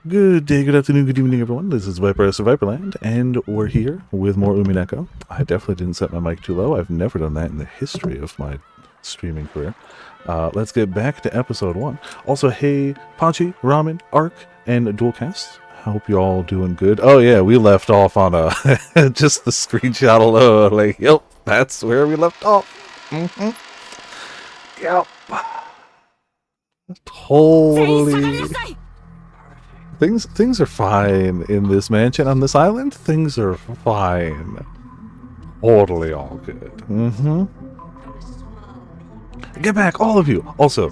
Good day, good afternoon, good evening, everyone. This is Viper of Viperland, and we're here with more Umineko. I definitely didn't set my mic too low. I've never done that in the history of my streaming career. Let's get back to episode 1. Also, hey, Pachi, Ramen, Ark, and Dualcast. Hope you're all doing good. Oh yeah, we left off on a just the screenshot alone. Like, yep, that's where we left off. Yep. Totally. Things are fine in this mansion on this island. Things are fine. Totally all good. Get back, all of you. Also,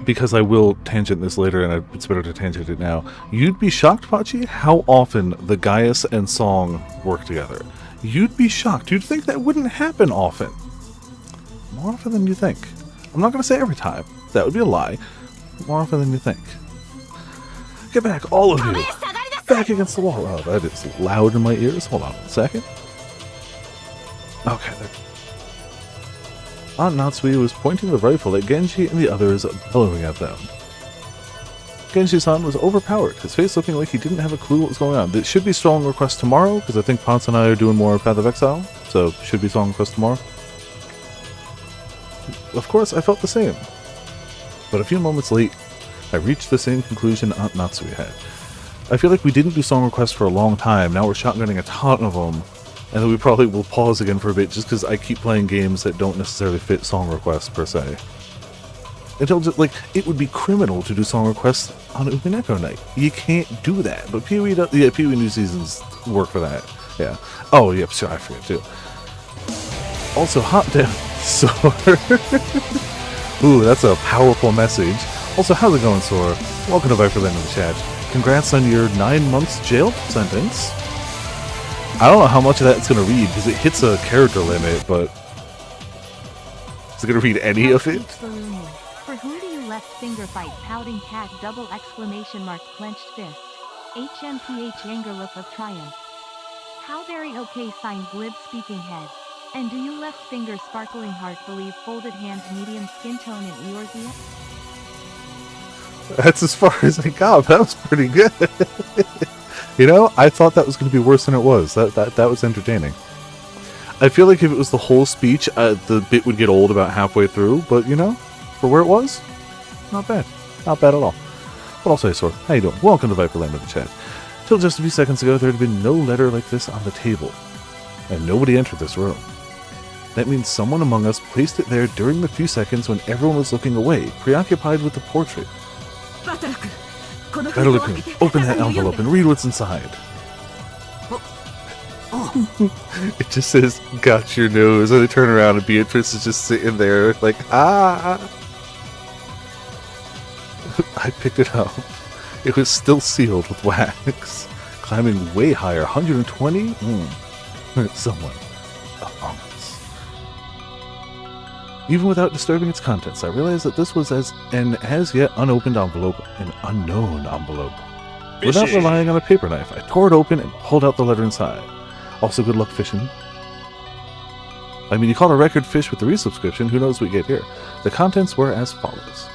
because I will tangent this later, and it's better to tangent it now. You'd be shocked, Pachi, how often the Gaius and Song work together. You'd be shocked. You'd think that wouldn't happen often. More often than you think. I'm not going to say every time. That would be a lie. More often than you think. Get back, all of you! Back against the wall. Oh, that is loud in my ears. Hold on a second. Okay, there. Aunt Natsui was pointing the rifle at Genji and the others, bellowing at them. Genji-san was overpowered, his face looking like he didn't have a clue what was going on. There should be strong request tomorrow, because I think Ponce and I are doing more Path of Exile, so should be strong request tomorrow. Of course, I felt the same. But a few moments late, I reached the same conclusion Aunt Natsui had. I feel like we didn't do song requests for a long time, now we're shotgunning a ton of them, and then we probably will pause again for a bit just because I keep playing games that don't necessarily fit song requests per se. Until, like, it would be criminal to do song requests on Umineko night. You can't do that, but PoE does, yeah, PoE New Seasons work for that. Yeah. Oh, yep, sure, I forget too. Also, hot damn Sore. Ooh, that's a powerful message. Also, how's it going, Sora? Welcome to Viperland in the chat. Congrats on your 9 months jail sentence. I don't know how much of that's going to read, because it hits a character limit, but... Is it going to read any of it? For whom do you left finger fight? Pouting cat, double exclamation mark, clenched fist. HMPH anger look of triumph. How very okay sign glib speaking head. And do you left finger sparkling heart believe folded hands medium skin tone in Eorzea? That's as far as I got. That was pretty good. You know, I thought that was going to be worse than it was. That was entertaining. I feel like if it was the whole speech, the bit would get old about halfway through. But, you know, for where it was, not bad. Not bad at all. But I'll say, Sor, how you doing? Welcome to Viperland in the chat. Till just a few seconds ago, there had been no letter like this on the table. And nobody entered this room. That means someone among us placed it there during the few seconds when everyone was looking away, preoccupied with the portrait. Battle-kun, open that envelope and read what's inside. It just says, got your nose, and they turn around and Beatrice is just sitting there like, ah! I picked it up. It was still sealed with wax. Climbing way higher, 120? Someone. Among us. Even without disturbing its contents, I realized that this was an as-yet unopened envelope, an unknown envelope. Without relying on a paper knife, I tore it open and pulled out the letter inside. Also, good luck fishing. I mean, you caught a record fish with the resubscription, who knows what you get here. The contents were as follows.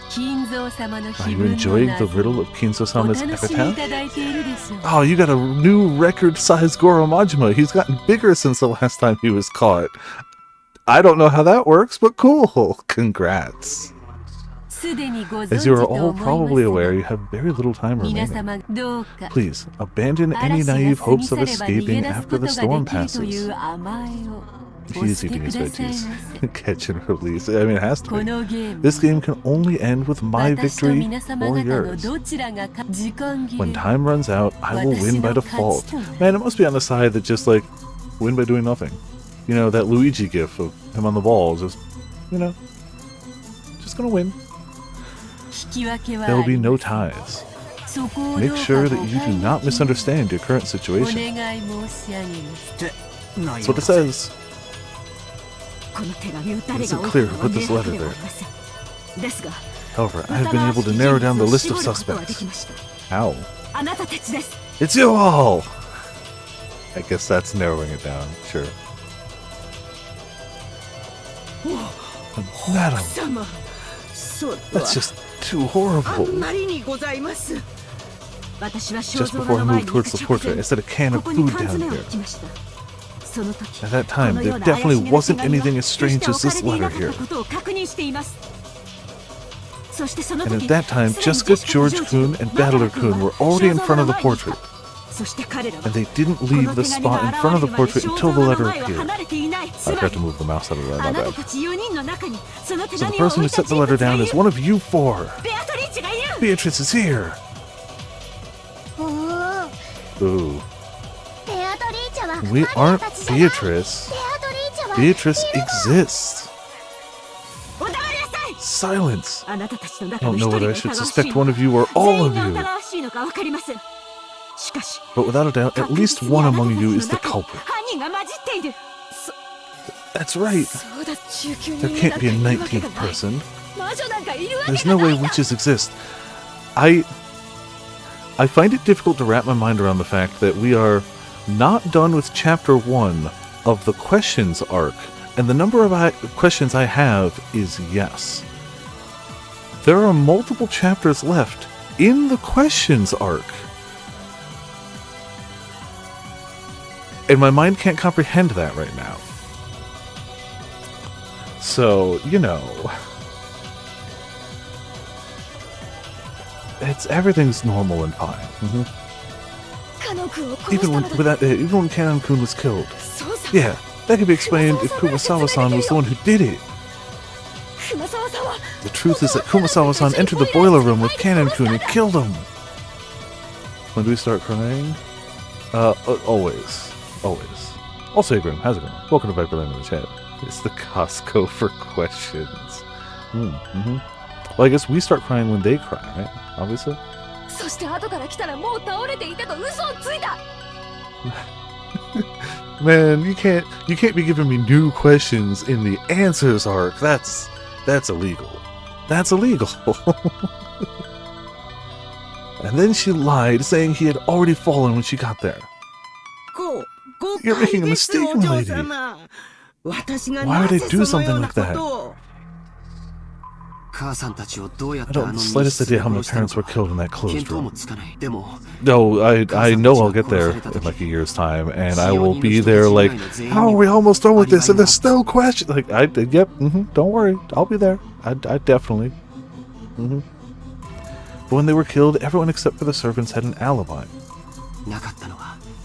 Are you enjoying the riddle of Kinzo-sama's epitaph? Oh, you got a new record-sized Goro Majima. He's gotten bigger since the last time he was caught. I don't know how that works, but cool. Congrats. As you are all probably aware, you have very little time remaining. Please, abandon any naive hopes of escaping after the storm passes. He's eating his veggies. Catch and release. I mean, it has to be. This game can only end with my victory or yours. When time runs out, I will win by default. Man, it must be on the side that just, like, win by doing nothing. You know, that Luigi gif of him on the ball, just, you know, just gonna win. There will be no ties. Make sure that you do not misunderstand your current situation. That's what it says. It isn't clear who put this letter there. However, I have been able to narrow down the list of suspects. How? It's you all! I guess that's narrowing it down, sure. Madam, that's just too horrible. just before I moved towards the portrait, I set a can of food down here. At that time, there definitely wasn't anything as strange as this letter here. And at that time, Jessica, George-kun, and Battler-kun were already in front of the portrait. And they didn't leave the spot in front of the portrait until the letter appeared. I forgot to move the mouse out of there, my bad. So the person who set the letter down is one of you four. Beatrice is here. Ooh. We aren't Beatrice. Beatrice exists. Silence. I don't know whether I should suspect one of you or all of you. But without a doubt, at least one among you is the culprit. That's right. There can't be a 19th person. There's no way witches exist. I find it difficult to wrap my mind around the fact that we are not done with Chapter 1 of the questions arc, and the number of questions I have is yes. There are multiple chapters left in the questions arc. And my mind can't comprehend that right now. So, you know, everything's normal and fine. Even when Kanon-kun was killed. Yeah, that could be explained if Kumasawa-san was the one who did it. The truth is that Kumasawa-san entered the boiler room with Kanon-kun and killed him. When do we start crying? Always. Always. Also, Grim, how's it going? Welcome to Viperland in the chat. It's the Costco for questions. Well, I guess we start crying when they cry, right? Obviously. Man, you can't be giving me new questions in the answers arc. That's illegal. That's illegal. And then she lied, saying he had already fallen when she got there. You're making a mistake, milady. Why would I do something like that? I don't have the slightest idea how my parents were killed in that closed room. No, I know I'll get there in like a year's time, and I will be there like, how are we almost done with this? And there's still questions. Like, don't worry, I'll be there. I definitely. But when they were killed, everyone except for the servants had an alibi.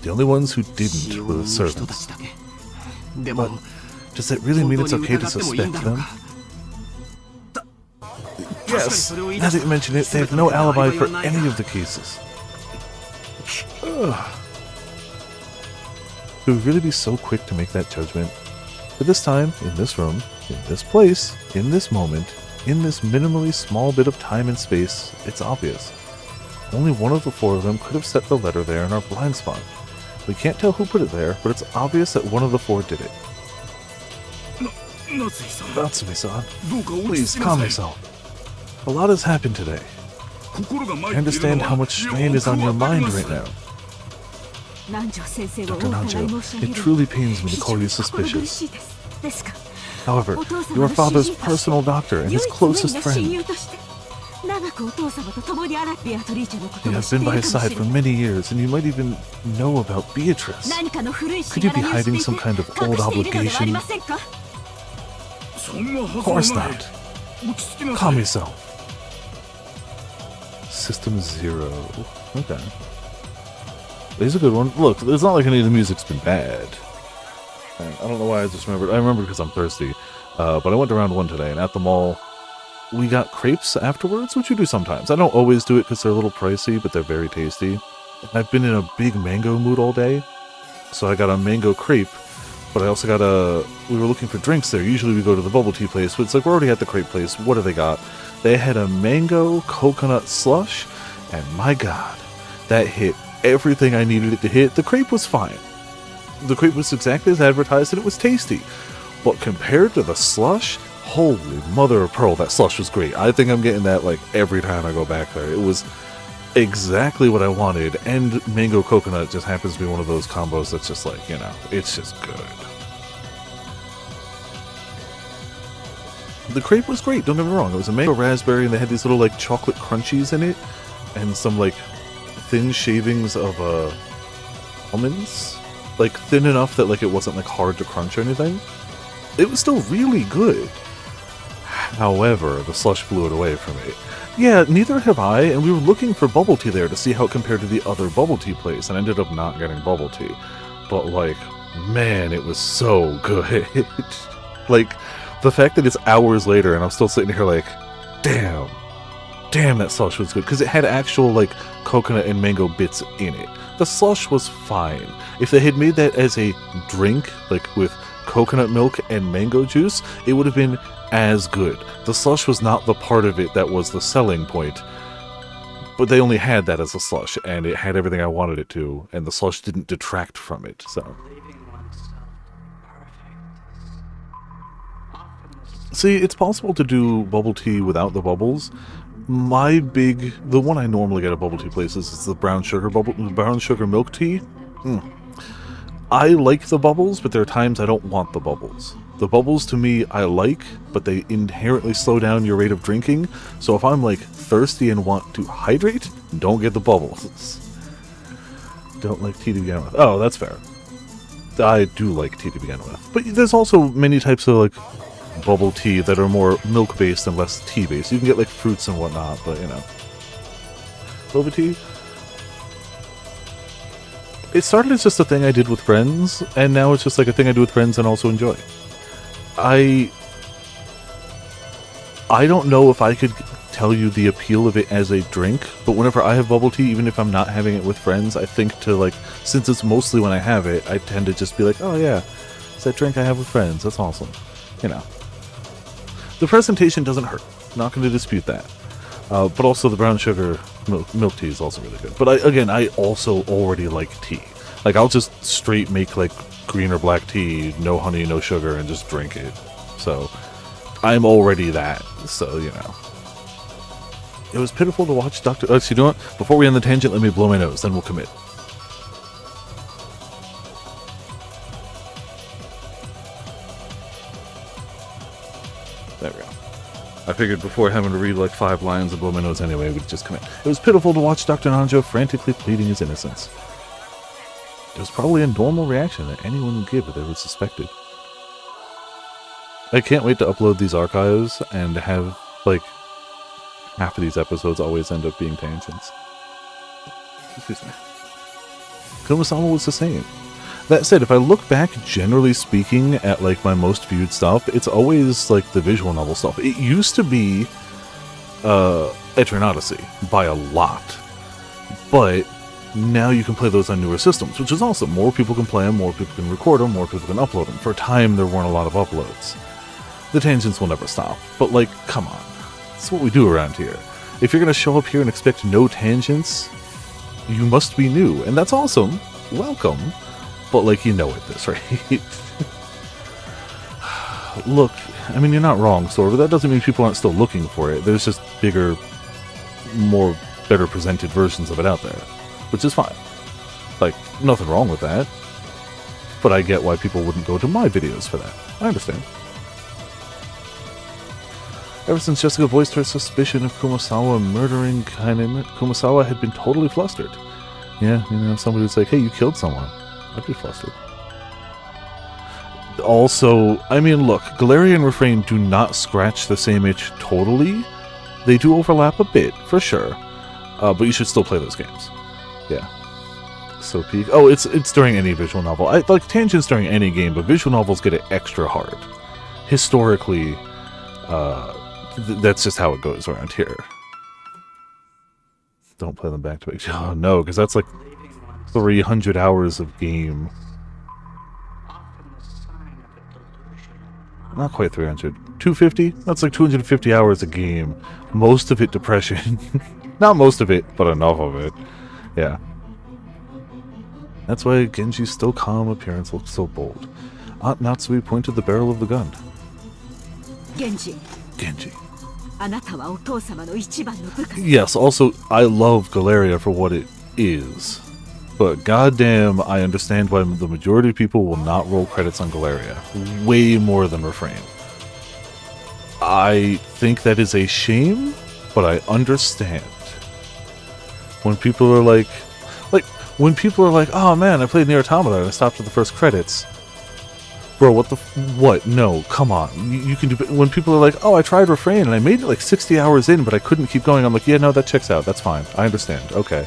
The only ones who didn't were the servants. But does that really mean it's okay to suspect them? Yes, now that you mention it, they have no alibi for any of the cases. Ugh. Could we really be so quick to make that judgment? But this time, in this room, in this place, in this moment, in this minimally small bit of time and space, it's obvious. Only one of the four of them could have set the letter there in our blind spot. We can't tell who put it there, but it's obvious that one of the four did it. Natsumi-san, please calm yourself. A lot has happened today. I understand how much strain is on your mind right now. Dr. Nanjo, it truly pains me to call you suspicious. However, you are father's personal doctor and his closest friend. You have been by his side for many years, and you might even know about Beatrice. Could you be hiding some kind of old obligation? Of course not. Calm yourself. System 0. Okay. He's a good one. Look, it's not like any of the music's been bad. I don't know why I just remembered. I remember because I'm thirsty. But I went to round 1 today, and at the mall, we got crepes afterwards, which we do sometimes. I don't always do it because they're a little pricey, but they're very tasty. I've been in a big mango mood all day, so I got a mango crepe, but I also got we were looking for drinks there. Usually we go to the bubble tea place, but it's like we're already at the crepe place. What do they got? They had a mango coconut slush, and my god, that hit everything I needed it to hit. The crepe was fine. The crepe was exactly as advertised, and it was tasty. But compared to the slush, holy mother of pearl, that slush was great. I think I'm getting that like every time I go back there. It was exactly what I wanted, and mango coconut just happens to be one of those combos that's just like, you know, it's just good. The crepe was great, don't get me wrong. It was a mango raspberry, and they had these little like chocolate crunchies in it, and some like thin shavings of almonds, like thin enough that like it wasn't like hard to crunch or anything. It was still really good. However, the slush blew it away from me. Yeah, neither have I, and we were looking for bubble tea there to see how it compared to the other bubble tea place, and ended up not getting bubble tea. But, like, man, it was so good. Like, the fact that it's hours later and I'm still sitting here like, damn, that slush was good. Because it had actual, like, coconut and mango bits in it. The slush was fine. If they had made that as a drink, like, with coconut milk and mango juice, it would have been as good. The slush was not the part of it that was the selling point, but they only had that as a slush, and it had everything I wanted it to, and the slush didn't detract from it, so. See, it's possible to do bubble tea without the bubbles. The one I normally get at bubble tea places is the brown sugar milk tea. I like the bubbles, but there are times I don't want the bubbles. The bubbles, to me, I like, but they inherently slow down your rate of drinking, so if I'm, like, thirsty and want to hydrate, don't get the bubbles. Don't like tea to begin with. Oh, that's fair. I do like tea to begin with. But there's also many types of, like, bubble tea that are more milk-based and less tea-based. You can get, like, fruits and whatnot, but, you know. Boba tea? It started as just a thing I did with friends, and now it's just like a thing I do with friends and also enjoy. I don't know if I could tell you the appeal of it as a drink, but whenever I have bubble tea, even if I'm not having it with friends, I think to, like, since it's mostly when I have it, I tend to just be like, oh yeah, it's that drink I have with friends, that's awesome. You know. The presentation doesn't hurt, not going to dispute that. But also the brown sugar milk tea is also really good. But I also already like tea. Like, I'll just straight make, like, green or black tea, no honey, no sugar, and just drink it. So, I'm already that, so, you know. It was pitiful to watch Dr. Oh, so you know what? Before we end the tangent, let me blow my nose, then we'll commit. There we go. I figured before having to read like 5 lines and blow my nose anyway, we'd just commit. It was pitiful to watch Dr. Nanjo frantically pleading his innocence. It was probably a normal reaction that anyone would give if they were suspected. I can't wait to upload these archives and have, like, half of these episodes always end up being tangents. Excuse me. Kumasama was the same. That said, if I look back, generally speaking, at, like, my most viewed stuff, it's always, like, the visual novel stuff. It used to be, Etrian Odyssey, by a lot. But now you can play those on newer systems, which is awesome. More people can play them, more people can record them, more people can upload them. For a time, there weren't a lot of uploads. The tangents will never stop. But, like, come on. That's what we do around here. If you're going to show up here and expect no tangents, you must be new. And that's awesome. Welcome. But, like, you know at this, right? Look, I mean, you're not wrong, Sora, but that doesn't mean people aren't still looking for it. There's just bigger, better presented versions of it out there. Which is fine. Like, nothing wrong with that. But I get why people wouldn't go to my videos for that. I understand. Ever since Jessica voiced her suspicion of Kumasawa murdering Kainen, Kumasawa had been totally flustered. Yeah, you know, somebody would say, hey, you killed someone. I'd be flustered. Also, I mean, look, Galeria and Refrain do not scratch the same itch totally. They do overlap a bit, for sure. But you should still play those games. Yeah. So peak. Oh, it's during any visual novel. Like tangents during any game, but visual novels get it extra hard. Historically, that's just how it goes around here. Don't play them back to back. Oh no, because that's like 300 hours of game. Not quite 300. 250? That's like 250 hours of game. Most of it depression. Not most of it, but enough of it. Yeah. That's why Genji's still calm appearance looks so bold. Aunt Natsui pointed the barrel of the gun. Genji. Yes, also, I love Galeria for what it is. But goddamn, I understand why the majority of people will not roll credits on Galeria. Way more than Refrain. I think that is a shame, but I understand. When people are when people are like, oh man, I played Nier Automata and I stopped at the first credits. Bro, what? No, come on. You can do... When people are like, oh, I tried Refrain and I made it like 60 hours in, but I couldn't keep going. I'm like, yeah, no, that checks out. That's fine. I understand. Okay.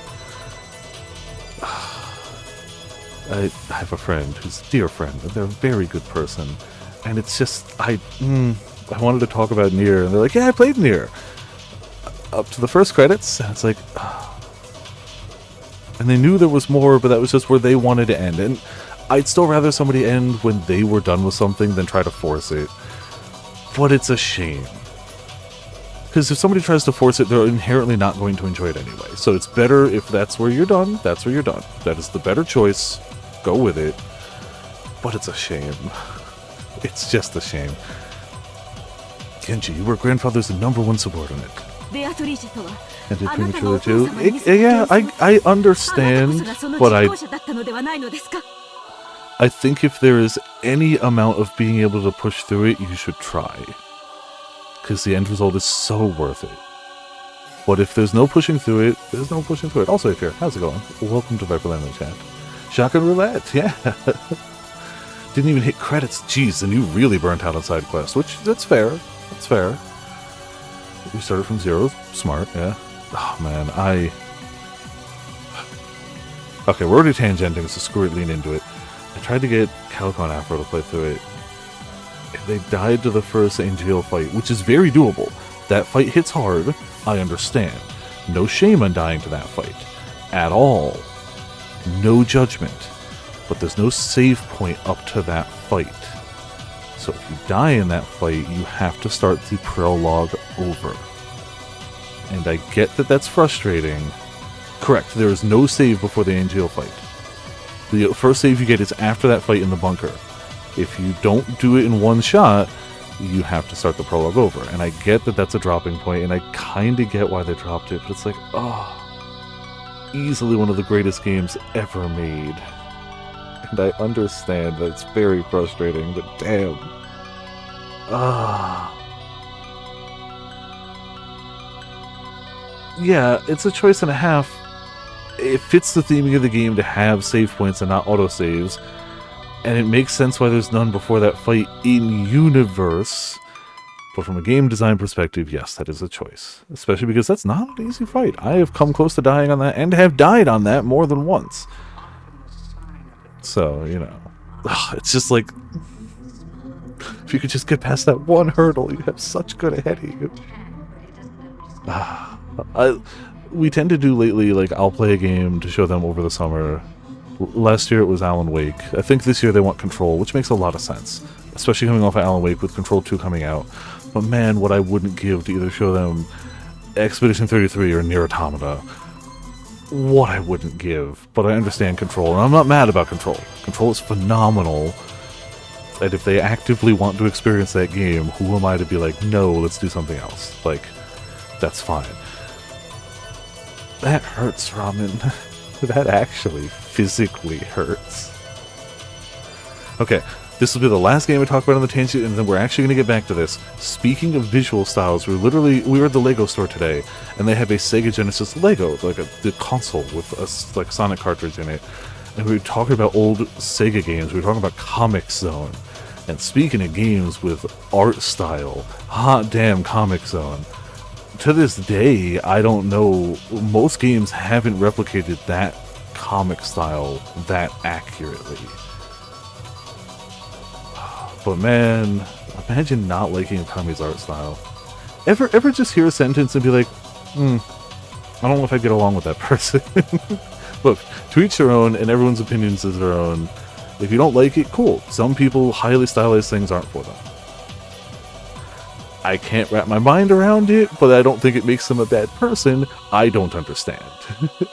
I have a friend who's a dear friend, and they're a very good person. And it's just, I wanted to talk about Nier, and they're like, yeah, I played Nier. Up to the first credits, and it's like... And they knew there was more, but that was just where they wanted to end. And I'd still rather somebody end when they were done with something than try to force it. But it's a shame. Because if somebody tries to force it, they're inherently not going to enjoy it anyway. So it's better if that's where you're done, that's where you're done. That is the better choice. Go with it. But it's a shame. It's just a shame. Genji, you were grandfather's #1 subordinate. And did prematurely too? Yeah, I understand, but I think if there is any amount of being able to push through it, you should try. Because the end result is so worth it. But if there's no pushing through it, there's no pushing through it. Also, if here, how's it going? Welcome to Viperland in the chat. Shotgun Roulette, yeah. Didn't even hit credits. Jeez, and you really burnt out on side quests, which, that's fair. That's fair. We started from 0. Smart, yeah. Oh, man, Okay, we're already tangenting, so screw it, lean into it. I tried to get Calico and Afro to play through it. They died to the first Angel fight, which is very doable. That fight hits hard, I understand. No shame on dying to that fight. At all. No judgment. But there's no save point up to that fight. So if you die in that fight, you have to start the prologue over. And I get that that's frustrating. Correct, there is no save before the Angel fight. The first save you get is after that fight in the bunker. If you don't do it in one shot, you have to start the prologue over. And I get that that's a dropping point, and I kind of get why they dropped it, but it's like, oh, easily one of the greatest games ever made. And I understand that it's very frustrating, but damn. Yeah, it's a choice and a half. It fits the theming of the game to have save points and not autosaves. And it makes sense why there's none before that fight in universe. But from a game design perspective, yes, that is a choice. Especially because that's not an easy fight. I have come close to dying on that and have died on that more than once. So, you know. It's just like... If you could just get past that one hurdle, you have such good ahead of you. We tend to do lately, like, I'll play a game to show them over the summer. Last year it was Alan Wake. I think this year they want Control, which makes a lot of sense. Especially coming off of Alan Wake with Control 2 coming out. But man, what I wouldn't give to either show them Expedition 33 or Nier Automata. What I wouldn't give. But I understand Control, and I'm not mad about Control. Control is phenomenal. And if they actively want to experience that game, who am I to be like, no, let's do something else? Like, that's fine. That hurts, Ramen. That actually physically hurts. Okay, this will be the last game we talk about on the tangent, and then we're actually going to get back to this. Speaking of visual styles, we were at the Lego store today, and they have a Sega Genesis Lego, like the console with a like Sonic cartridge in it. And we were talking about old Sega games. We were talking about Comic Zone. And speaking of games with art style, hot damn Comic Zone. To this day, I don't know, most games haven't replicated that comic style that accurately. But man, imagine not liking Okami's art style. Ever just hear a sentence and be like, I don't know if I get along with that person. Look, to each their own, and everyone's opinions is their own. If you don't like it, cool. Some people, highly stylized things aren't for them. I can't wrap my mind around it, but I don't think it makes them a bad person. I don't understand.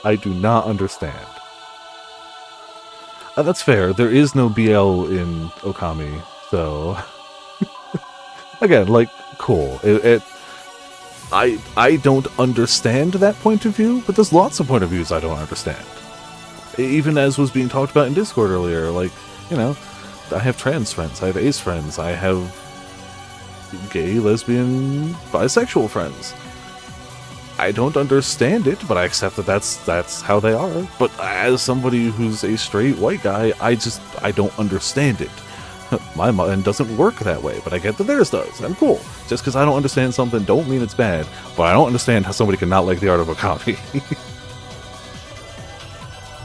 I do not understand. That's fair. There is no BL in Okami, so... Again, like, cool. I don't understand that point of view, but there's lots of point of views I don't understand. Even as was being talked about in Discord earlier, like, you know, I have trans friends, I have ace friends, I have gay, lesbian, bisexual friends. I don't understand it, but I accept that that's how they are. But as somebody who's a straight white guy, I don't understand it. My mind doesn't work that way, but I get that theirs does. And cool. Just because I don't understand something don't mean it's bad, but I don't understand how somebody can not like the art of a copy.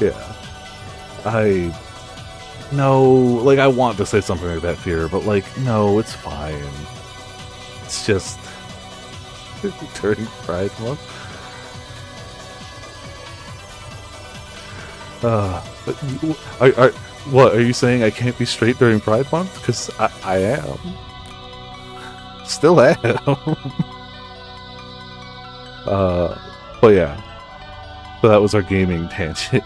Yeah. No, like, I want to say something like that here, but, like, no, it's fine. It's just during Pride Month. What, are you saying I can't be straight during Pride Month? Because I am. Still am. But yeah. So that was our gaming tangent.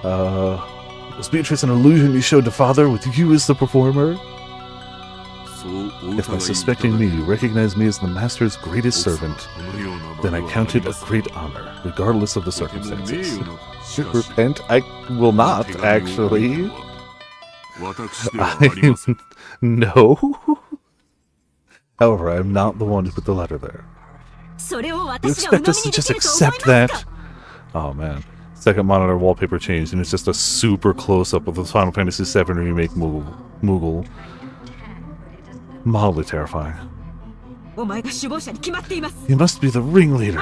Was Beatrice an illusion you showed to Father with you as the performer? If by suspecting me you recognize me as the Master's greatest servant, then I count it a great honor, regardless of the circumstances. Repent? I will not, actually. No. However, I am not the one who put the letter there. You expect us to just accept that? Oh man. Second monitor wallpaper changed, and it's just a super close-up of the Final Fantasy VII Remake Moogle. Mildly terrifying. You must be the ringleader.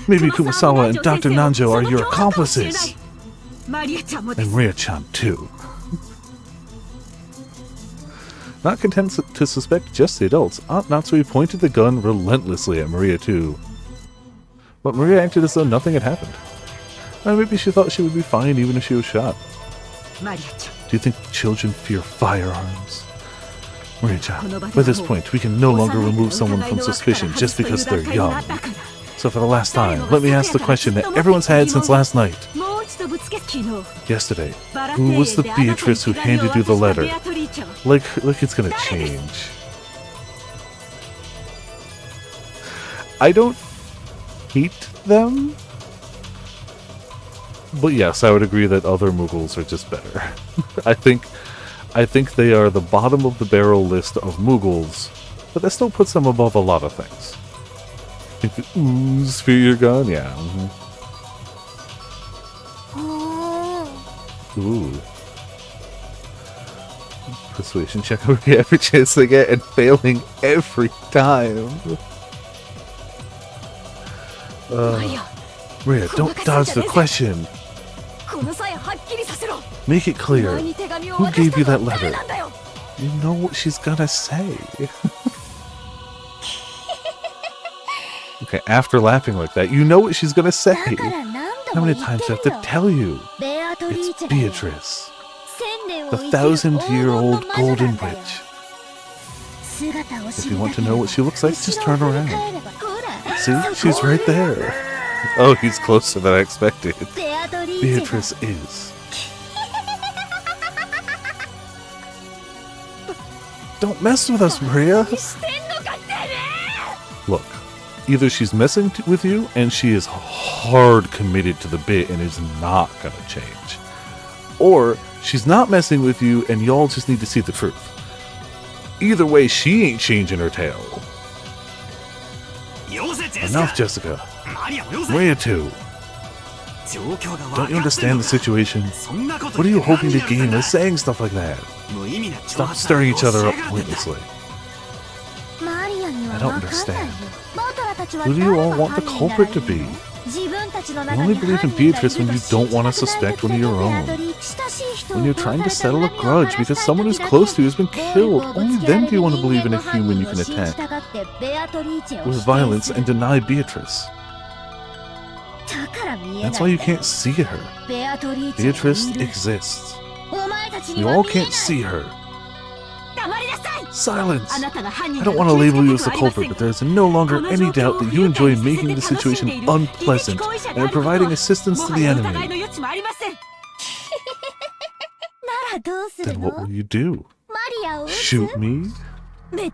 Maybe Kumasawa and Dr. Nanjo are your accomplices. And Maria-chan, too. Not content to suspect just the adults, Aunt Natsui pointed the gun relentlessly at Maria, too. But Maria acted as though nothing had happened. Or maybe she thought she would be fine even if she was shot. Do you think children fear firearms? Maria-chan, by this point, we can no longer remove someone from suspicion just because they're young. So for the last time, let me ask the question that everyone's had since last night. Yesterday, who was the Beatrice who handed you the letter? Like it's gonna change. I don't hate them. But yes, I would agree that other Moogles are just better. I think they are the bottom of the barrel list of Moogles, but that still puts them above a lot of things. Think the ooze for your gun? Yeah. Ooh. Persuasion check every chance they get and failing every time. Maria, don't dodge the question. Make it clear. Who gave you that letter? You know what she's gonna say. Okay, after laughing like that, you know what she's gonna say. How many times do I have to tell you? It's Beatrice. The 1,000-year-old golden witch. If you want to know what she looks like, just turn around. See? She's right there. Oh, he's closer than I expected. Beatrice is. Don't mess with us, Maria! Look, either she's messing with you and she is hard committed to the bit and is not gonna change. Or she's not messing with you and y'all just need to see the truth. Either way, she ain't changing her tail. Enough, Jessica. Maria too. Don't you understand the situation? What are you hoping to gain with saying stuff like that? Stop stirring each other up pointlessly. I don't understand. Who do you all want the culprit to be? You only believe in Beatrice when you don't want to suspect one of your own. When you're trying to settle a grudge because someone who's close to you has been killed, only then do you want to believe in a human you can attack with violence and deny Beatrice. That's why you can't see her. Beatrice exists. You all can't see her. Silence! I don't want to label you as the culprit, but there is no longer any doubt that you enjoy making the situation unpleasant and providing assistance to the enemy. Then what will you do? Shoot me? I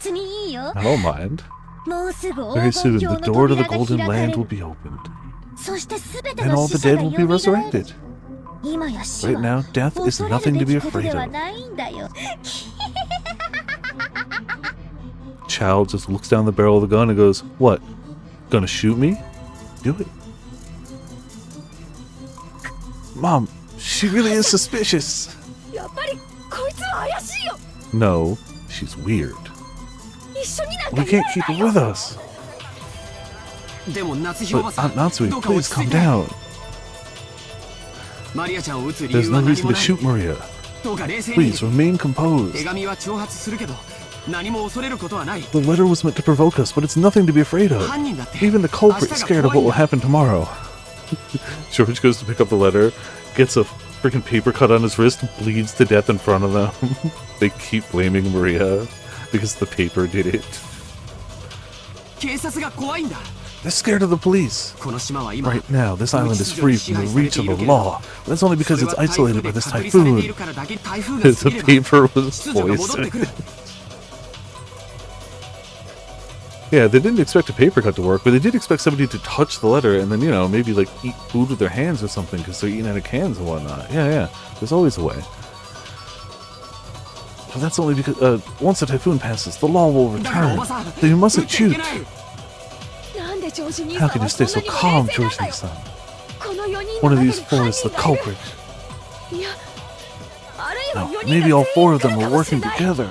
don't mind. Very soon, the door to the Golden Land will be opened. And all the dead will be resurrected. Right now, death is nothing to be afraid of. Child just looks down the barrel of the gun and goes, "What? Gonna shoot me? Do it. Mom, she really is suspicious. No, she's weird. We can't keep her with us. But Aunt Natsui, please calm down. There's no reason to shoot Maria. Please remain composed. The letter was meant to provoke us, but it's nothing to be afraid of. Even the culprit is scared of what will happen tomorrow. George goes to pick up the letter, gets a freaking paper cut on his wrist, bleeds to death in front of them. They keep blaming Maria because the paper did it. They're scared of the police. Right now, this island is free from the reach of the law. But that's only because it's isolated by this typhoon. The paper was poisoned. Yeah, they didn't expect a paper cut to work, but they did expect somebody to touch the letter and then, you know, maybe like eat food with their hands or something because they're eating out of cans and whatnot. Yeah, there's always a way. But that's only because once the typhoon passes, the law will return. So you mustn't shoot. How can you stay so calm, George-san? One of these four is the culprit. No, maybe all four of them are working together.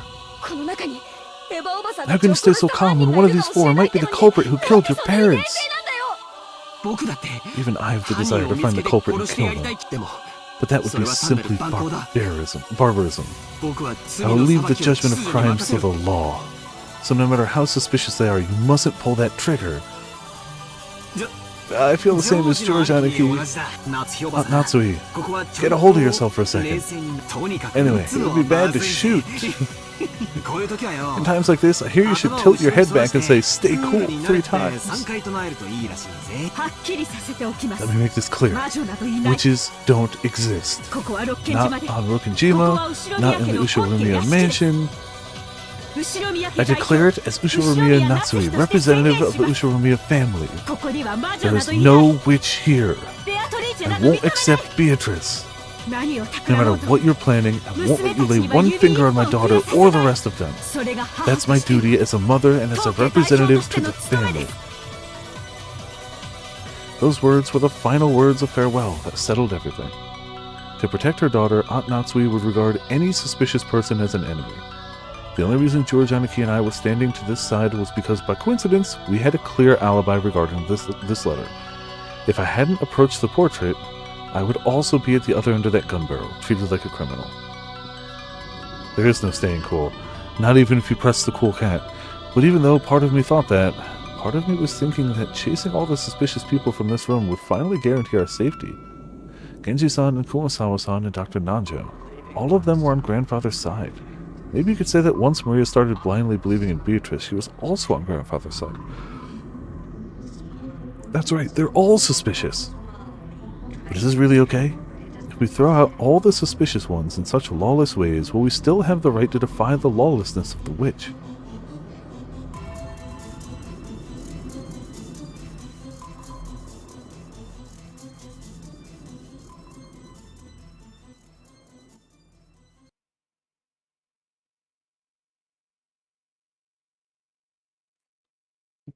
How can you stay so calm when one of these four might be the culprit who killed your parents? Even I have the desire to find the culprit and kill them. But that would be simply barbarism. I will leave the judgment of crimes to the law. So no matter how suspicious they are, you mustn't pull that trigger. I feel the same as George Aniki. Natsui, get a hold of yourself for a second. Anyway, it would be bad to shoot. In times like this, I hear you should tilt your head back and say, "Stay cool," 3 times. Let me make this clear. Witches don't exist. Not on Rokkenjima, not in the Ushiromiya mansion. I declare it as Ushiromiya Natsui, representative of the Ushiromiya family. There is no witch here. I won't accept Beatrice. No matter what you're planning, I won't let you lay one finger on my daughter or the rest of them. That's my duty as a mother and as a representative to the family. Those words were the final words of farewell that settled everything. To protect her daughter, Aunt Natsui would regard any suspicious person as an enemy. The only reason George Aniki and I were standing to this side was because, by coincidence, we had a clear alibi regarding this letter. If I hadn't approached the portrait, I would also be at the other end of that gun barrel, treated like a criminal. There is no staying cool, not even if you press the cool cat. But even though part of me thought that, part of me was thinking that chasing all the suspicious people from this room would finally guarantee our safety. Genji-san and Kumasawa-san and Dr. Nanjo, all of them were on Grandfather's side. Maybe you could say that once Maria started blindly believing in Beatrice, she was also on Grandfather's side. That's right, they're all suspicious. But is this really okay? If we throw out all the suspicious ones in such lawless ways, will we still have the right to defy the lawlessness of the witch?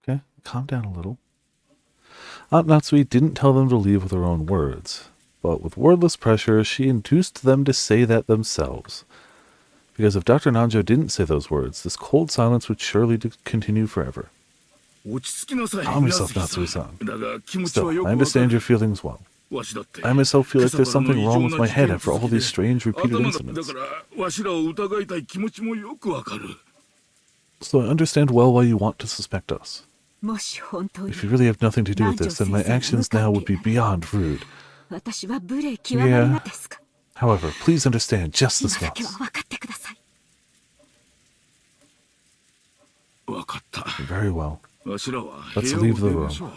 Okay, calm down a little. Aunt Natsui didn't tell them to leave with her own words, but with wordless pressure, she induced them to say that themselves. Because if Dr. Nanjo didn't say those words, this cold silence would surely continue forever. Calm yourself, Natsui-san. Still, I understand your feelings well. I myself feel like there's something wrong with my head after all these strange repeated incidents. So I understand well why you want to suspect us. If you really have nothing to do with this, then my actions now would be beyond rude. Yeah. However, please understand just this once. Very well. Let's leave the room.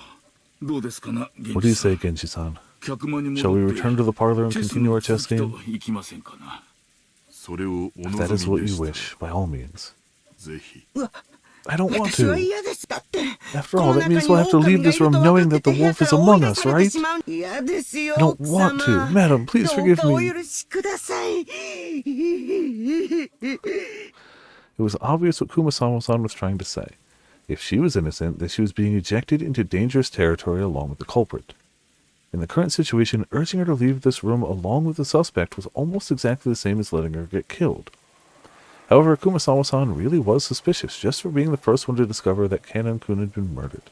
What do you say, Genji-san? Shall we return to the parlor and continue our chess game? If that is what you wish, by all means. I don't want to. After all, that means we'll have to leave this room knowing that the wolf is among us, right? I don't want to. Madam, please forgive me. It was obvious what Kumasawa-san was trying to say. If she was innocent, then she was being ejected into dangerous territory along with the culprit. In the current situation, urging her to leave this room along with the suspect was almost exactly the same as letting her get killed. However, Kumasawa-san really was suspicious just for being the first one to discover that Kanan-kun had been murdered.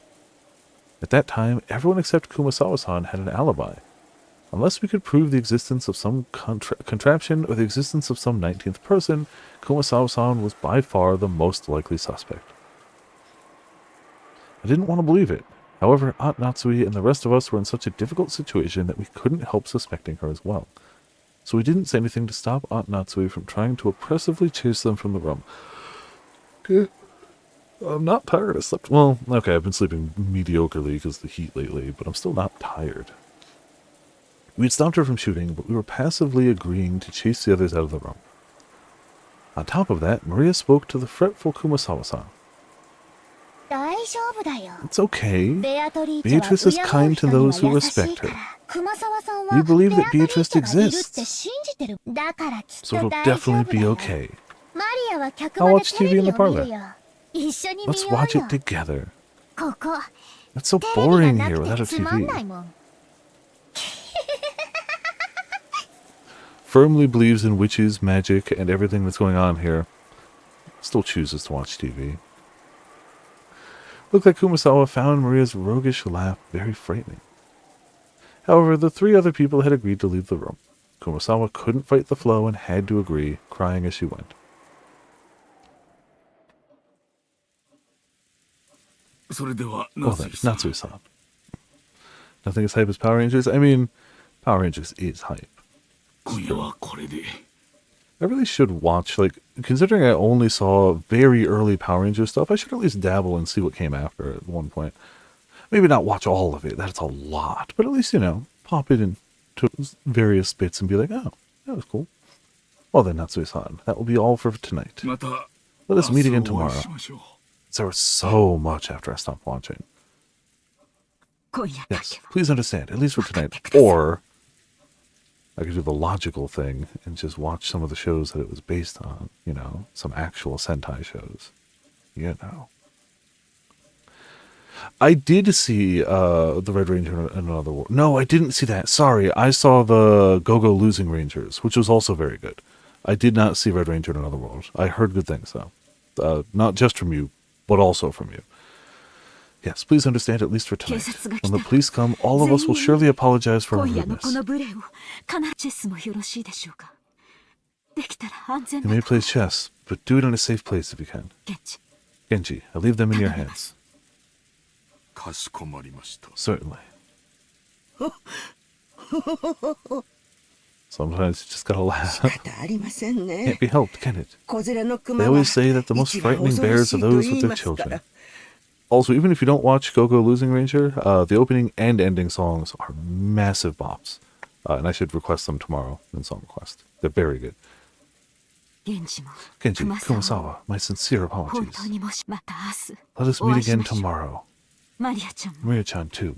At that time, everyone except Kumasawa-san had an alibi. Unless we could prove the existence of some contraption or the existence of some 19th person, Kumasawa-san was by far the most likely suspect. I didn't want to believe it. However, Aunt Natsui and the rest of us were in such a difficult situation that we couldn't help suspecting her as well. So we didn't say anything to stop Aunt Natsui from trying to oppressively chase them from the room. I'm not tired. I slept... Well, okay, I've been sleeping mediocrely because of the heat lately, but I'm still not tired. We had stopped her from shooting, but we were passively agreeing to chase the others out of the room. On top of that, Maria spoke to the fretful Kumasawa-san. It's okay. Beatrice is kind to those who respect her. You believe that Beatrice exists, so it'll definitely be okay. I'll watch TV in the parlor. Let's watch it together. It's so boring here without a TV. Firmly believes in witches, magic, and everything that's going on here. Still chooses to watch TV. Looked like Kumasawa found Maria's roguish laugh very frightening. However, the three other people had agreed to leave the room. Kumasawa couldn't fight the flow and had to agree, crying as she went. Well then, Natsui-san. Nothing as hype as Power Rangers? I mean, Power Rangers is hype. I really should watch, like, considering I only saw very early Power Rangers stuff, I should at least dabble and see what came after at one point. Maybe not watch all of it, that's a lot, but at least, you know, pop it into various bits and be like, oh, that was cool. Well then, Natsui-san, that will be all for tonight. Let us meet again tomorrow. There was so much after I stopped watching. Yes, please understand, at least for tonight. Or I could do the logical thing and just watch some of the shows that it was based on. You know, some actual Sentai shows. You know. I did see the Red Ranger in Another World. No, I didn't see that. Sorry, I saw the Go-Go Losing Rangers, which was also very good. I did not see Red Ranger in Another World. I heard good things, though. Not just from you, but also from you. Yes, please understand, at least for tonight. When the police come, all of us will surely apologize for our rudeness. You may play chess, but do it in a safe place if you can. Genji, I leave them in your hands. Certainly. Sometimes you just gotta laugh. Can't be helped, can it? They always say that the most frightening bears are those with their children. Also, even if you don't watch Go-Go Losing Ranger, the opening and ending songs are massive bops. And I should request them tomorrow in Song Request. They're very good. Genji, Kumasawa, my sincere apologies. Let us meet again tomorrow. Maria-chan, too.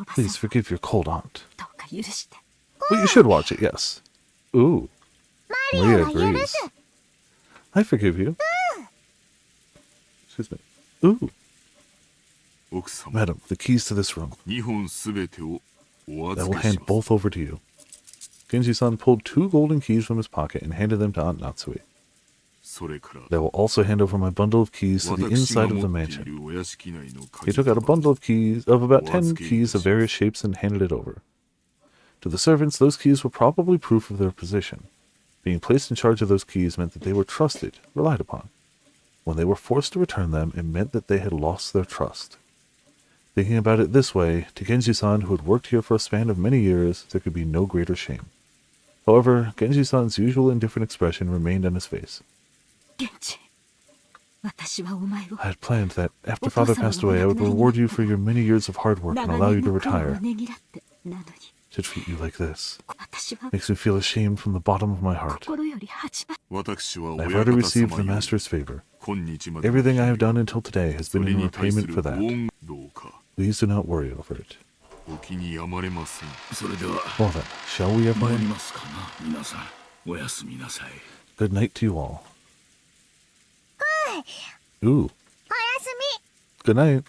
Please forgive your cold aunt. Well, you should watch it, yes. Ooh. Maria agrees. I forgive you. Excuse me. Ooh. Madam, the keys to this room. I will hand both over to you. Genji-san pulled 2 golden keys from his pocket and handed them to Aunt Natsui. They will also hand over my bundle of keys to the inside of the mansion. He took out a bundle of keys, of about 10 keys of various shapes, and handed it over. To the servants, those keys were probably proof of their position. Being placed in charge of those keys meant that they were trusted, relied upon. When they were forced to return them, it meant that they had lost their trust. Thinking about it this way, to Genji-san, who had worked here for a span of many years, there could be no greater shame. However, Genji-san's usual indifferent expression remained on his face. I had planned that, after father passed away, I would reward you for your many years of hard work and allow you to retire. To treat you like this makes me feel ashamed from the bottom of my heart. I've already received the master's favor. Everything I have done until today has been in repayment for that. Please do not worry over it. Well then, shall we, everyone? Good night to you all. Ooh. Good night.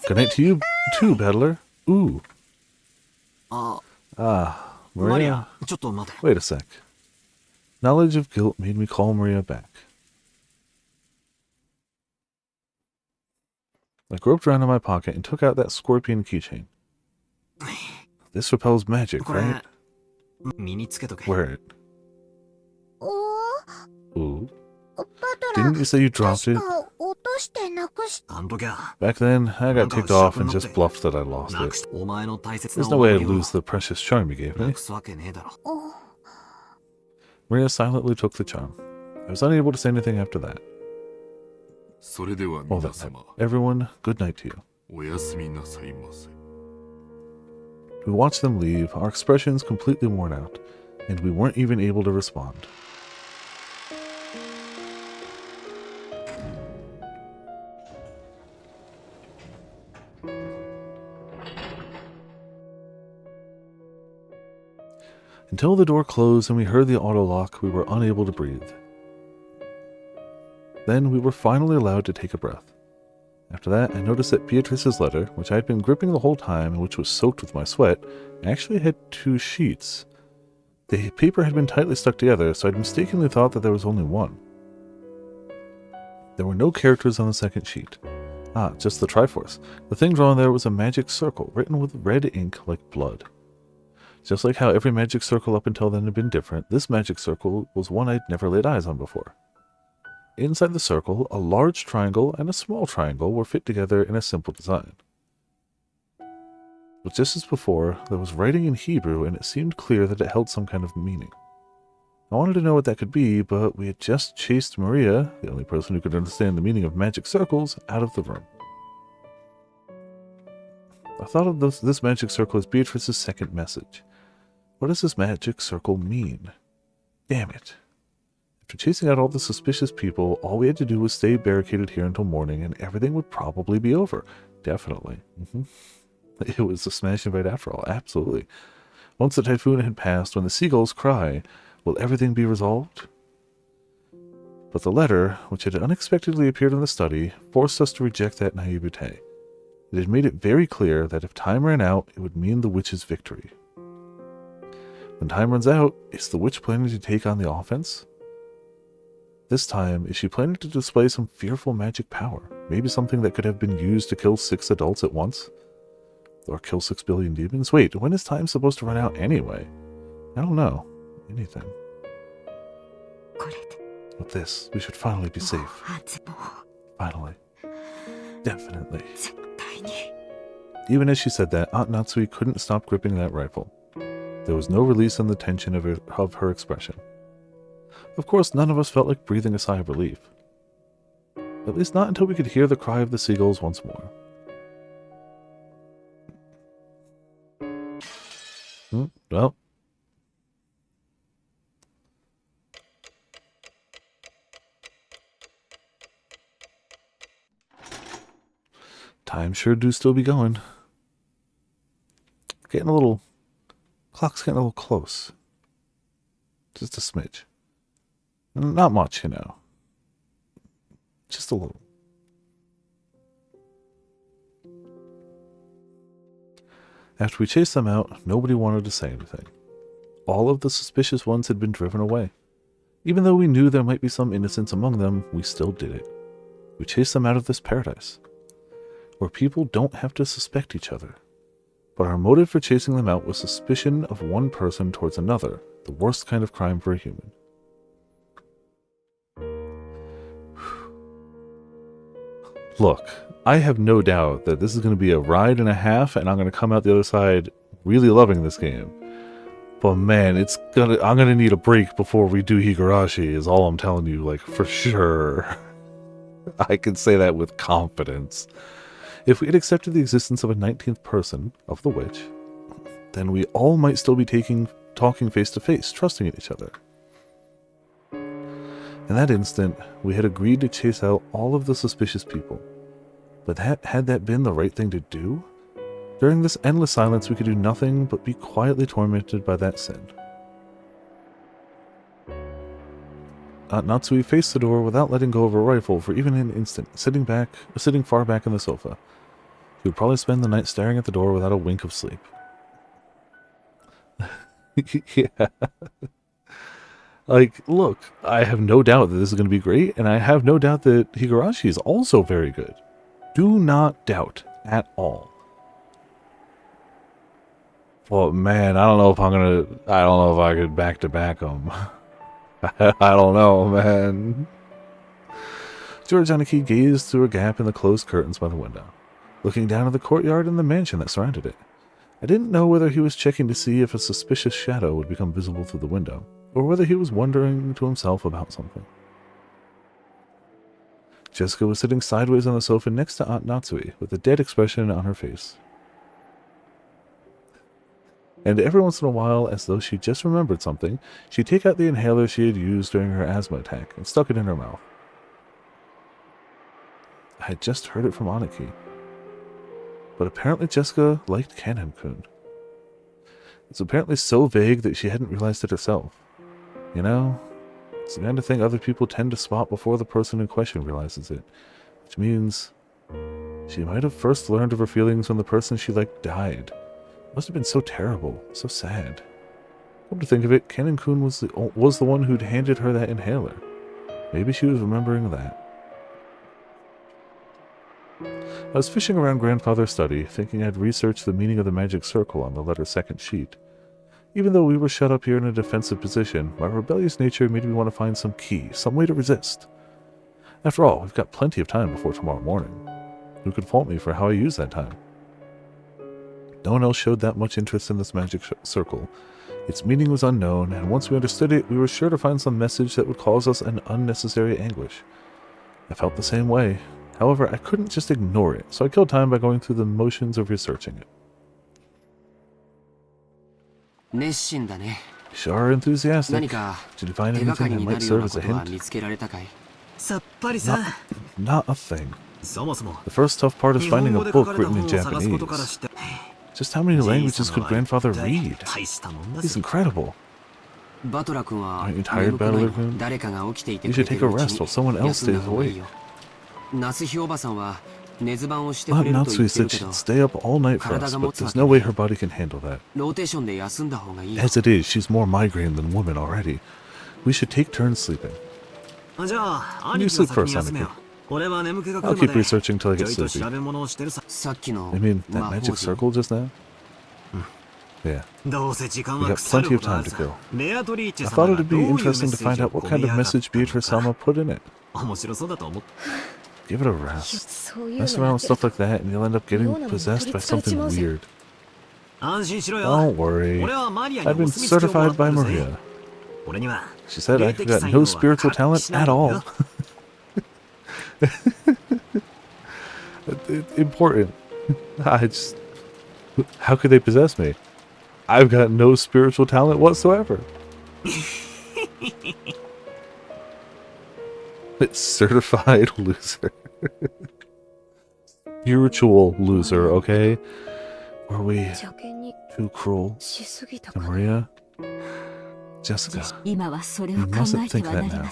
Good night to you too, Battler. Ooh. Maria. ちょっと待て。 Wait a sec. Knowledge of guilt made me call Maria back. I groped around in my pocket and took out that scorpion keychain. This repels magic, right? 身につけとけ。 Wear it. Ooh. Didn't you say you dropped it? あんときゃ。 Back then, I got ticked off and just bluffed that I lost な it. くしお前の大切 There's な no way 思 I'd いを lose the precious charm you gave な me. くすわけねえだろ。 Maria silently took the charm. I was unable to say anything after that. それでは Oh, 皆 that's it. 様、 Everyone, good night to you. おやすみなさいませ。 We watched them leave, our expressions completely worn out, and we weren't even able to respond. Until the door closed and we heard the auto lock, we were unable to breathe. Then we were finally allowed to take a breath. After that, I noticed that Beatrice's letter, which I had been gripping the whole time and which was soaked with my sweat, actually had 2 sheets. The paper had been tightly stuck together, so I'd mistakenly thought that there was only one. There were no characters on the second sheet. Ah, just the Triforce. The thing drawn there was a magic circle, written with red ink like blood. Just like how every magic circle up until then had been different, this magic circle was one I'd never laid eyes on before. Inside the circle, a large triangle and a small triangle were fit together in a simple design. But just as before, there was writing in Hebrew and it seemed clear that it held some kind of meaning. I wanted to know what that could be, but we had just chased Maria, the only person who could understand the meaning of magic circles, out of the room. I thought of this magic circle as Beatrice's second message. What does this magic circle mean? Damn it. After chasing out all the suspicious people, all we had to do was stay barricaded here until morning and everything would probably be over. Definitely. It was a smash invite after all, absolutely. Once the typhoon had passed, when the seagulls cry, will everything be resolved? But the letter, which had unexpectedly appeared in the study, forced us to reject that naivete. It had made it very clear that if time ran out, it would mean the witch's victory. When time runs out, is the witch planning to take on the offense? This time, is she planning to display some fearful magic power? Maybe something that could have been used to kill 6 adults at once? Or kill 6 billion demons? Wait, when is time supposed to run out anyway? I don't know. Anything. With this, we should finally be safe. Finally. Definitely. Even as she said that, Aunt Natsui couldn't stop gripping that rifle. There was no release in the tension of her expression. Of course, none of us felt like breathing a sigh of relief. At least not until we could hear the cry of the seagulls once more. Well. Time sure do still be going. Clock's getting a little close. Just a smidge. Not much, you know. Just a little. After we chased them out, nobody wanted to say anything. All of the suspicious ones had been driven away. Even though we knew there might be some innocents among them, we still did it. We chased them out of this paradise, where people don't have to suspect each other. But our motive for chasing them out was suspicion of one person towards another, the worst kind of crime for a human. Look, I have no doubt that this is going to be a ride and a half, and I'm going to come out the other side really loving this game. But man, I'm gonna need a break before we do Higurashi, is all I'm telling you, like, for sure. I can say that with confidence. If we had accepted the existence of a 19th person, of the witch, then we all might still be talking face to face, trusting in each other. In that instant, we had agreed to chase out all of the suspicious people. But had that been the right thing to do? During this endless silence, we could do nothing but be quietly tormented by that sin. Natsui faced the door without letting go of her rifle for even an instant, sitting far back in the sofa. He would probably spend the night staring at the door without a wink of sleep. Yeah. Like, look, I have no doubt that this is going to be great, and I have no doubt that Higurashi is also very good. Do not doubt at all. Well, man, I don't know if I could back-to-back them. I don't know, man. Jirojaniki gazed through a gap in the closed curtains by the window, looking down at the courtyard and the mansion that surrounded it. I didn't know whether he was checking to see if a suspicious shadow would become visible through the window, or whether he was wondering to himself about something. Jessica was sitting sideways on the sofa next to Aunt Natsui, with a dead expression on her face. And every once in a while, as though she just remembered something, she'd take out the inhaler she had used during her asthma attack and stuck it in her mouth. I had just heard it from Aniki. But apparently Jessica liked Kanan-kun. It's apparently so vague that she hadn't realized it herself. You know, it's the kind of thing other people tend to spot before the person in question realizes it. Which means she might have first learned of her feelings when the person she liked died. It must have been so terrible, so sad. Come to think of it, Kanan-kun was the one who'd handed her that inhaler. Maybe she was remembering that. I was fishing around Grandfather's study, thinking I'd researched the meaning of the magic circle on the letter's second sheet. Even though we were shut up here in a defensive position, my rebellious nature made me want to find some key, some way to resist. After all, we've got plenty of time before tomorrow morning. Who could fault me for how I used that time? No one else showed that much interest in this magic circle. Its meaning was unknown, and once we understood it, we were sure to find some message that would cause us an unnecessary anguish. I felt the same way. However, I couldn't just ignore it, so I killed time by going through the motions of researching it. Sure enthusiastic. Did you find anything that might serve as a hint? Not a thing. The first tough part is finding a book written in Japanese. Just how many languages could Grandfather read? He's incredible. Aren't you tired, Battler-kun? You should take a rest while someone else stays awake. Aunt Natsui said she'd stay up all night for us, but there's no way her body can handle that. As it is, she's more migraine than woman already. We should take turns sleeping. You sleep first, Aniki. I'll keep researching till I get sleepy. I mean, that magic circle just now? Yeah. We got plenty of time to kill. I thought it'd be interesting to find out what kind of message Beatrice-sama put in it. Give it a rest. Mess around with stuff like that and you'll end up getting possessed by something weird. Don't worry. I've been certified by Maria. She said I've got no spiritual talent at all. Important. How could they possess me? I've got no spiritual talent whatsoever. It's certified loser. Spiritual loser, okay? Were we too cruel to Maria? Jessica, you mustn't think that now.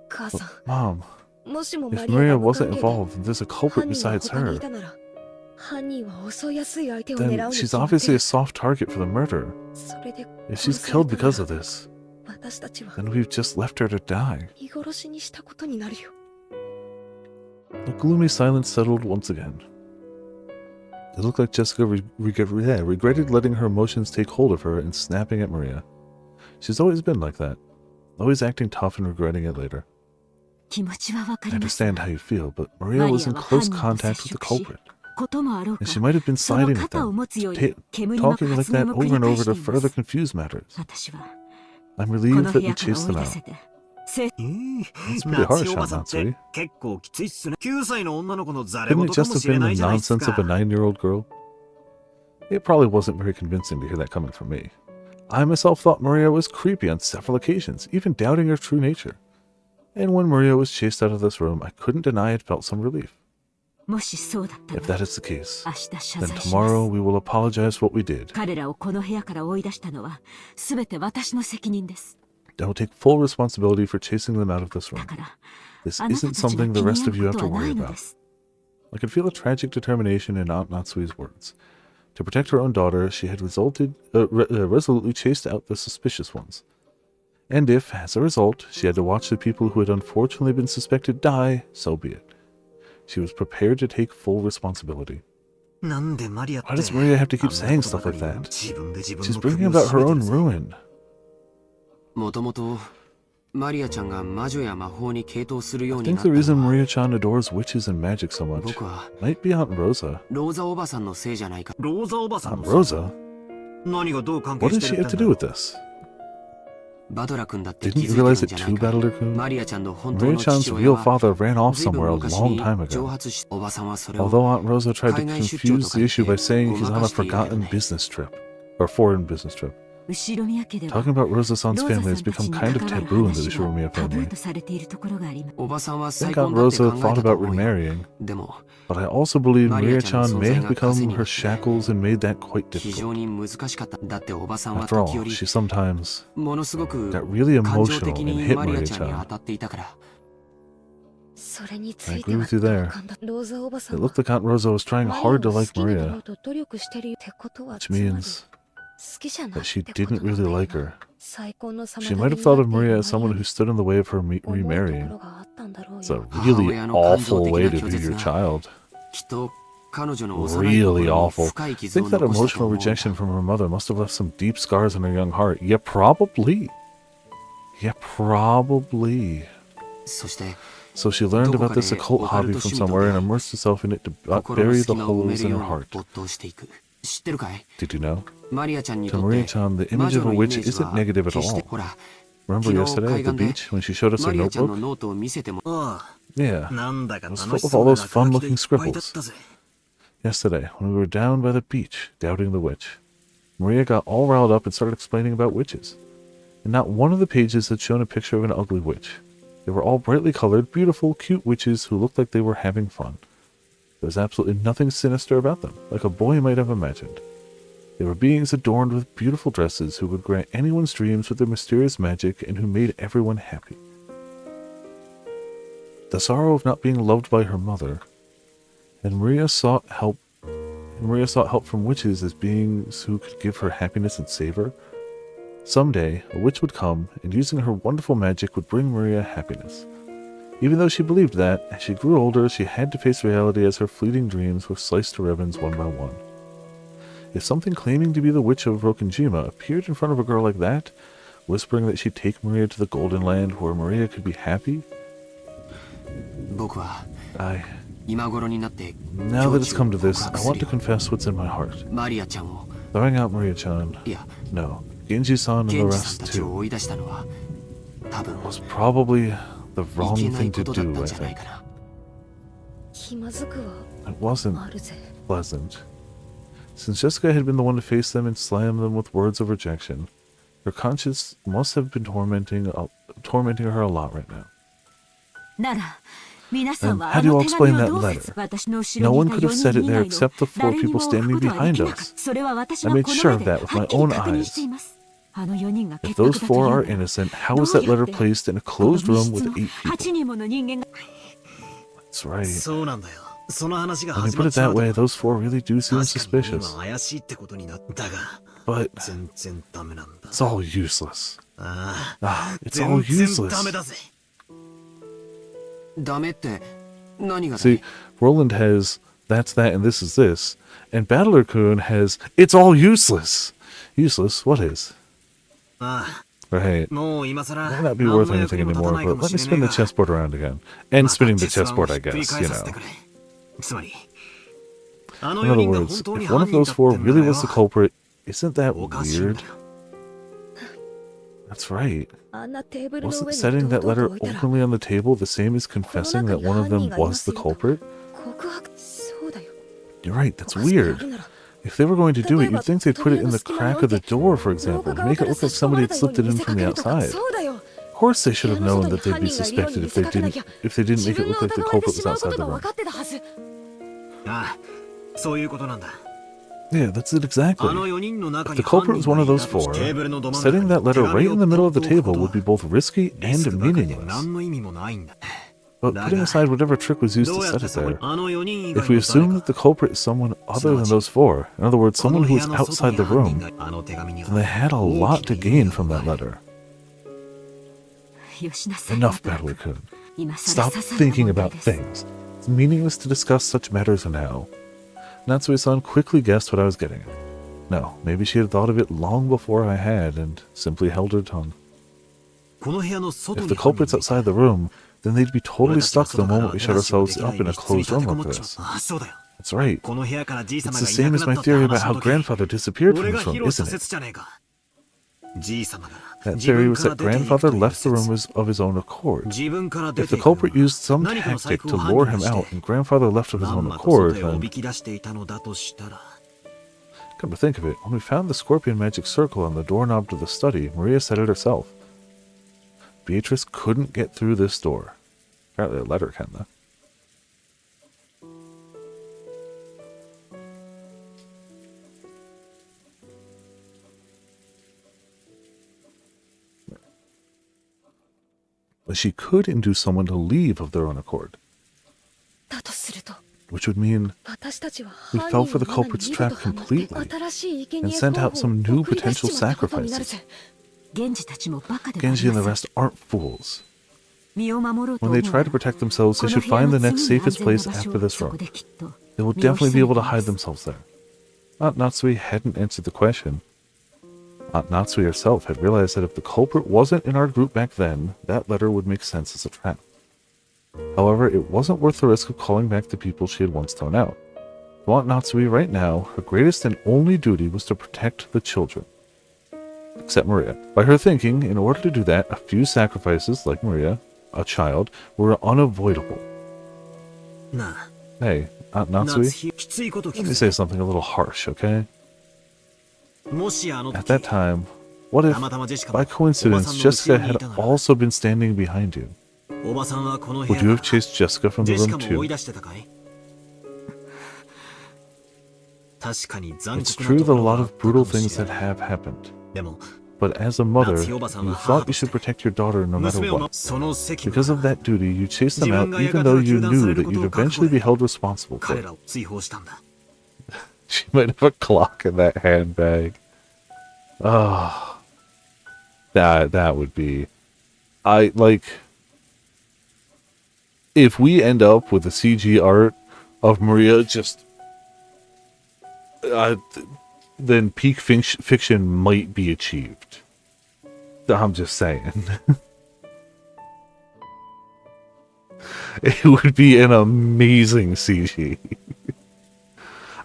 But, Mom, if Maria wasn't involved and there's a culprit besides her, then she's obviously a soft target for the murder. If she's killed because of this, then we've just left her to die. The gloomy silence settled once again. It looked like Jessica regretted letting her emotions take hold of her and snapping at Maria. She's always been like that, always acting tough and regretting it later. I understand how you feel, but Maria was in close contact with the culprit. And she might have been siding with them, talking like that over and over to further confuse matters. I'm relieved that we chased them out. That's pretty harsh, Aunt Natsui. Couldn't it just have been the nonsense of a 9-year-old girl? It probably wasn't very convincing to hear that coming from me. I myself thought Maria was creepy on several occasions, even doubting her true nature. And when Maria was chased out of this room, I couldn't deny it felt some relief. If that is the case, then tomorrow we will apologize for what we did. I will take full responsibility for chasing them out of this room. This isn't something the rest of you have to worry about. I could feel a tragic determination in Aunt Natsui's words. To protect her own daughter, she had resolutely chased out the suspicious ones. And if, as a result, she had to watch the people who had unfortunately been suspected die, so be it. She was prepared to take full responsibility. Why does Maria have to keep saying stuff like that? She's bringing about her own ruin. I think the reason Maria-chan adores witches and magic so much might be Aunt Rosa. Aunt Rosa? What does she have to do with this? Didn't you realize it too, Battler-kun? Maria-chan's real father ran off somewhere a long time ago. Although Aunt Rosa tried to confuse the issue by saying he's on a forgotten business trip, or foreign business trip. Talking about Rosa-san's family has become kind of taboo in the Ushiromiya family. I think Aunt Rosa thought about remarrying, but I also believe Maria-chan may have become her shackles and made that quite difficult. After all, she sometimes got really emotional and hit Maria-chan. I agree with you there. It looked like Aunt Rosa was trying hard to like Maria, which means that she didn't really like her. She might have thought of Maria as someone who stood in the way of her remarrying. It's a really awful way to view your child. Really awful. I think that emotional rejection from her mother must have left some deep scars in her young heart. Yeah, probably. Yeah, probably. So she learned about this occult hobby from somewhere and immersed herself in it to bury the holes in her heart. Did you know? To Maria-chan, the image of a witch isn't negative at all. Remember yesterday at the beach when she showed us her notebook? Yeah, it was full of all those fun-looking scribbles. Yesterday, when we were down by the beach, doubting the witch, Maria got all riled up and started explaining about witches. And not one of the pages had shown a picture of an ugly witch. They were all brightly colored, beautiful, cute witches who looked like they were having fun. There was absolutely nothing sinister about them, like a boy might have imagined. They were beings adorned with beautiful dresses who would grant anyone's dreams with their mysterious magic and who made everyone happy. The sorrow of not being loved by her mother, and Maria sought help from witches as beings who could give her happiness and save her. Someday, a witch would come, and using her wonderful magic would bring Maria happiness. Even though she believed that, as she grew older, she had to face reality as her fleeting dreams were sliced to ribbons one by one. If something claiming to be the witch of Rokenjima appeared in front of a girl like that, whispering that she'd take Maria to the Golden Land where Maria could be happy, now that it's come to this, I want to confess what's in my heart. Throwing out Maria-chan, no, Genji-san and the rest too, was probably the wrong thing to do, I think. It wasn't pleasant. Since Jessica had been the one to face them and slam them with words of rejection, her conscience must have been tormenting her a lot right now. And how do you all explain that letter? No one could have said it there except the 4 people standing behind us. I made sure of that with my own eyes. If those 4 are innocent, how was that letter placed in a closed room with 8 people? That's right. When you put it that way, those 4 really do seem suspicious. But it's all useless. It's all useless. See, Roland has that's that and this is this, and Battler-kun has it's all useless. Useless? What is? Right. Might not be worth anything anymore, but let me spin the chessboard around again. And spinning the chessboard, I guess, you know. In other words, if one of those 4 really was the culprit, isn't that weird? That's right. Wasn't setting that letter openly on the table the same as confessing that one of them was the culprit? You're right, that's weird. If they were going to do it, you'd think they'd put it in the crack of the door, for example, to make it look like somebody had slipped it in from the outside. Of course they should have known that they'd be suspected if they didn't make it look like the culprit was outside the room. Yeah, that's it exactly. あの4人の中 If に the culprit 犯人 was が one い of た those とし four, テーブルのど真ん中 setting に that letter 手紙 right を in the middle of the ポンと置く table こと would be both risky リス and クばかりで meaningless. 何の意味もないんだ。 But putting aside whatever trick was used ど to うやっ set て it そこに there, あの4人以 if 外 we の assume 誰 that the か culprit is someone other than those four, in other words, こ someone の who 部 was 屋の outside 外に the 犯人 room, があの手紙に then they had a 大 lot き to な意味 gain が from that 奪え letter. よしなさい。 Enough, Battlekun. 今更 Stop ささな thinking 問題 about です。 things. It's meaningless to discuss such matters now. Natsui-san quickly guessed what I was getting at. No, maybe she had thought of it long before I had and simply held her tongue. この部屋の外 If に the 犯人 culprit's がいた outside the room, then they'd be 俺 totally たちは stuck the 外から moment we shut 手出しも ourselves できない up in a 密室に closed 立て room こも like っちま this. う。ああ、そうだよ。 That's right. この部屋からじい It's 様 the がいな same く as な my ったって theory 話 about の how 時 grandfather disappeared 俺 from が this 披 room, 露した isn't it? 説じゃねえか。じい様が That 自 theory 分 was から that 出ていくと grandfather いう left the room 説。 of his own accord. 自分から出 If て the いくの culprit は used some 何かの細 tactic 工 to を犯 lure 人が him し out て and grandfather left of his ま own んまと accord, 外へお then... びき出していたのだとしたら Come to think of it, when we found the scorpion magic circle on the doorknob to the study, Maria said it herself. Beatrice couldn't get through this door. Apparently a letter can, though. But she could induce someone to leave of their own accord, だとすると、 which would mean 私たちは we 犯 fell 人 for を the 罠に culprit's 見 trap 事はまって completely 新しい生 and 贄 sent 候 out 補 some を new 送り出し potential ちまったことになる sacrifices. ぜ。源氏たちもバカではあり Genji ま and せ the ん。 rest aren't fools. 身を守ろうと When 思 they う try な to ら protect themselves, こ they の should 部屋 find の the next 次に safest 安全な place 場所 after を this そこ room. できっと They will 見失 definitely be able to い hide ます。 themselves there. Aunt Natsui hadn't answered the question. Aunt Natsui herself had realized that if the culprit wasn't in our group back then, that letter would make sense as a trap. However, it wasn't worth the risk of calling back the people she had once thrown out. To Aunt Natsui right now, her greatest and only duty was to protect the children. Except Maria. By her thinking, in order to do that, a few sacrifices, like Maria, a child, were unavoidable. なあ Hey, Aunt 夏 Natsui, 日きついこと聞 let く me ぜ say something a little harsh, okay? もしあの At 時 that time, what if, たまたまジェシカ by がおば coincidence, さんの後 Jessica ろにい had たなら also been standing behind you? おばさんはこの部 Would you 屋 have から chased Jessica from ジ the ェシカ room も追い too? 出してたかい確かに残 It's 酷 true な that と a ころが lot あ of ったか brutal もし things れ had ない have happened. でも But as a mother, 夏代おばさん you は母 thought と you し should て protect your daughter no 娘 matter を what. その責務 Because of から that duty, you chased them 自分 out が even 館 though が you 糾弾 knew される that こ you'd とを覚悟 eventually be で held responsible for 彼 it. らを追放したんだ She might have a clock in that handbag. Ah, that would be... If we end up with a CG art of Maria just... then peak fiction might be achieved. I'm just saying. It would be an amazing CG.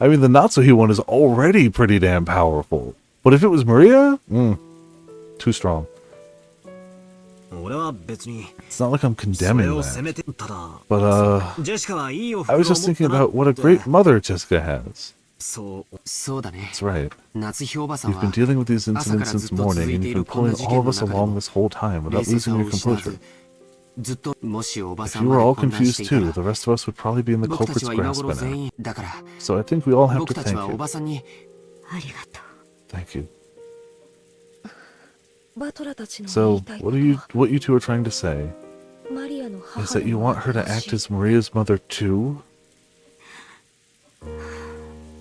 I mean, the Natsuhi one is already pretty damn powerful. But if it was Maria? Too strong. 俺は別に It's not like I'm そ condemning れを that. 責めてただ But, ジェシカはいい洋服 I を was 持 just った thinking な about what a って great mother Jessica has. そうだね。 That's right. 夏日おばさん You've は been dealing with these 朝から incidents ずっ since と morning, 続い and てい you've る been この pulling 事 all 件 of の us 中で along も this whole time 冷 without 静さ losing を your 失わ composure. ずずっともしおばさ If ん you ま were で all 混乱して confused いた too, ら the rest of us would probably be in the 僕たち culprit's は今 grasp 頃 by 全 now. 員だから So I think we all have 僕 to たち thank はお you. ばさんにありがと Thank you. う。バトラたちの言 So, いたいことは what you two are trying to say マリアの is 母 that で you も want あ her る to らし act い。 as Maria's mother too?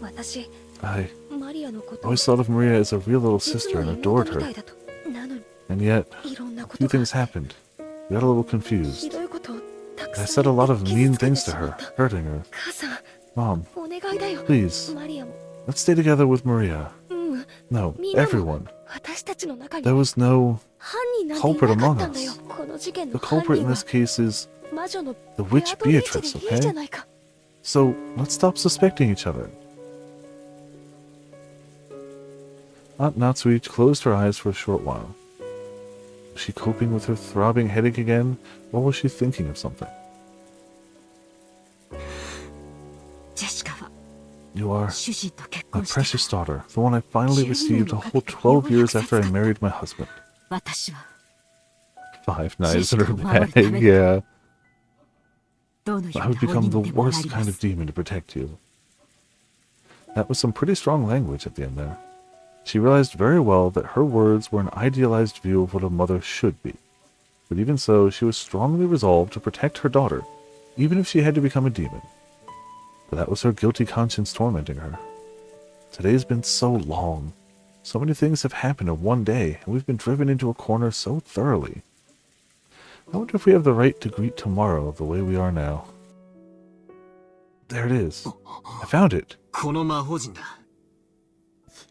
私、 I マリアのことを always thought of Maria as a real little 実 sister の and 妹 adored みた her. いだと。なのに、 And yet, いろんな a こ few とが things happened. We got a little ひ confused. どいことをたく I さん said a lot of 言 mean って傷 things つけ to てしま her, った。 hurting her. 母さん、 Mom, お願いだよ。 please, マリアも、 let's stay together with Maria. うん、 No, みんなも everyone. 私たちの中に There was no... 犯人なんていなかったんだよ。 culprit among us. この事件 The の犯 culprit 人 in は this case is 魔女の the ベ witch アトリーチ Beatrice, でいいじゃ okay? ないか。 So, let's stop suspecting each other. Aunt Natsui closed her eyes for a short while. Was she coping with her throbbing headache again, or was she thinking of something? ジェシカは You are 主人と結 my 婚して precious daughter, the one I finally received a whole 12 years after I married my husband. 私は 5 knives in her Jessica, bag, Mama, yeah. どのよう I な would 法 become に the でもな worst りま kind す of demon to protect you. That was some pretty strong language at the end there. She realized very well that her words were an idealized view of what a mother should be. But even so, she was strongly resolved to protect her daughter, even if she had to become a demon. But that was her guilty conscience tormenting her. Today's been so long. So many things have happened in one day, and we've been driven into a corner so thoroughly. I wonder if we have the right to greet tomorrow the way we are now. There it is. I found it. この魔法陣だ。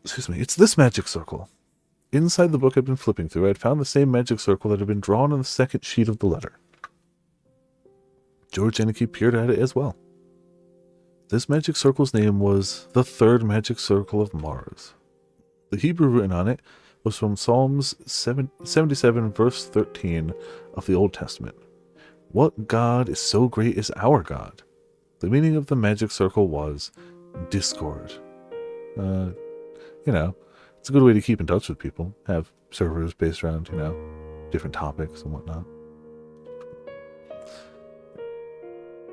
Excuse me, it's this magic circle. Inside the book I'd been flipping through, I'd found the same magic circle that had been drawn on the second sheet of the letter. George Eneke peered at it as well. This magic circle's name was the Third Magic Circle of Mars. The Hebrew written on it was from Psalms 77 verse 13 of the Old Testament. What God is so great as our God? The meaning of the magic circle was discord. It's a good way to keep in touch with people. Have servers based around, different topics and whatnot.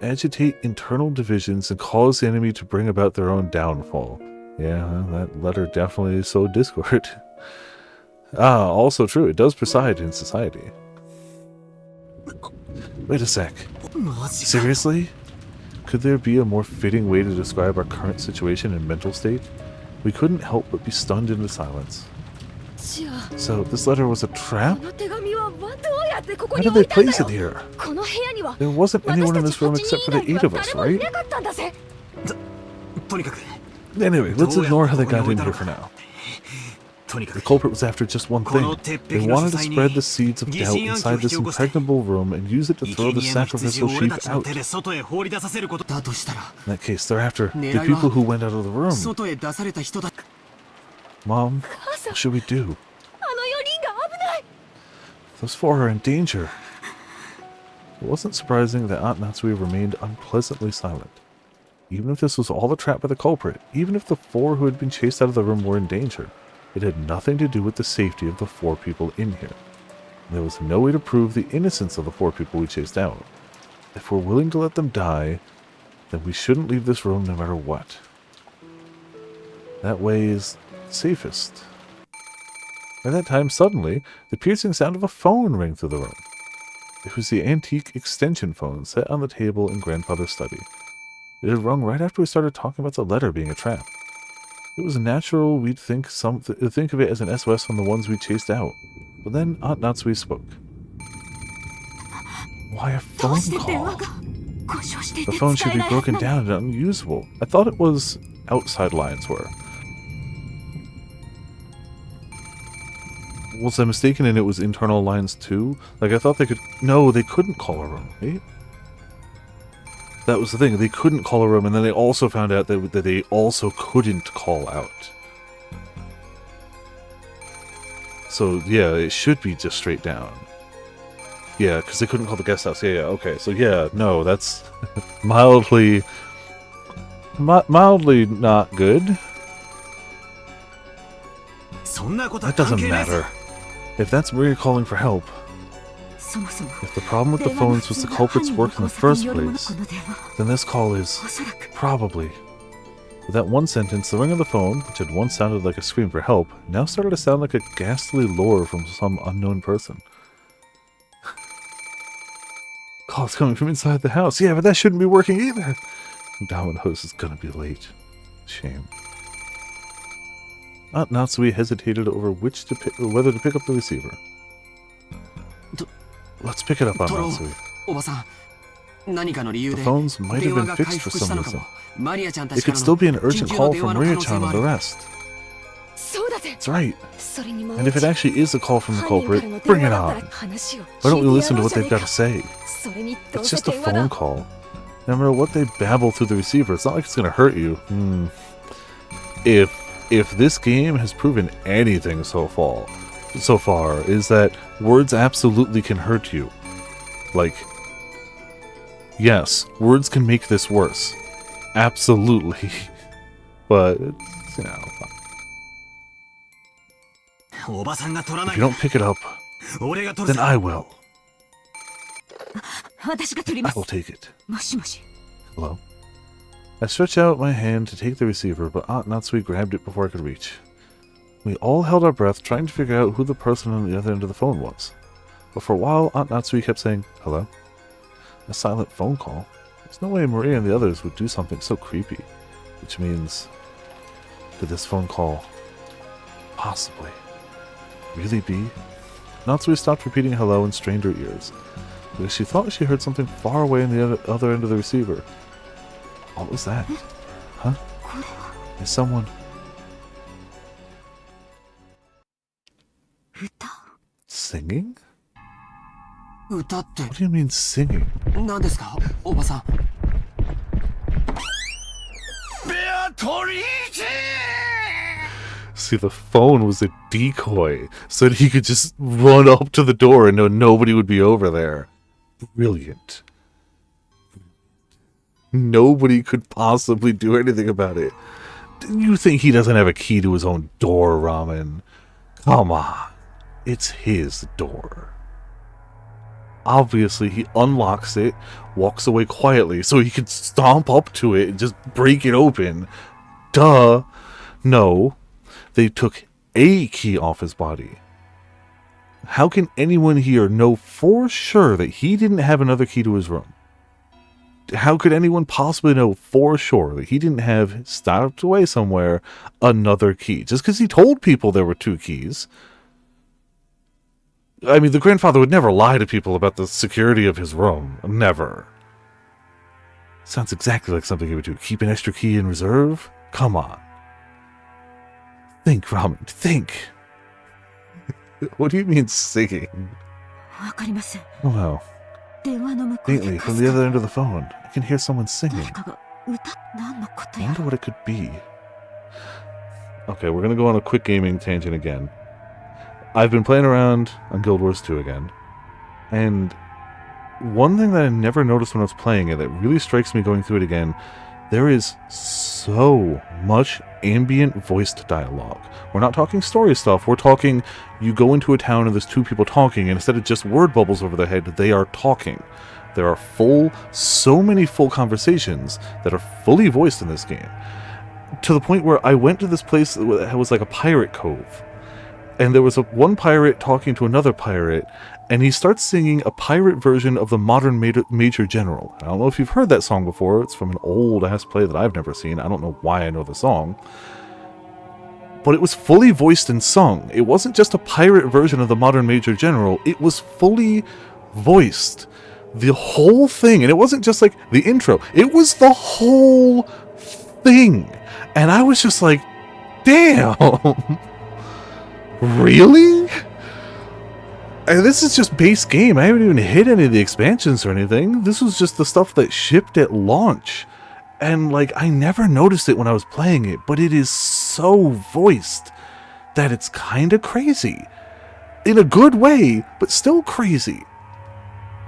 Agitate internal divisions and cause the enemy to bring about their own downfall. Yeah, that letter definitely sowed discord. Also true, it does preside in society. Wait a sec. Seriously? Could there be a more fitting way to describe our current situation and mental state? We couldn't help but be stunned into silence. So, this letter was a trap? How did they place it here? There wasn't anyone in this room except for the 8 of us, right? とにかく Anyway, let's ignore how they got in here for now. とにか The く culprit was after just one thing. They wanted to spread the seeds of doubt inside this impregnable room and use it to 生 throw the 贄の羊 sacrificial を俺 sheep たちの out. 手で外へ放り出させることだとしたら In that case, they're after the 狙いは people who went out of the room. 外へ出された人だ Mom, what should we do? あの4人が危ない。 Those 4 are in danger. It wasn't surprising that Aunt Natsui remained unpleasantly silent. Even if this was all a trap by the culprit, even if the 4 who had been chased out of the room were in danger, it had nothing to do with the safety of the 4 people in here. There was no way to prove the innocence of the 4 people we chased out. If we're willing to let them die, then we shouldn't leave this room no matter what. That way is safest. By that time, suddenly, the piercing sound of a phone rang through the room. It was the antique extension phone set on the table in Grandfather's study. It had rung right after we started talking about the letter being a trap. It was natural we'd think of it as an SOS from the ones we chased out. But then Aunt Natsui spoke. Why a どう phone して電話 call? が故障してい The て phone 使 should え be ないはず broken なの down and unusable. I thought it was outside lines were. Was I mistaken and it was internal lines too? Like, I thought they could... No, they couldn't call a room, right? That was the thing. They couldn't call a room, and then they also found out that they also couldn't call out. So, yeah, it should be just straight down. Yeah, because they couldn't call the guest house. Yeah, okay. So, yeah, no, that's mildly not good. そんなことは That 関 doesn't 係ないぞ matter. If that's Maria calling for help, そもそも if the problem with the 電話の phones 不 was 正 the が culprit's 犯人の work in the 工作 first によるもの place, この電話 then this call is おそらく probably. With that one sentence, the ring of the phone, which had once sounded like a scream for help, now started to sound like a ghastly lure from some unknown person. Call's coming from inside the house. Yeah, but that shouldn't be working either. Domino's is gonna be late. Shame. Aunt Natsui hesitated over whether to pick up the receiver. Let's pick it up, Aunt トロ Natsui. おばさん何かの理由 The で phones might 電 have 話 been が回 fixed for 復し some たのか reason. もマリアちゃんた It ちか could ら still の be an 緊 urgent 急 call の電話 from の可 Maria 能性 Chan も and あ the る rest. そうだぜ That's right. それに万 And if it 一 actually is a call from the 犯人から culprit, の bring 電 it 話だった on. ら話を Why don't we 聞い listen て to やろう what じゃ they've ねえ got か to say? それにどう It's せ just a 電話 phone だ call. No matter what they babble through the receiver, it's not like it's gonna hurt you. If this game has proven anything so far, is that words absolutely can hurt you. Like, yes, words can make this worse. Absolutely. But, it's, おばさんが取らな if い you don't pick it up, 俺が取る then ぜ I will. 私が取りま I す will take it. もしもし Hello? I stretched out my hand to take the receiver, but Aunt Natsui grabbed it before I could reach. We all held our breath, trying to figure out who the person on the other end of the phone was. But for a while, Aunt Natsui kept saying, "Hello?" A silent phone call. There's no way Maria and the others would do something so creepy. Which means, could this phone call possibly really be? Natsui stopped repeating hello and strained her ears, because she thought she heard something far away in the other end of the receiver. What was that? Huh? Is someone... singing? 歌って What do you mean singing? 何ですかおばさん。 See, the phone was a decoy, so that he could just run up to the door and know nobody would be over there. Brilliant. Nobody could possibly do anything about it. You think he doesn't have a key to his own door, Ramen? Come on. It's his door. Obviously, he unlocks it, walks away quietly, so he can stomp up to it and just break it open. Duh. No. They took a key off his body. How can anyone here know for sure that he didn't have another key to his room? How could anyone possibly know for sure that he didn't have, stopped away somewhere, another key? Just because he told people there were 2 keys. I mean, the grandfather would never lie to people about the security of his room. Never. Sounds exactly like something he would do. Keep an extra key in reserve? Come on. Think, Ramen, think. What do you mean singing? わかりません。 Oh no. 電話の向こうで Faintly, か from す the か other end of the phone, I can hear someone singing. 誰かが歌何のこと I や wonder what it could be. Okay, we're gonna go on a quick gaming tangent again. I've been playing around on Guild Wars 2 again, and one thing that I never noticed when I was playing it that really strikes me going through it again, there is so much ambient voiced dialogue. We're not talking story stuff, we're talking you go into a town and there's 2 people talking, and instead of just word bubbles over their head, they are talking. There are so many full conversations that are fully voiced in this game. To the point where I went to this place that was like a pirate cove. And there was one pirate talking to another pirate, and he starts singing a pirate version of the Modern Major General. I don't know if you've heard that song before. It's from an old-ass play that I've never seen. I don't know why I know the song. But it was fully voiced and sung. It wasn't just a pirate version of the Modern Major General. It was fully voiced. The whole thing. And it wasn't just like the intro. It was the whole thing. And I was just like, damn. Really? And this is just base game. I haven't even hit any of the expansions or anything. This was just the stuff that shipped at launch. And like, I never noticed it when I was playing it, but it is so voiced that it's kind of crazy. In a good way, but still crazy.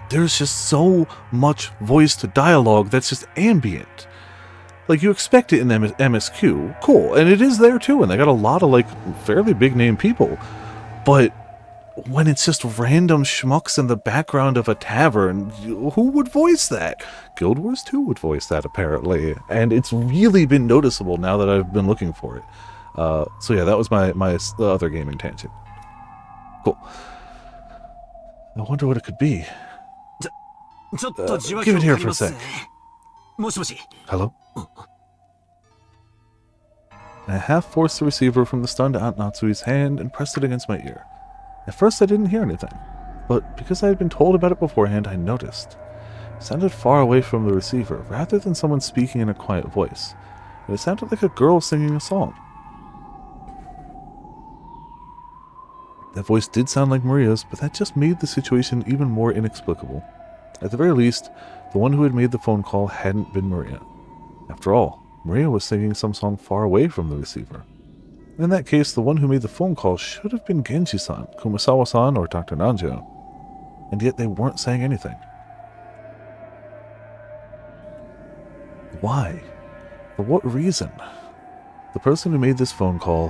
There's just so much voiced dialogue that's just ambient. Like, you expect it in MSQ, cool, and it is there too, and they got a lot of, like, fairly big name people, but when it's just random schmucks in the background of a tavern, who would voice that? Guild Wars 2 would voice that, apparently, and it's really been noticeable now that I've been looking for it. So yeah, that was my other gaming tangent. Cool. I wonder what it could be. Give it here for a sec. もしもし Hello? I half forced the receiver from the stunned Aunt Natsui's hand and pressed it against my ear. At first I didn't hear anything, but because I had been told about it beforehand, I noticed. It sounded far away from the receiver, rather than someone speaking in a quiet voice. And it sounded like a girl singing a song. That voice did sound like Maria's, but that just made the situation even more inexplicable. At the very least, the one who had made the phone call hadn't been Maria. After all, Maria was singing some song far away from the receiver. In that case, the one who made the phone call should have been Genji-san, Kumasawa-san, or Dr. Nanjo. And yet they weren't saying anything. Why? For what reason? The person who made this phone call,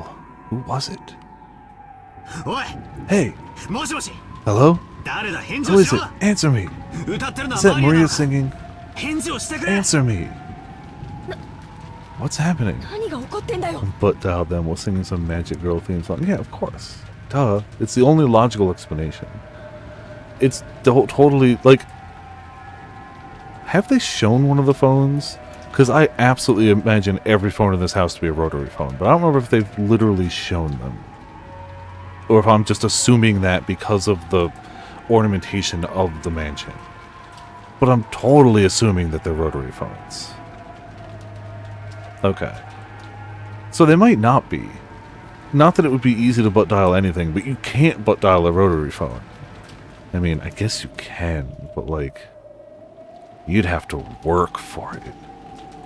who was it? おい Hey! もしもし Hello? 誰だ返事 Who を is し it? ろ Answer me! 歌ってるのは Is that マリア Maria だ singing? 返事をしてくれ Answer me! What's happening? 何が起こってんだよ。 But dialed them while singing some Magic Girl theme song. Yeah, of course. Duh. It's the only logical explanation. It's totally, like... Have they shown one of the phones? Because I absolutely imagine every phone in this house to be a rotary phone, but I don't remember if they've literally shown them. Or if I'm just assuming that because of the ornamentation of the mansion. But I'm totally assuming that they're rotary phones. Okay. So they might not be. Not that it would be easy to butt dial anything, but you can't butt dial a rotary phone. I mean, I guess you can, but like, you'd have to work for it.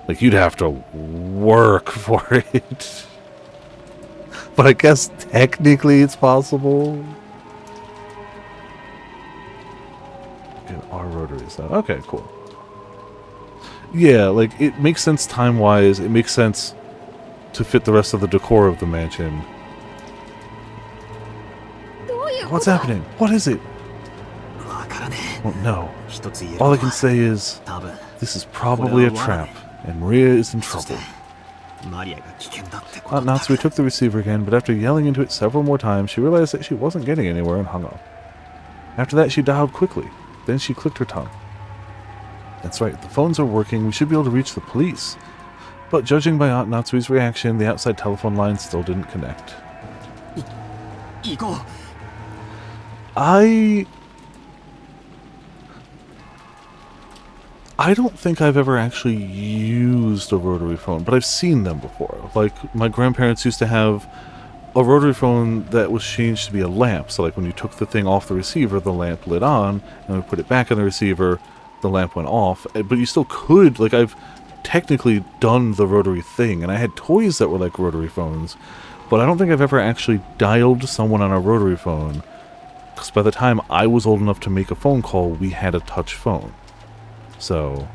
Like, you'd have to work for it. But I guess technically it's possible. Get our rotaries done. Okay, cool. Yeah, like, it makes sense time-wise. It makes sense to fit the rest of the decor of the mansion. What's happening? What is it? Well, no. All I can say is, this is probably a trap, and Maria is in trouble. Aunt Natsui took the receiver again, but after yelling into it several more times, she realized that she wasn't getting anywhere and hung up. After that, she dialed quickly. Then she clicked her tongue. That's right, the phones are working. We should be able to reach the police. But judging by Aunt Natsui's reaction, the outside telephone line still didn't connect. I don't think I've ever actually used a rotary phone, but I've seen them before. Like, my grandparents used to have a rotary phone that was changed to be a lamp. So, like, when you took the thing off the receiver, the lamp lit on, and when you put it back on the receiver, the lamp went off. But you still could, like, I've technically done the rotary thing, and I had toys that were like rotary phones, but I don't think I've ever actually dialed someone on a rotary phone, because by the time I was old enough to make a phone call, we had a touch phone. So,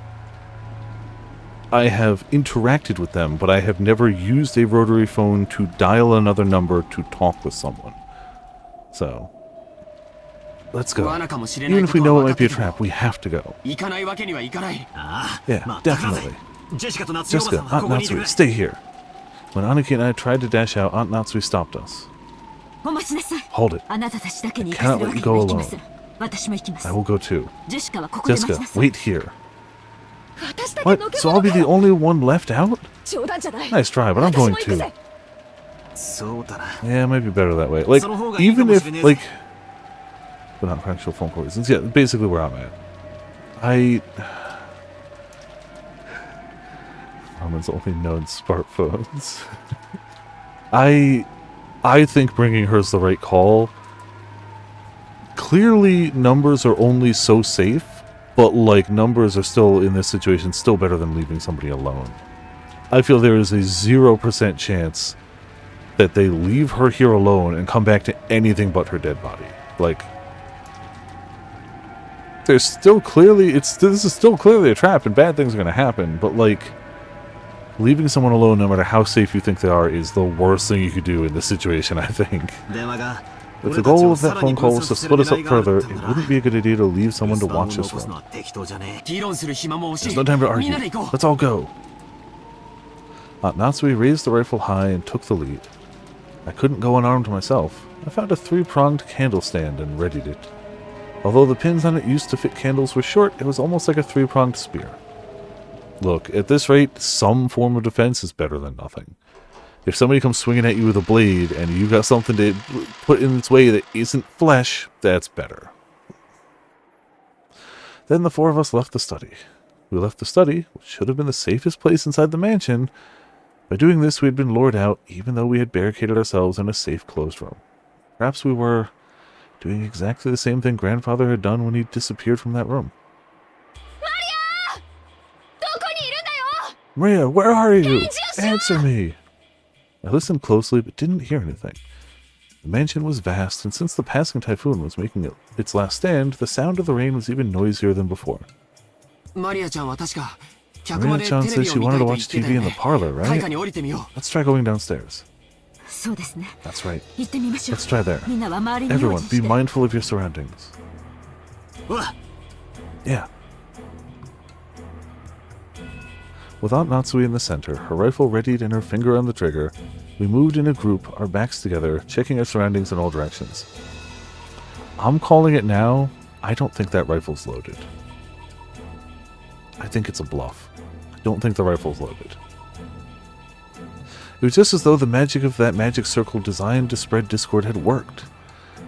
I have interacted with them, but I have never used a rotary phone to dial another number to talk with someone. So, let's go. Even if we know it might be a trap, we have to go. Yeah, definitely. Jessica, Aunt Natsui, stay here. When Aniki and I tried to dash out, Aunt Natsui stopped us. Hold it. I cannot let you go alone. I will go too. Jessica, wait here. What? So I'll be the only one left out? Nice try, but I'm going too. Yeah, it might be better that way. Like, even if, like... But not for actual phone call reasons. Yeah, basically where I'm at. Ramen's only known smartphones. I think bringing her is the right call. Clearly, numbers are only so safe, but, like, numbers are still, in this situation, still better than leaving somebody alone. I feel there is a 0% chance that they leave her here alone and come back to anything but her dead body. Like, there's still clearly, this is still clearly a trap and bad things are going to happen, but, like, leaving someone alone, no matter how safe you think they are, is the worst thing you could do in this situation, I think. If the goal of that phone call was to split us up further, it wouldn't be a good idea to leave someone to watch this room. There's no time to argue. Let's all go. Aunt Natsui raised the rifle high and took the lead. I couldn't go unarmed myself. I found a 3-pronged candle stand and readied it. Although the pins on it used to fit candles were short, it was almost like a 3-pronged spear. Look, at this rate, some form of defense is better than nothing. If somebody comes swinging at you with a blade and you got something to put in its way that isn't flesh, that's better. Then the 4 of us left the study. We left the study, which should have been the safest place inside the mansion. By doing this, we had been lured out, even though we had barricaded ourselves in a safe, closed room. Perhaps we were doing exactly the same thing Grandfather had done when he disappeared from that room. Maria, where are you? Answer me! I listened closely, but didn't hear anything. The mansion was vast, and since the passing typhoon was making its last stand, the sound of the rain was even noisier than before. Maria-chan said she wanted to watch TV in the parlor, right? Let's try going downstairs. That's right. Let's try there. Everyone, be mindful of your surroundings. Yeah. With Aunt Natsui in the center, her rifle readied and her finger on the trigger, we moved in a group, our backs together, checking our surroundings in all directions. I'm calling it now. I don't think that rifle's loaded. I think it's a bluff. I don't think the rifle's loaded. It was just as though the magic of that magic circle designed to spread discord had worked.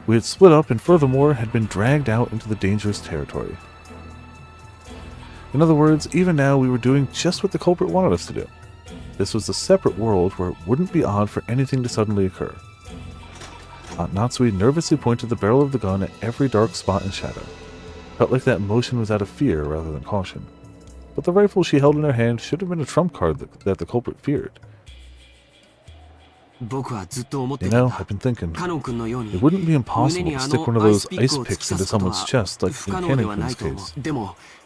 We had split up and furthermore had been dragged out into the dangerous territory. In other words, even now we were doing just what the culprit wanted us to do. This was a separate world where it wouldn't be odd for anything to suddenly occur. Aunt Natsui nervously pointed the barrel of the gun at every dark spot and shadow. Felt like that motion was out of fear rather than caution. But the rifle she held in her hand should have been a trump card that the culprit feared. You know, I've been thinking, it wouldn't be impossible to stick one of those ice picks into someone's chest like in Kaneku's case.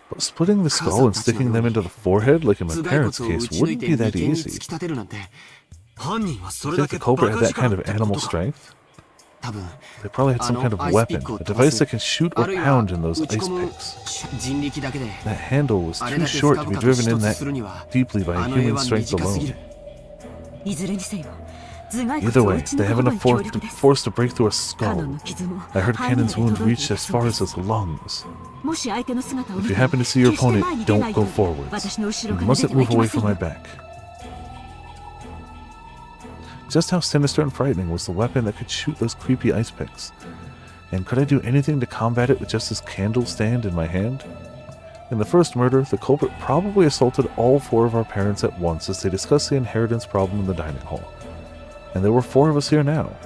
But splitting the skull and sticking them into the forehead like in my parents' case wouldn't be that easy. You think the culprit had that kind of animal strength? They probably had some kind of weapon, a device that can shoot or pound in those ice picks. That handle was too short to be driven in that deeply by human strength alone. Either way, they have enough force to break through a skull. I heard Cannon's wound reach as far as his lungs. If you happen to see your opponent, don't go forwards. You mustn't move away from my back. Just how sinister and frightening was the weapon that could shoot those creepy ice picks? And could I do anything to combat it with just this candle stand in my hand? In the first murder, the culprit probably assaulted all 4 of our parents at once as they discussed the inheritance problem in the dining hall. And there were 4 of us here now.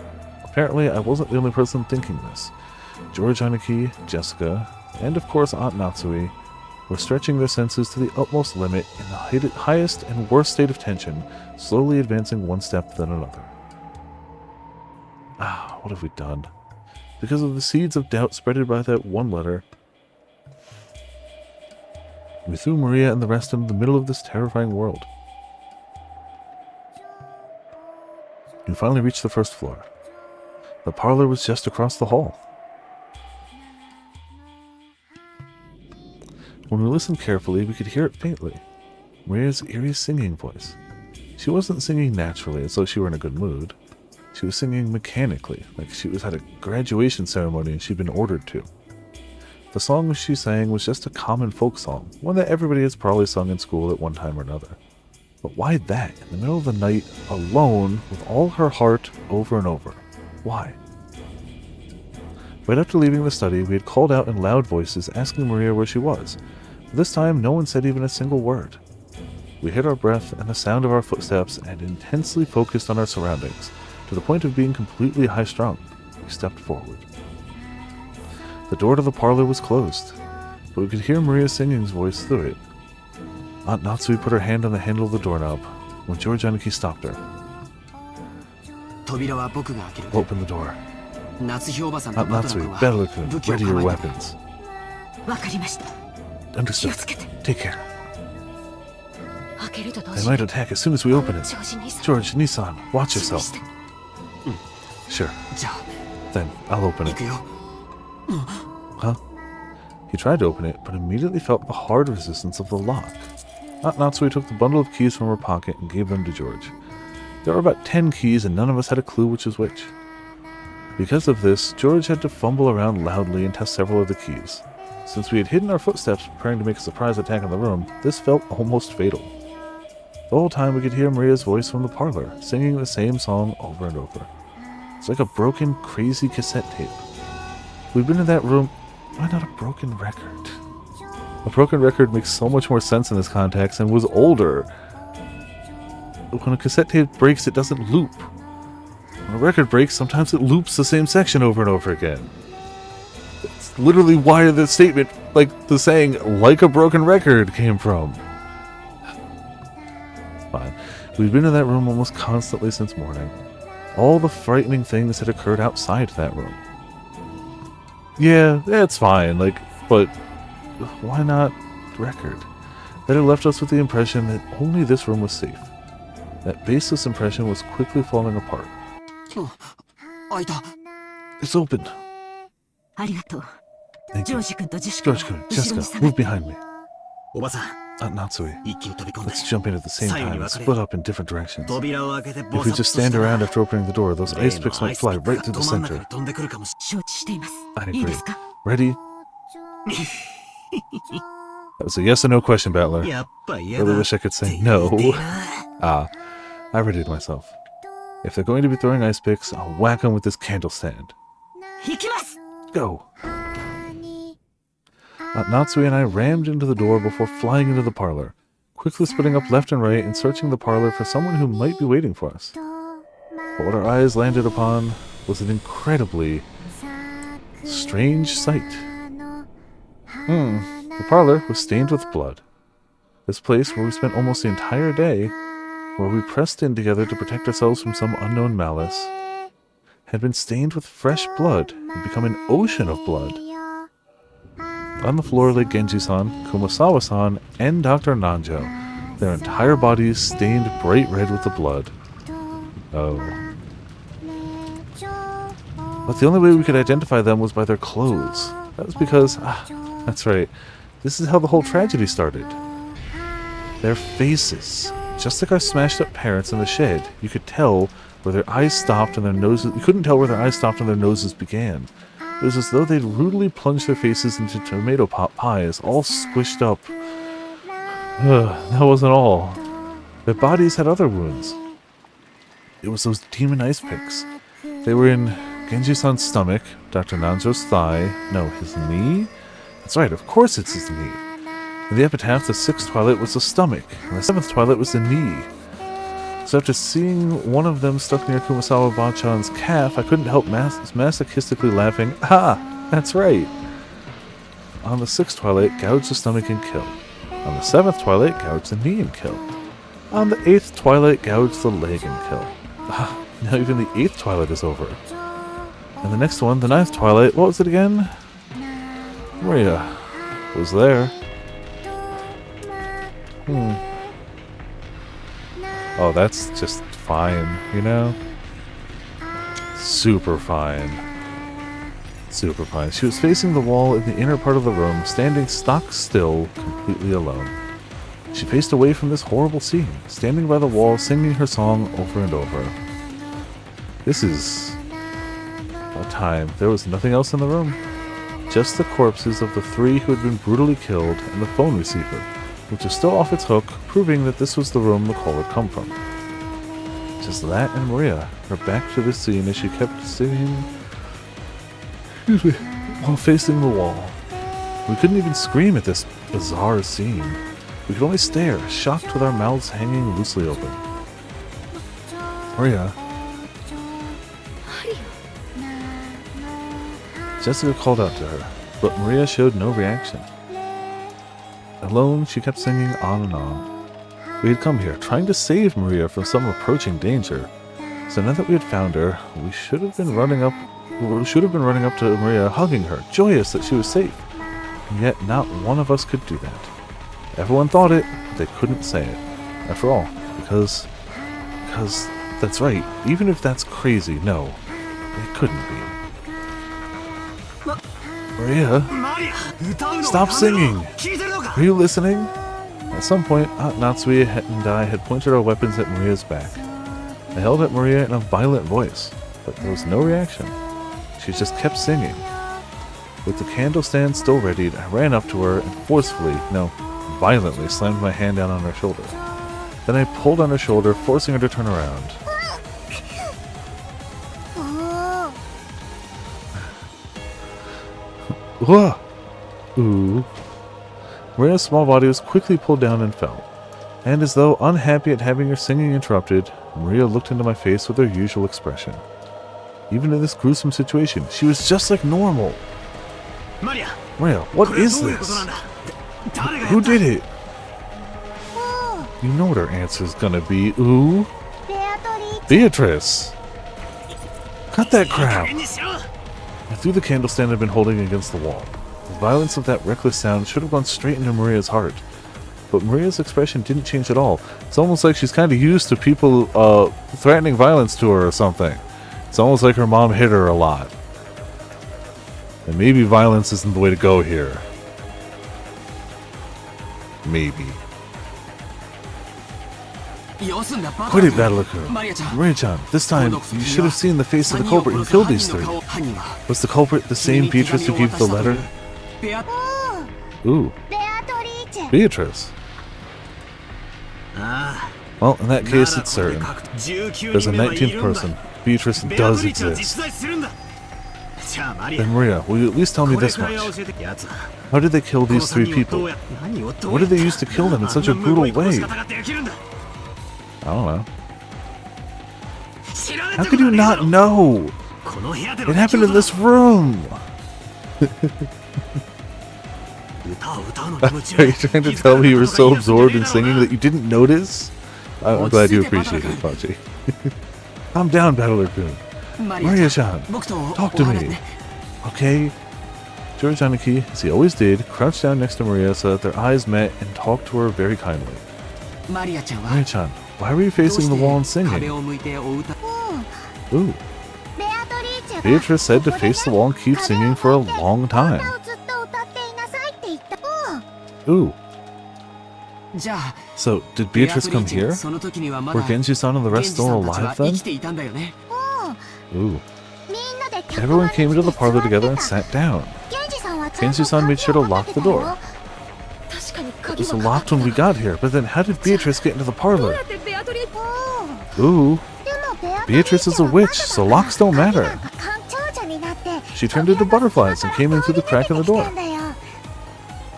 Apparently, I wasn't the only person thinking this. George Aniki, Jessica, and of course Aunt Natsui were stretching their senses to the utmost limit in the highest and worst state of tension, slowly advancing one step then another. What have we done? Because of the seeds of doubt spreaded by that one letter, we threw Maria and the rest into the middle of this terrifying world. We finally reached the first floor. The parlor was just across the hall. When we listened carefully, we could hear it faintly. Maria's eerie singing voice. She wasn't singing naturally as though she were in a good mood. She was singing mechanically, like she was at a graduation ceremony and she'd been ordered to. The song she sang was just a common folk song, one that everybody has probably sung in school at one time or another. But why that, in the middle of the night, alone, with all her heart, over and over? Why? Right after leaving the study, we had called out in loud voices asking Maria where she was. This time, no one said even a single word. We hid our breath and the sound of our footsteps and intensely focused on our surroundings, to the point of being completely high-strung. We stepped forward. The door to the parlor was closed, but we could hear Maria's singing's voice through it. Aunt Natsui put her hand on the handle of the doorknob when George Aniki stopped her. Open the door. Aunt Natsui, Bella-kun, ready your weapons. Understood. Take care. They might attack as soon as we open it. George, Nissan, watch yourself. Sure. Then, I'll open it. Huh? He tried to open it, but immediately felt the hard resistance of the lock. Aunt Natsui took the bundle of keys from her pocket and gave them to George. There were about 10 keys and none of us had a clue which was which. Because of this, George had to fumble around loudly and test several of the keys. Since we had hidden our footsteps preparing to make a surprise attack on the room, this felt almost fatal. The whole time we could hear Maria's voice from the parlor, singing the same song over and over. It's like a broken, crazy cassette tape. We've been in that room. Why not a broken record? A broken record makes so much more sense in this context and was older. When a cassette tape breaks, it doesn't loop. When a record breaks, sometimes it loops the same section over and over again. It's literally why the statement, like the saying, like a broken record, came from. Fine. We've been in that room almost constantly since morning. All the frightening things had occurred outside that room. Yeah, that's fine, but why not record? That had left us with the impression that only this room was safe. That baseless impression was quickly falling apart. It's open. Thank you. George-kun, Jessica, move behind me. Natsui. 一気に飛び込んで Let's jump in at the same time and split up in different directions. 扉を開けて If we just stand around after opening the door, those ice picks might fly right through the ど真ん中 center. に飛んでくるかもし承知しています。 I いい agree. ですか？ Ready? That was a yes or no question, Battler. やっぱ嫌 Really だ wish I could say no. Ah, I readied myself. If they're going to be throwing ice picks, I'll whack them with this candle stand. 行きます。 Go! Natsui and I rammed into the door before flying into the parlor, quickly splitting up left and right and searching the parlor for someone who might be waiting for us. But what our eyes landed upon was an incredibly strange sight. The parlor was stained with blood. This place where we spent almost the entire day, where we pressed in together to protect ourselves from some unknown malice, had been stained with fresh blood and become an ocean of blood. On the floor lay Genji-san, Kumasawa-san, and Dr. Nanjo, their entire bodies stained bright red with the blood. Oh. But the only way we could identify them was by their clothes. That was because, that's right, this is how the whole tragedy started. Their faces. Just like our smashed up parents in the shed, you could tell where their eyes stopped and their noses, you couldn't tell where their eyes stopped and their noses began. It was as though they'd rudely plunged their faces into tomato pot pies, all squished up. That wasn't all. Their bodies had other wounds. It was those demon ice picks. They were in Genji-san's stomach, Dr. Nanjo's thigh, no, his knee? That's right, of course it's his knee. In the epitaph, the 6th twilight was the stomach, and the 7th twilight was the knee. So after seeing one of them stuck near Kumasawa Bachan's calf, I couldn't help masochistically laughing. Ah, that's right. On the 6th twilight, gouge the stomach and kill. On the 7th twilight, gouge the knee and kill. On the 8th twilight, gouge the leg and kill. Ah, now even the 8th twilight is over. And the next one, the 9th twilight, what was it again? Maria was there. Oh, that's just fine, you know? Super fine. Super fine. She was facing the wall in the inner part of the room, standing stock still, completely alone. She faced away from this horrible scene, standing by the wall, singing her song over and over. This is a time. There was nothing else in the room. Just the corpses of the 3 who had been brutally killed and the phone receiver, which was still off its hook, proving that this was the room the call had come from. Just that and Maria, her back to the scene as she kept singing while facing the wall. We couldn't even scream at this bizarre scene. We could only stare, shocked with our mouths hanging loosely open. Maria. Jessica called out to her, but Maria showed no reaction. Alone, she kept singing on and on. We had come here, trying to save Maria from some approaching danger. So now that we had found her, we should have been running up to Maria, hugging her, joyous that she was safe. And yet not one of us could do that. Everyone thought it, but they couldn't say it. After all, because that's right, even if that's crazy, no, it couldn't be. Maria, stop singing! Are you listening? At some point, Natsui and I had pointed our weapons at Maria's back. I held at Maria in a violent voice, but there was no reaction. She just kept singing. With the candle stand still readied, I ran up to her and forcefully, no, violently slammed my hand down on her shoulder. Then I pulled on her shoulder, forcing her to turn around. Whoa! Ooh. Maria's small body was quickly pulled down and fell. And as though unhappy at having her singing interrupted, Maria looked into my face with her usual expression. Even in this gruesome situation, she was just like normal. Maria, what is this? Who did it? You know what her answer's gonna be, ooh? Beatrice! Cut that crap! I threw the candle stand I'd been holding against the wall. The violence of that reckless sound should have gone straight into Maria's heart. But Maria's expression didn't change at all. It's almost like she's kind of used to people threatening violence to her or something. It's almost like her mom hit her a lot. And maybe violence isn't the way to go here. Maybe. Quit it, Battle-kun. Maria-chan, this time you should have seen the face of the culprit who killed these three. Was the culprit the same Beatrice who gave the letter? Ooh, Beatrice. Well, in that case, it's certain. There's a 19th person. Beatrice does exist. Then Maria, will you at least tell me this much? How did they kill these three people? What did they use to kill them in such a brutal way? I don't know. How could you not know? It happened in this room! Are you trying to tell me you were so absorbed in singing that you didn't notice? I'm glad you appreciate it, Pachi. Calm down, Battle-kun. Maria-chan, talk to me. Okay? George Aniki, as he always did, crouched down next to Maria so that their eyes met and talked to her very kindly. Maria-chan, why were you facing the wall and singing? Ooh. Beatrice said to face the wall and keep singing for a long time. Ooh. So, did Beatrice come here? Were Genji-san and the rest still alive then? Ooh. Everyone came into the parlor together and sat down. Genji-san made sure to lock the door. It was locked when we got here, but then how did Beatrice get into the parlor? Ooh. Beatrice is a witch, so locks don't matter. She turned into butterflies and came in through the crack in the door.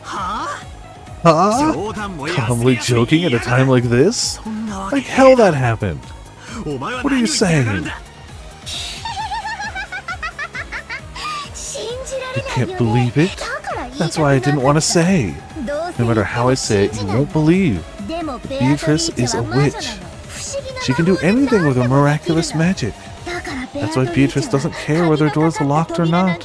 Huh? Calmly joking at a time like this? Like hell that happened. What are you saying? You can't believe it? That's why I didn't want to say. No matter how I say it, you won't believe. Beatrice is a witch. She can do anything with her miraculous magic. That's why Beatrice doesn't care whether doors are locked or not.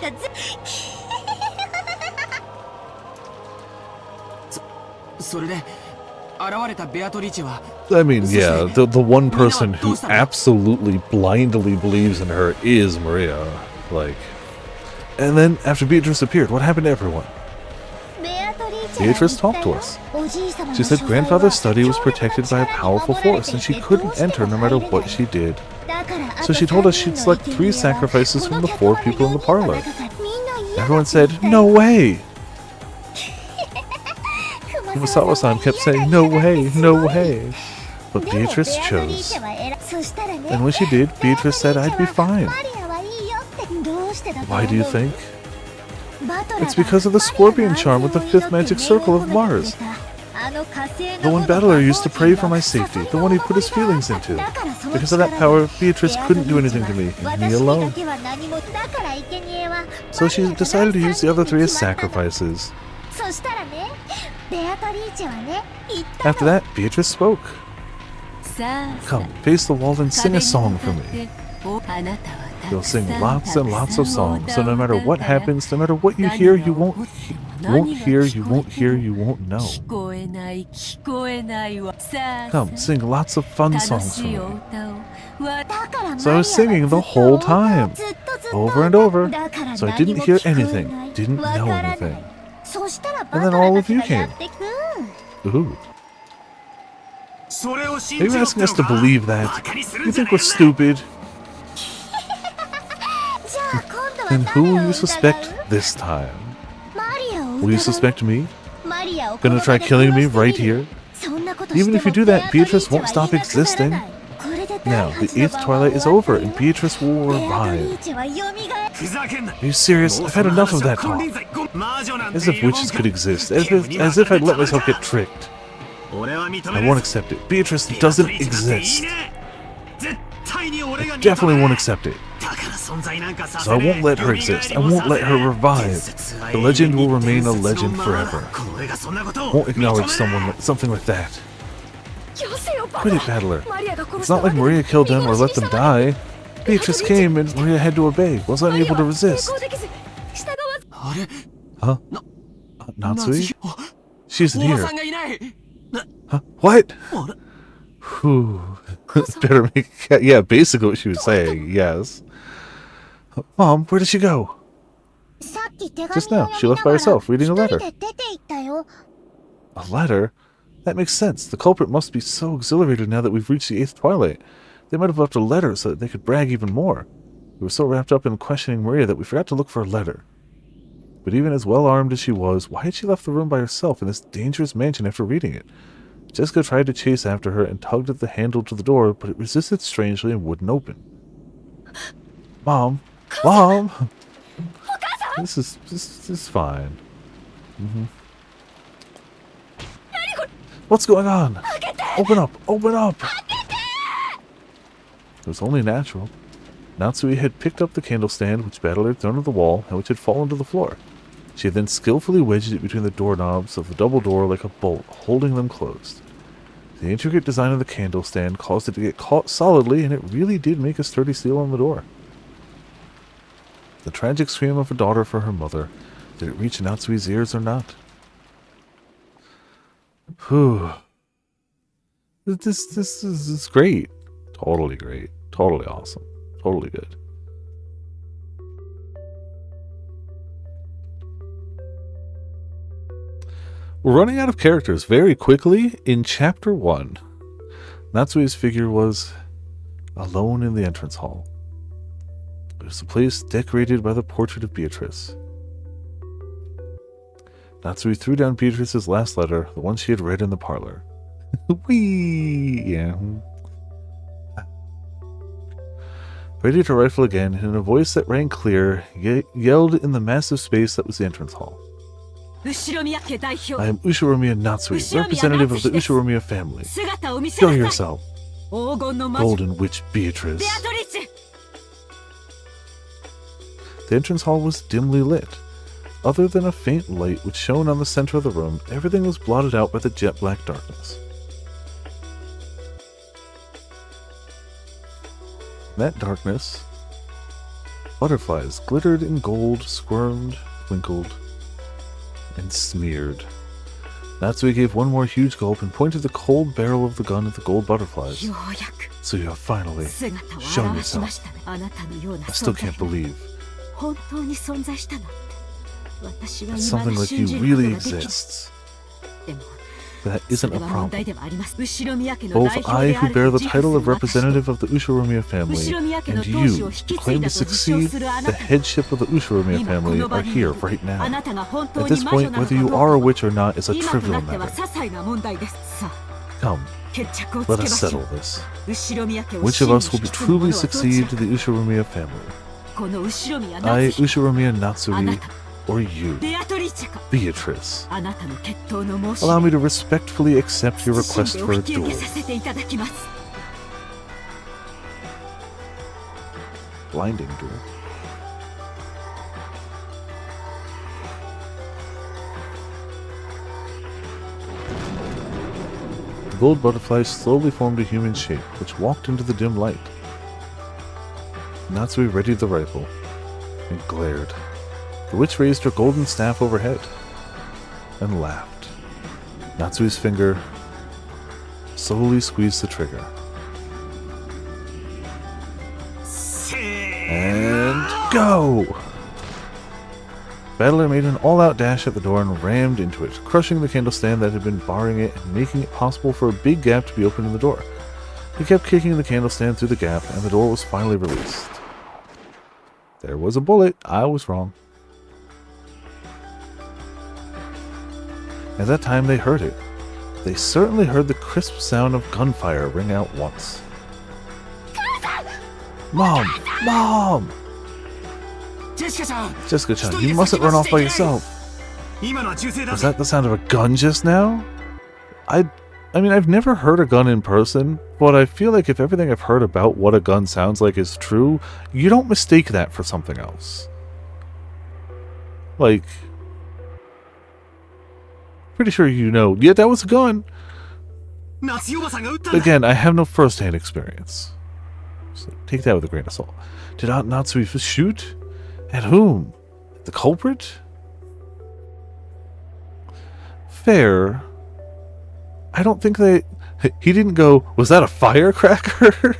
I mean, yeah, the one person who absolutely blindly believes in her is Maria. Like, and then after Beatrice appeared, what happened to everyone? Beatrice talked to us. She said grandfather's study was protected by a powerful force and she couldn't enter no matter what she did. So she told us she'd select 3 sacrifices from the 4 people in the parlor. Everyone said, "No way!" Masawa-san kept saying, "No way, no way." But Beatrice chose. And when she did, Beatrice said I'd be fine. Why do you think? It's because of the scorpion charm with the 5th magic circle of Mars. The one battler used to pray for my safety, the one he put his feelings into. Because of that power, Beatrice couldn't do anything to me, and me alone. So she decided to use the other 3 as sacrifices. After that, Beatrice spoke. Come, face the wall and sing a song for me. You'll sing lots and lots of songs, so no matter what happens, no matter what you hear, you won't hear, you won't hear, you won't know. Come, sing lots of fun songs for me. So I was singing the whole time, over and over, so I didn't hear anything, didn't know anything. And then all of you came. Ooh. Are you asking us to believe that? You think we're stupid? Then who will you suspect this time? Will you suspect me? Gonna try killing me right here? Even if you do that, Beatrice won't stop existing. Now, the 8th twilight is over and Beatrice will revive. Are you serious? I've had enough of that talk. As if witches could exist. As if I'd let myself get tricked. I won't accept it. Beatrice doesn't exist. I definitely won't accept it. So I won't let her exist. I won't let her revive. The legend will remain a legend forever. Won't acknowledge something like that. Quit it, Battler. It's not like Maria killed them or let them die. Beatrice came and Maria had to obey. Was unable to resist. Huh? Natsui? She isn't here. Huh? What? Whew. Better make... Yeah, basically what she was saying, yes. Mom, where did she go? Just now, she left by herself, reading a letter. A letter? That makes sense. The culprit must be so exhilarated now that we've reached the 8th twilight. They might have left a letter so that they could brag even more. We were so wrapped up in questioning Maria that we forgot to look for a letter. But even as well-armed as she was, why had she left the room by herself in this dangerous mansion after reading it? Jessica tried to chase after her and tugged at the handle to the door, but it resisted strangely and wouldn't open. Mom! Mom! This is fine. What's going on? Open up! Open up! It was only natural. Natsui had picked up the candle stand which Battle had thrown to the wall and which had fallen to the floor. She had then skillfully wedged it between the doorknobs of the double door like a bolt, holding them closed. The intricate design of the candle stand caused it to get caught solidly, and it really did make a sturdy seal on the door. The tragic scream of a daughter for her mother. Did it reach Natsui's ears or not? Whew. This is great. Totally great. Totally awesome. Totally good. We're running out of characters very quickly in Chapter 1. Natsui's figure was alone in the entrance hall. It was a place decorated by the portrait of Beatrice. Natsui threw down Beatrice's last letter, the one she had read in the parlor. Whee! Yeah. Ready to rifle again, and in a voice that rang clear, yelled in the massive space that was the entrance hall. I am Ushiromiya Natsui, representative of the Ushiromiya family. Show yourself. Golden Witch Beatrice. The entrance hall was dimly lit. Other than a faint light which shone on the center of the room, everything was blotted out by the jet black darkness. In that darkness, butterflies glittered in gold, squirmed, twinkled, and smeared. Natsui gave one more huge gulp and pointed the cold barrel of the gun at the gold butterflies. So you have finally shown yourself. I still can't believe that something like you really exists. That isn't a problem. Both I, who bear the title of representative of the Ushiromiya family, and you, who claim to succeed the headship of the Ushiromiya family, are here right now. At this point, whether you are a witch or not is a trivial matter. Come, let us settle this. Which of us will truly succeed to the Ushiromiya family? I, Ushiromiya Natsui, or you, Beatrice? Allow me to respectfully accept your request for a duel. Blinding duel. The gold butterfly slowly formed a human shape, which walked into the dim light. Natsui readied the rifle and glared. The witch raised her golden staff overhead and laughed. Natsui's finger slowly squeezed the trigger. And go! Battler made an all-out dash at the door and rammed into it, crushing the candle stand that had been barring it and making it possible for a big gap to be opened in the door. He kept kicking the candle stand through the gap, and the door was finally released. There was a bullet. I was wrong. At that time, they heard it. They certainly heard the crisp sound of gunfire ring out once. Mom! Mom! Jessica-chan, you mustn't run off by yourself. Was that the sound of a gun just now? I mean, I've never heard a gun in person, but I feel like if everything I've heard about what a gun sounds like is true, you don't mistake that for something else. Like, pretty sure you know, yeah, that was a gun. Again, I have no first-hand experience. So take that with a grain of salt. Did Aunt Natsui shoot? At whom? The culprit? Fair. I don't think they... He didn't go, was that a firecracker?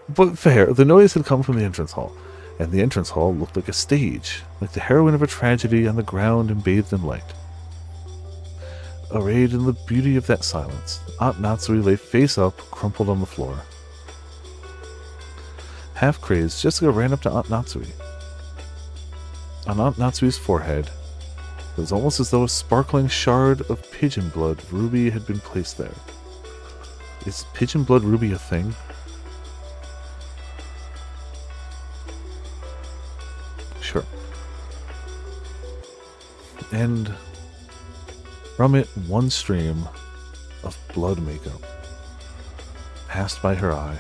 But fair. The noise had come from the entrance hall, and the entrance hall looked like a stage, like the heroine of a tragedy on the ground and bathed in light. arrayed in the beauty of that silence, Aunt Natsui lay face up, crumpled on the floor. Half crazed, Jessica ran up to Aunt Natsui. On Aunt Natsui's forehead, it was almost as though a sparkling shard of pigeon blood ruby had been placed there. Is pigeon blood ruby a thing? Sure. And from it, one stream of blood makeup passed by her eye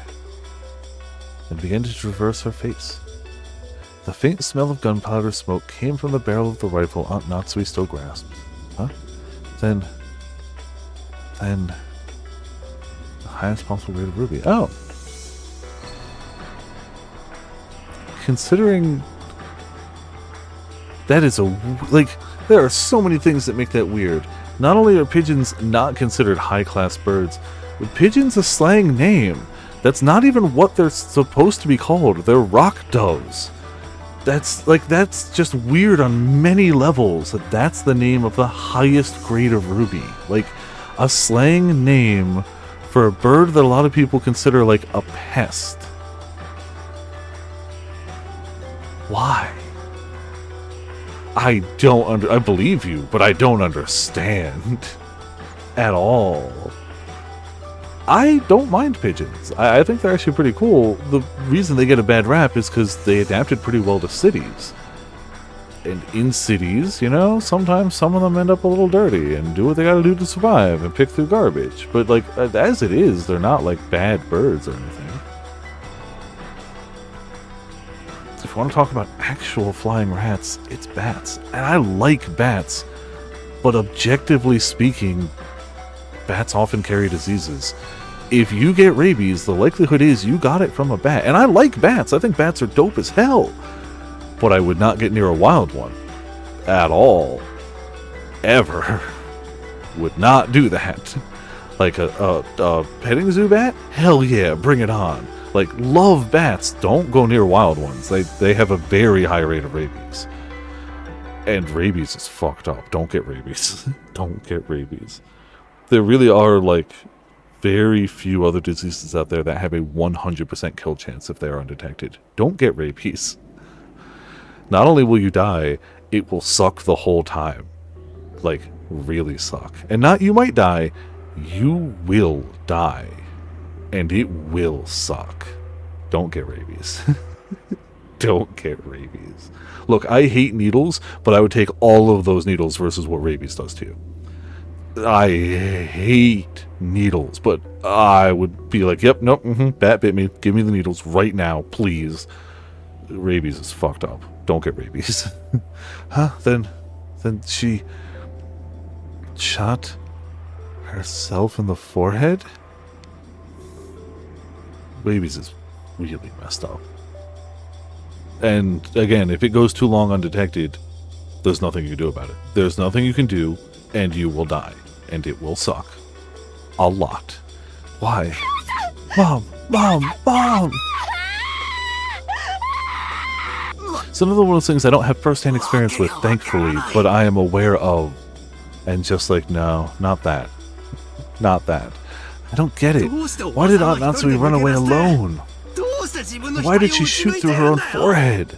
and began to traverse her face. The faint smell of gunpowder smoke came from the barrel of the rifle Aunt Natsui still grasped. Huh? Then, the highest possible rate of ruby. Oh! Considering that is there are so many things that make that weird. Not only are pigeons not considered high-class birds, but pigeon's a slang name. That's not even what they're supposed to be called. They're rock doves. That's just weird on many levels. That's the name of the highest grade of ruby. Like, a slang name for a bird that a lot of people consider like a pest. Why? I believe you, but I don't understand at all. I don't mind pigeons. I think they're actually pretty cool. The reason they get a bad rap is because they adapted pretty well to cities. And in cities, you know, sometimes some of them end up a little dirty and do what they gotta do to survive and pick through garbage. But, like, as it is, they're not, like, bad birds or anything. If you want to talk about actual flying rats, it's bats. And I like bats, but objectively speaking, bats often carry diseases. If you get rabies, the likelihood is you got it from a bat. And I like bats. I think bats are dope as hell. But I would not get near a wild one. At all. Ever. Would not do that. Like a petting zoo bat? Hell yeah, bring it on. Like, love bats. Don't go near wild ones. They have a very high rate of rabies. And rabies is fucked up. Don't get rabies. Don't get rabies. There really are, like, very few other diseases out there that have a 100% kill chance if they are undetected. Don't get rabies. Not only will you die, it will suck the whole time. Like, really suck. And not you might die, you will die. And it will suck. Don't get rabies. Don't get rabies. Look, I hate needles, but I would take all of those needles versus what rabies does to you. I hate needles, but I would be like, yep, nope, bat bit me. Give me the needles right now, please. Rabies is fucked up. Don't get rabies. Huh? Then she shot herself in the forehead? Rabies is really messed up. And again, if it goes too long undetected, there's nothing you can do about it. There's nothing you can do, and you will die. And it will suck. A lot. Why? Mom! Mom! Mom! It's another one of those things I don't have first-hand experience with, thankfully, but I am aware of. And just like, no, not that. Not that. I don't get it. Why did Aunt Natsui run away alone? Why did she shoot through her own forehead?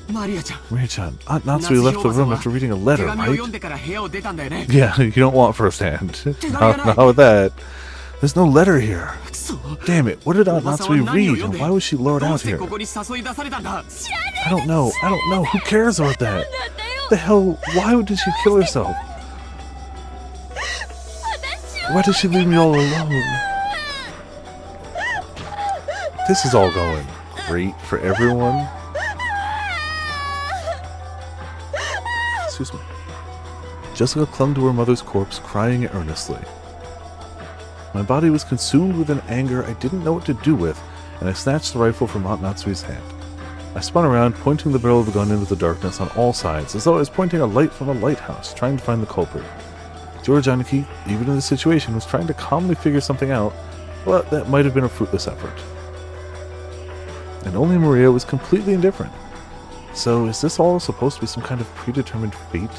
Maria-chan, Aunt Natsui left the room after reading a letter, right? Yeah, you don't want first-hand. Not with that. There's no letter here. Damn it, what did Aunt Natsui read, and why was she lured out here? I don't know. Who cares about that? The hell, why did she kill herself? Why did she leave me all alone? This is all going great for everyone. Excuse me. Jessica clung to her mother's corpse, crying earnestly. My body was consumed with an anger I didn't know what to do with, and I snatched the rifle from Aunt Natsui's hand. I spun around, pointing the barrel of the gun into the darkness on all sides, as though I was pointing a light from a lighthouse, trying to find the culprit. George Aniki, even in this situation, was trying to calmly figure something out, but that might have been a fruitless effort. And only Maria was completely indifferent. So is this all supposed to be some kind of predetermined fate?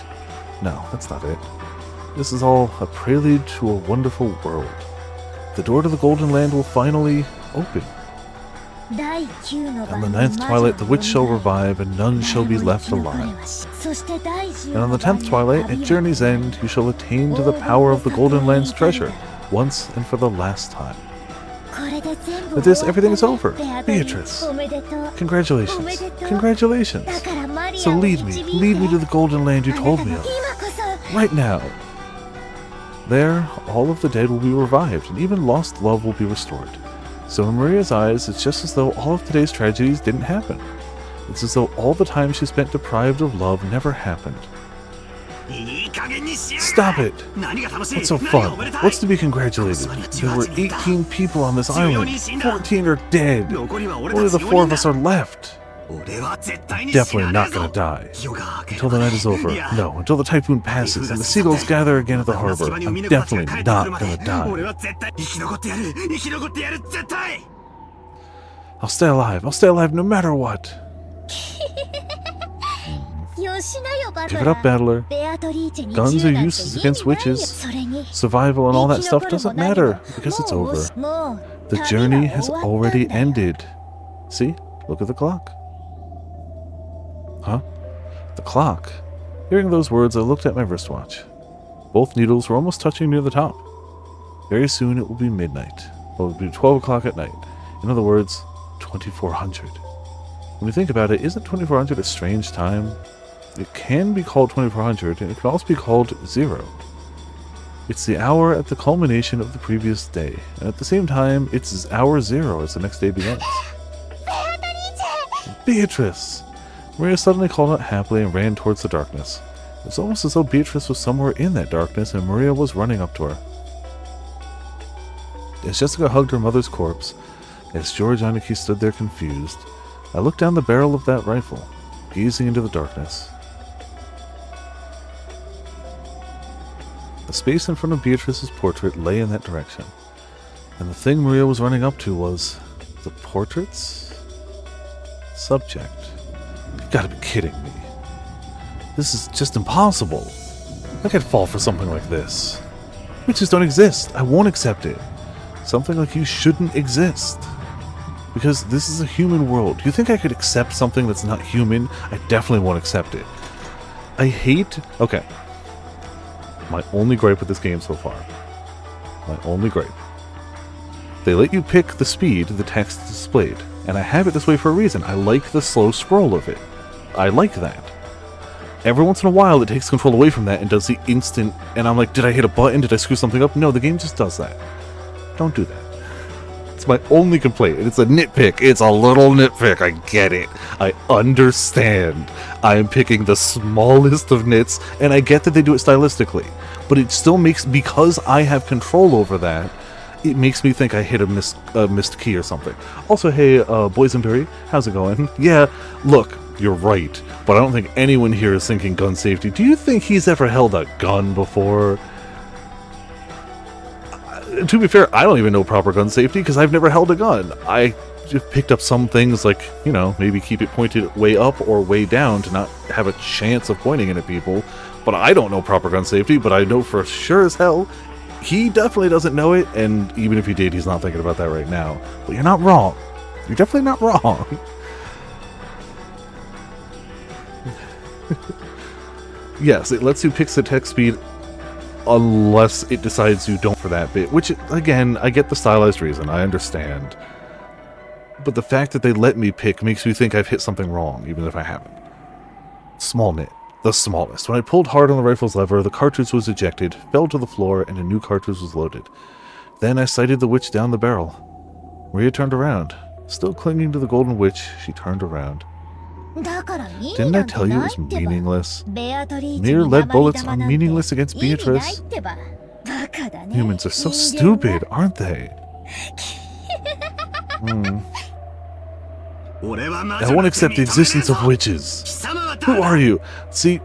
No, that's not it. This is all a prelude to a wonderful world. The door to the Golden Land will finally open. On the 9th twilight, the witch shall revive, and none shall be left alive. And on the 10th twilight, at journey's end, you shall attain to the power of the Golden Land's treasure, once and for the last time. With this, everything is over. Beatrice, congratulations, congratulations. So lead me to the Golden Land you told me of. Right now. There, all of the dead will be revived, and even lost love will be restored. So in Maria's eyes, it's just as though all of today's tragedies didn't happen. It's as though all the time she spent deprived of love never happened. Stop it! What's so fun? What's to be congratulated? There were 18 people on this island. 14 are dead. Only the 4 of us are left. Definitely not gonna die. Until the night is over. No, until the typhoon passes and the seagulls gather again at the harbor. I'm definitely not gonna die. I'll stay alive no matter what. Give it up, battler. Guns are useless against witches. Survival and all that stuff doesn't matter because it's over. The journey has already ended. See? Look at the clock. Huh? The clock. Hearing those words, I looked at my wristwatch. Both needles were almost touching near the top. Very soon it will be midnight. Well, it will be 12 o'clock at night. In other words, 2400. When you think about it, isn't 2400 a strange time? It can be called 2400, and it can also be called 0. It's the hour at the culmination of the previous day, and at the same time, it's hour 0 as the next day begins. Beatrice! Maria suddenly called out happily and ran towards the darkness. It was almost as though Beatrice was somewhere in that darkness and Maria was running up to her. As Jessica hugged her mother's corpse, as George Aniki stood there confused, I looked down the barrel of that rifle, gazing into the darkness. The space in front of Beatrice's portrait lay in that direction, and the thing Maria was running up to was the portrait's subject. You've got to be kidding me. This is just impossible. I could fall for something like this. Witches don't exist. I won't accept it. Something like you shouldn't exist. Because this is a human world. Do you think I could accept something that's not human? I definitely won't accept it. I hate... Okay. My only gripe with this game so far. My only gripe. They let you pick the speed the text is displayed. And I have it this way for a reason. I like the slow scroll of it. I like that. Every once in a while it takes control away from that and does the instant... And I'm like, did I hit a button? Did I screw something up? No, the game just does that. Don't do that. It's my only complaint, and it's a nitpick. It's a little nitpick. I get it. I understand. I am picking the smallest of nits, and I get that they do it stylistically. But it still makes, because I have control over that, it makes me think I hit a missed key or something. Also, hey, Boysenberry, how's it going? Yeah, look, you're right, but I don't think anyone here is thinking gun safety. Do you think he's ever held a gun before? To be fair, I don't even know proper gun safety because I've never held a gun. I just picked up some things like, you know, maybe keep it pointed way up or way down to not have a chance of pointing it at people. But I don't know proper gun safety, but I know for sure as hell he definitely doesn't know it, and even if he did, he's not thinking about that right now. But you're not wrong. You're definitely not wrong. Yes, it lets you pick the text speed unless it decides you don't for that bit, which, again, I get the stylized reason, I understand. But the fact that they let me pick makes me think I've hit something wrong, even if I haven't. Small nit. The smallest. When I pulled hard on the rifle's lever, the cartridge was ejected, fell to the floor, and a new cartridge was loaded. Then I sighted the witch down the barrel. Maria turned around. Still clinging to the golden witch, she turned around. Didn't I tell you it was meaningless? Mere lead bullets are meaningless against Beatrice. Humans are so stupid, aren't they? I won't accept the existence of witches. Who are you? See,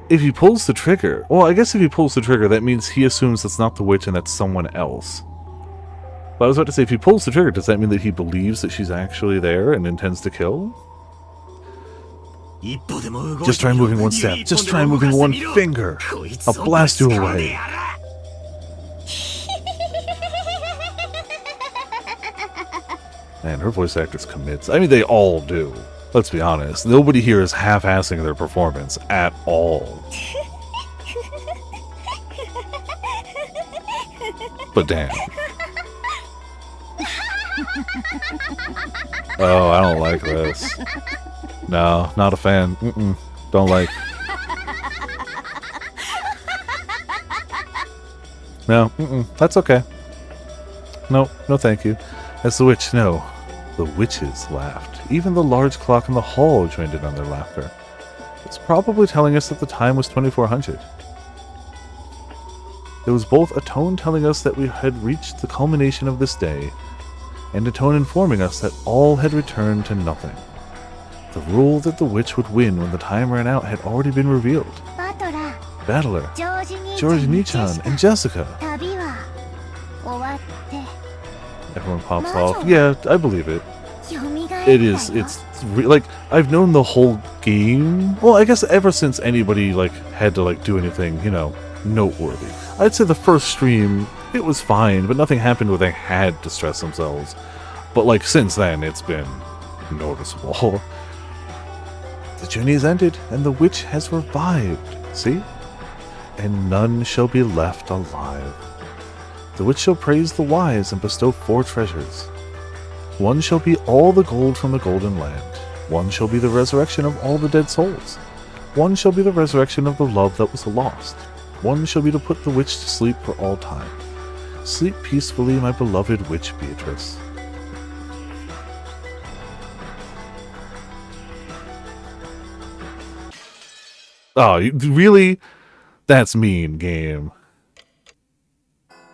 if he pulls the trigger... Well, I guess if he pulls the trigger, that means he assumes that's not the witch and that's someone else. But I was about to say, if he pulls the trigger, does that mean that he believes that she's actually there and intends to kill? Just try moving one step. Just try moving one finger. I'll blast you away. Man, her voice actress commits. I mean, they all do. Let's be honest. Nobody here is half-assing their performance at all. But damn. Oh, I don't like this. No, not a fan. Don't like. No, that's okay. No, no thank you. As the witch, no. The witches laughed. Even the large clock in the hall joined in on their laughter. It's probably telling us that the time was 2400. It was both a tone telling us that we had reached the culmination of this day, and a tone informing us that all had returned to nothing. The rule that the witch would win when the time ran out had already been revealed. Battler, George Nichan, and Jessica. Everyone pops off. Yeah, I believe it. It's like, I've known the whole game. Well, I guess ever since anybody, like, had to, like, do anything, you know, noteworthy. I'd say the first stream, it was fine, but nothing happened where they had to stress themselves. But, like, since then, it's been noticeable. The journey has ended, and the witch has revived. See? And none shall be left alive. The witch shall praise the wise and bestow 4 treasures. One shall be all the gold from the golden land. One shall be the resurrection of all the dead souls. One shall be the resurrection of the love that was lost. One shall be to put the witch to sleep for all time. Sleep peacefully, my beloved witch Beatrice. Oh, really? That's mean, game.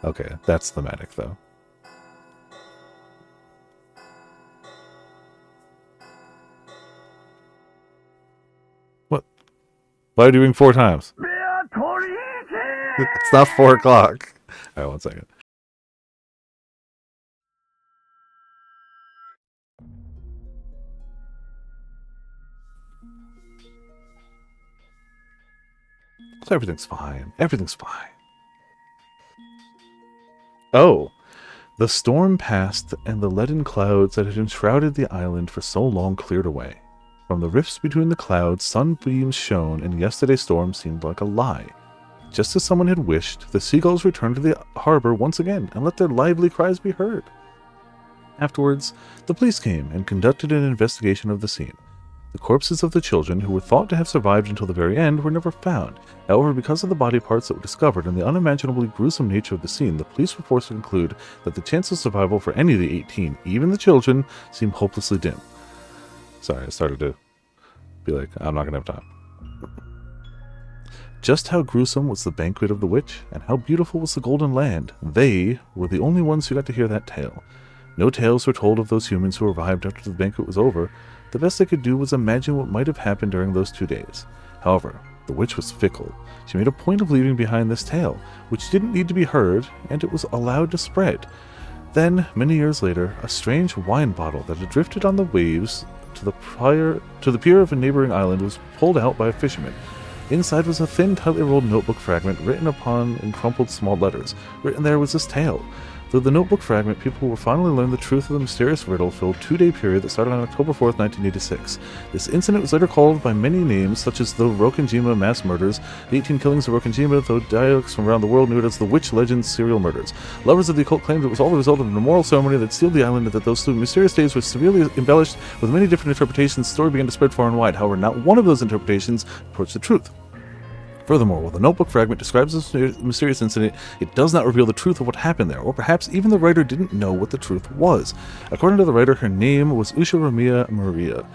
Okay, that's thematic, though. What? Why are you doing 4 times? It's not 4 o'clock. Alright, 1 second. Everything's fine. Everything's fine. Oh. The storm passed, and the leaden clouds that had enshrouded the island for so long cleared away. From the rifts between the clouds, sunbeams shone, and yesterday's storm seemed like a lie. Just as someone had wished, the seagulls returned to the harbor once again, and let their lively cries be heard. Afterwards, the police came and conducted an investigation of the scene. The corpses of the children, who were thought to have survived until the very end, were never found. However, because of the body parts that were discovered and the unimaginably gruesome nature of the scene, the police were forced to conclude that the chance of survival for any of the 18, even the children, seemed hopelessly dim. Sorry, I started to be like, I'm not going to have time. Just how gruesome was the banquet of the witch, and how beautiful was the golden land. They were the only ones who got to hear that tale. No tales were told of those humans who arrived after the banquet was over. The best they could do was imagine what might have happened during those 2 days. However, the witch was fickle. She made a point of leaving behind this tale, which didn't need to be heard, and it was allowed to spread. Then, many years later, a strange wine bottle that had drifted on the waves to the pier of a neighboring island was pulled out by a fisherman. Inside was a thin, tightly rolled notebook fragment written upon in crumpled small letters. Written there was this tale. Through the notebook fragment, people will finally learn the truth of the mysterious riddle-filled 2-day period that started on October 4th, 1986. This incident was later called by many names, such as the Rokenjima mass murders, the 18 killings of Rokenjima, though dialects from around the world knew it as the Witch Legends serial murders. Lovers of the occult claimed it was all the result of an immoral ceremony that sealed the island, and that those 2 mysterious days were severely embellished with many different interpretations. The story began to spread far and wide. However, not one of those interpretations approached the truth. Furthermore, while the notebook fragment describes this mysterious incident, it does not reveal the truth of what happened there, or perhaps even the writer didn't know what the truth was. According to the writer, her name was Usha Maria.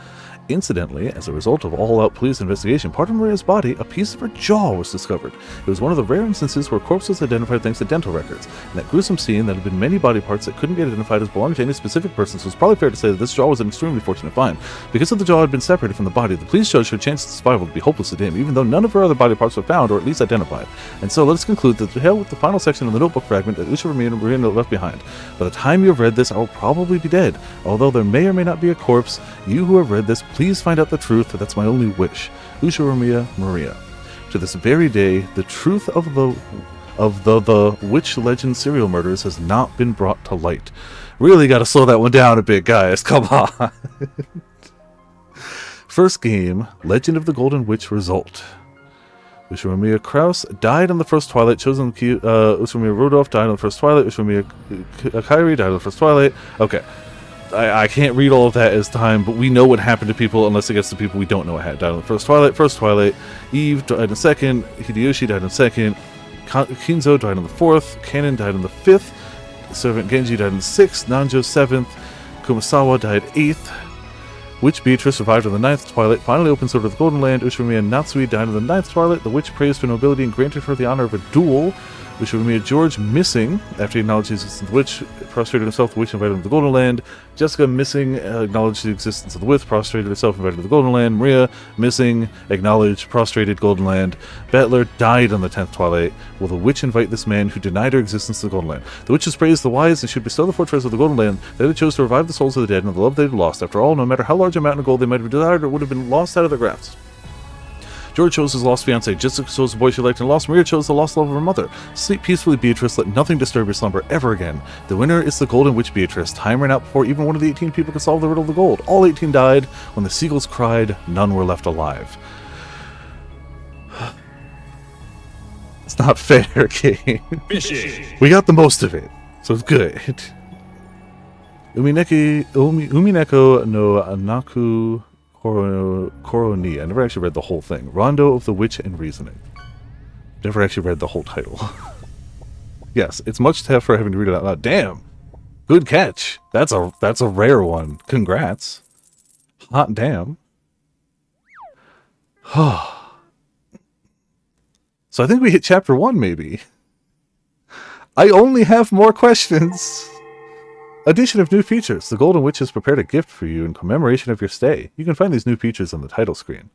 Incidentally, as a result of all-out police investigation, part of Maria's body, a piece of her jaw, was discovered. It was one of the rare instances where a corpse was identified thanks to dental records. In that gruesome scene, there had been many body parts that couldn't be identified as belonging to any specific person, so it's probably fair to say that this jaw was an extremely fortunate find. Because of the jaw had been separated from the body, the police judged her chances of survival to be hopelessly dim, even though none of her other body parts were found, or at least identified. And so let us conclude that the tale with the final section of the notebook fragment that Usha Maria left behind. By the time you have read this, I will probably be dead. Although there may or may not be a corpse, you who have read this, Please find out the truth. That's my only wish. Ushiromiya, Maria. To this very day, the truth of the witch legend serial murders has not been brought to light. Really got to slow that one down a bit, guys. Come on. First game, Legend of the Golden Witch result. Ushiromiya Kraus died on the first Twilight. Chosen Ushiromiya Rudolph died on the first Twilight. Ushiromiya Kairi died on the first Twilight. Okay. I can't read all of that as time, but we know what happened to people unless it gets to people we don't know what happened. Died on the first Twilight. Eve died in the second. Hideyoshi died in the second. Kinzo died on the fourth. Kanon died on the fifth. Servant Genji died in the sixth. Nanjo seventh. Kumasawa died eighth. Witch Beatrice survived on the ninth Twilight, finally opened Sword of the Golden Land. Ushiromiya Natsui died on the ninth Twilight. The witch praised her nobility and granted her the honor of a duel. Ushiromiya George missing after he acknowledged the existence of the witch, prostrated himself. The witch invited him to the Golden Land. Jessica missing, acknowledged the existence of the witch, prostrated herself, invited to the Golden Land. Maria missing, acknowledged, prostrated, Golden Land. Battler died on the 10th Twilight. Will the witch invite this man who denied her existence to the Golden Land? The witches praised the wise and should bestow the fortress of the Golden Land. They chose to revive the souls of the dead and the love they had lost. After all, no matter how large a mountain of gold they might have desired, it would have been lost out of their grasp. George chose his lost fiancée. Jessica chose the boy she liked and lost. Maria chose the lost love of her mother. Sleep peacefully, Beatrice. Let nothing disturb your slumber ever again. The winner is the Golden Witch Beatrice. Time ran out before even one of the 18 people could solve the riddle of the gold. All 18 died. When the seagulls cried, none were left alive. It's not fair, game. We got the most of it, so it's good. Umineko no Naku Koroni. I never actually read the whole thing. Rondo of the Witch and Reasoning. Never actually read the whole title. Yes, it's much tougher having to read it out loud. Damn! Good catch! That's a rare one. Congrats. Hot damn. So I think we hit chapter 1, maybe. I only have more questions. Addition of new features. The Golden Witch has prepared a gift for you in commemoration of your stay. You can find these new features on the title screen.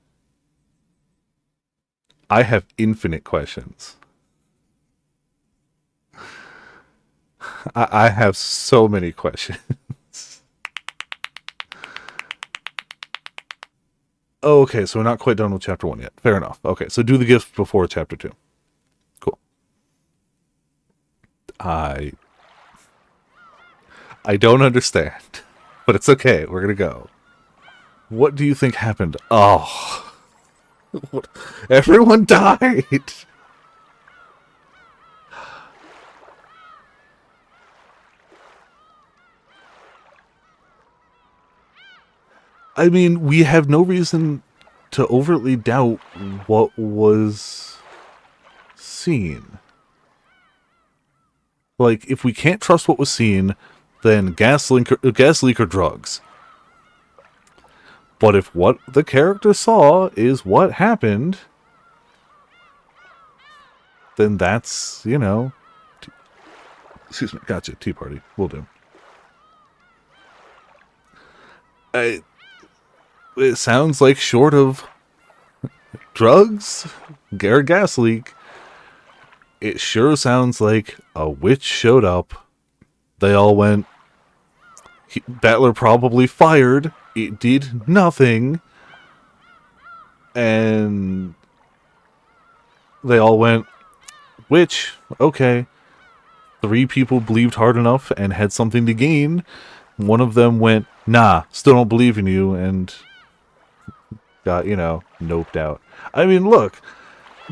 I have infinite questions. I have so many questions. Okay, so we're not quite done with chapter 1 yet. Fair enough. Okay, so do the gift before chapter 2. Cool. I don't understand, but it's okay. We're gonna go. What do you think happened? Oh, everyone died. I mean, we have no reason to overtly doubt what was seen. Like, if we can't trust what was seen, then gas leak or drugs. But if what the character saw is what happened, then that's, you know... Excuse me, gotcha, tea party, will do. It sounds like short of drugs or gas leak, it sure sounds like a witch showed up. They all went... Battler probably fired. It did nothing. And they all went, witch, okay. 3 people believed hard enough and had something to gain. One of them went, nah, still don't believe in you, and got, you know, noped out. I mean, look,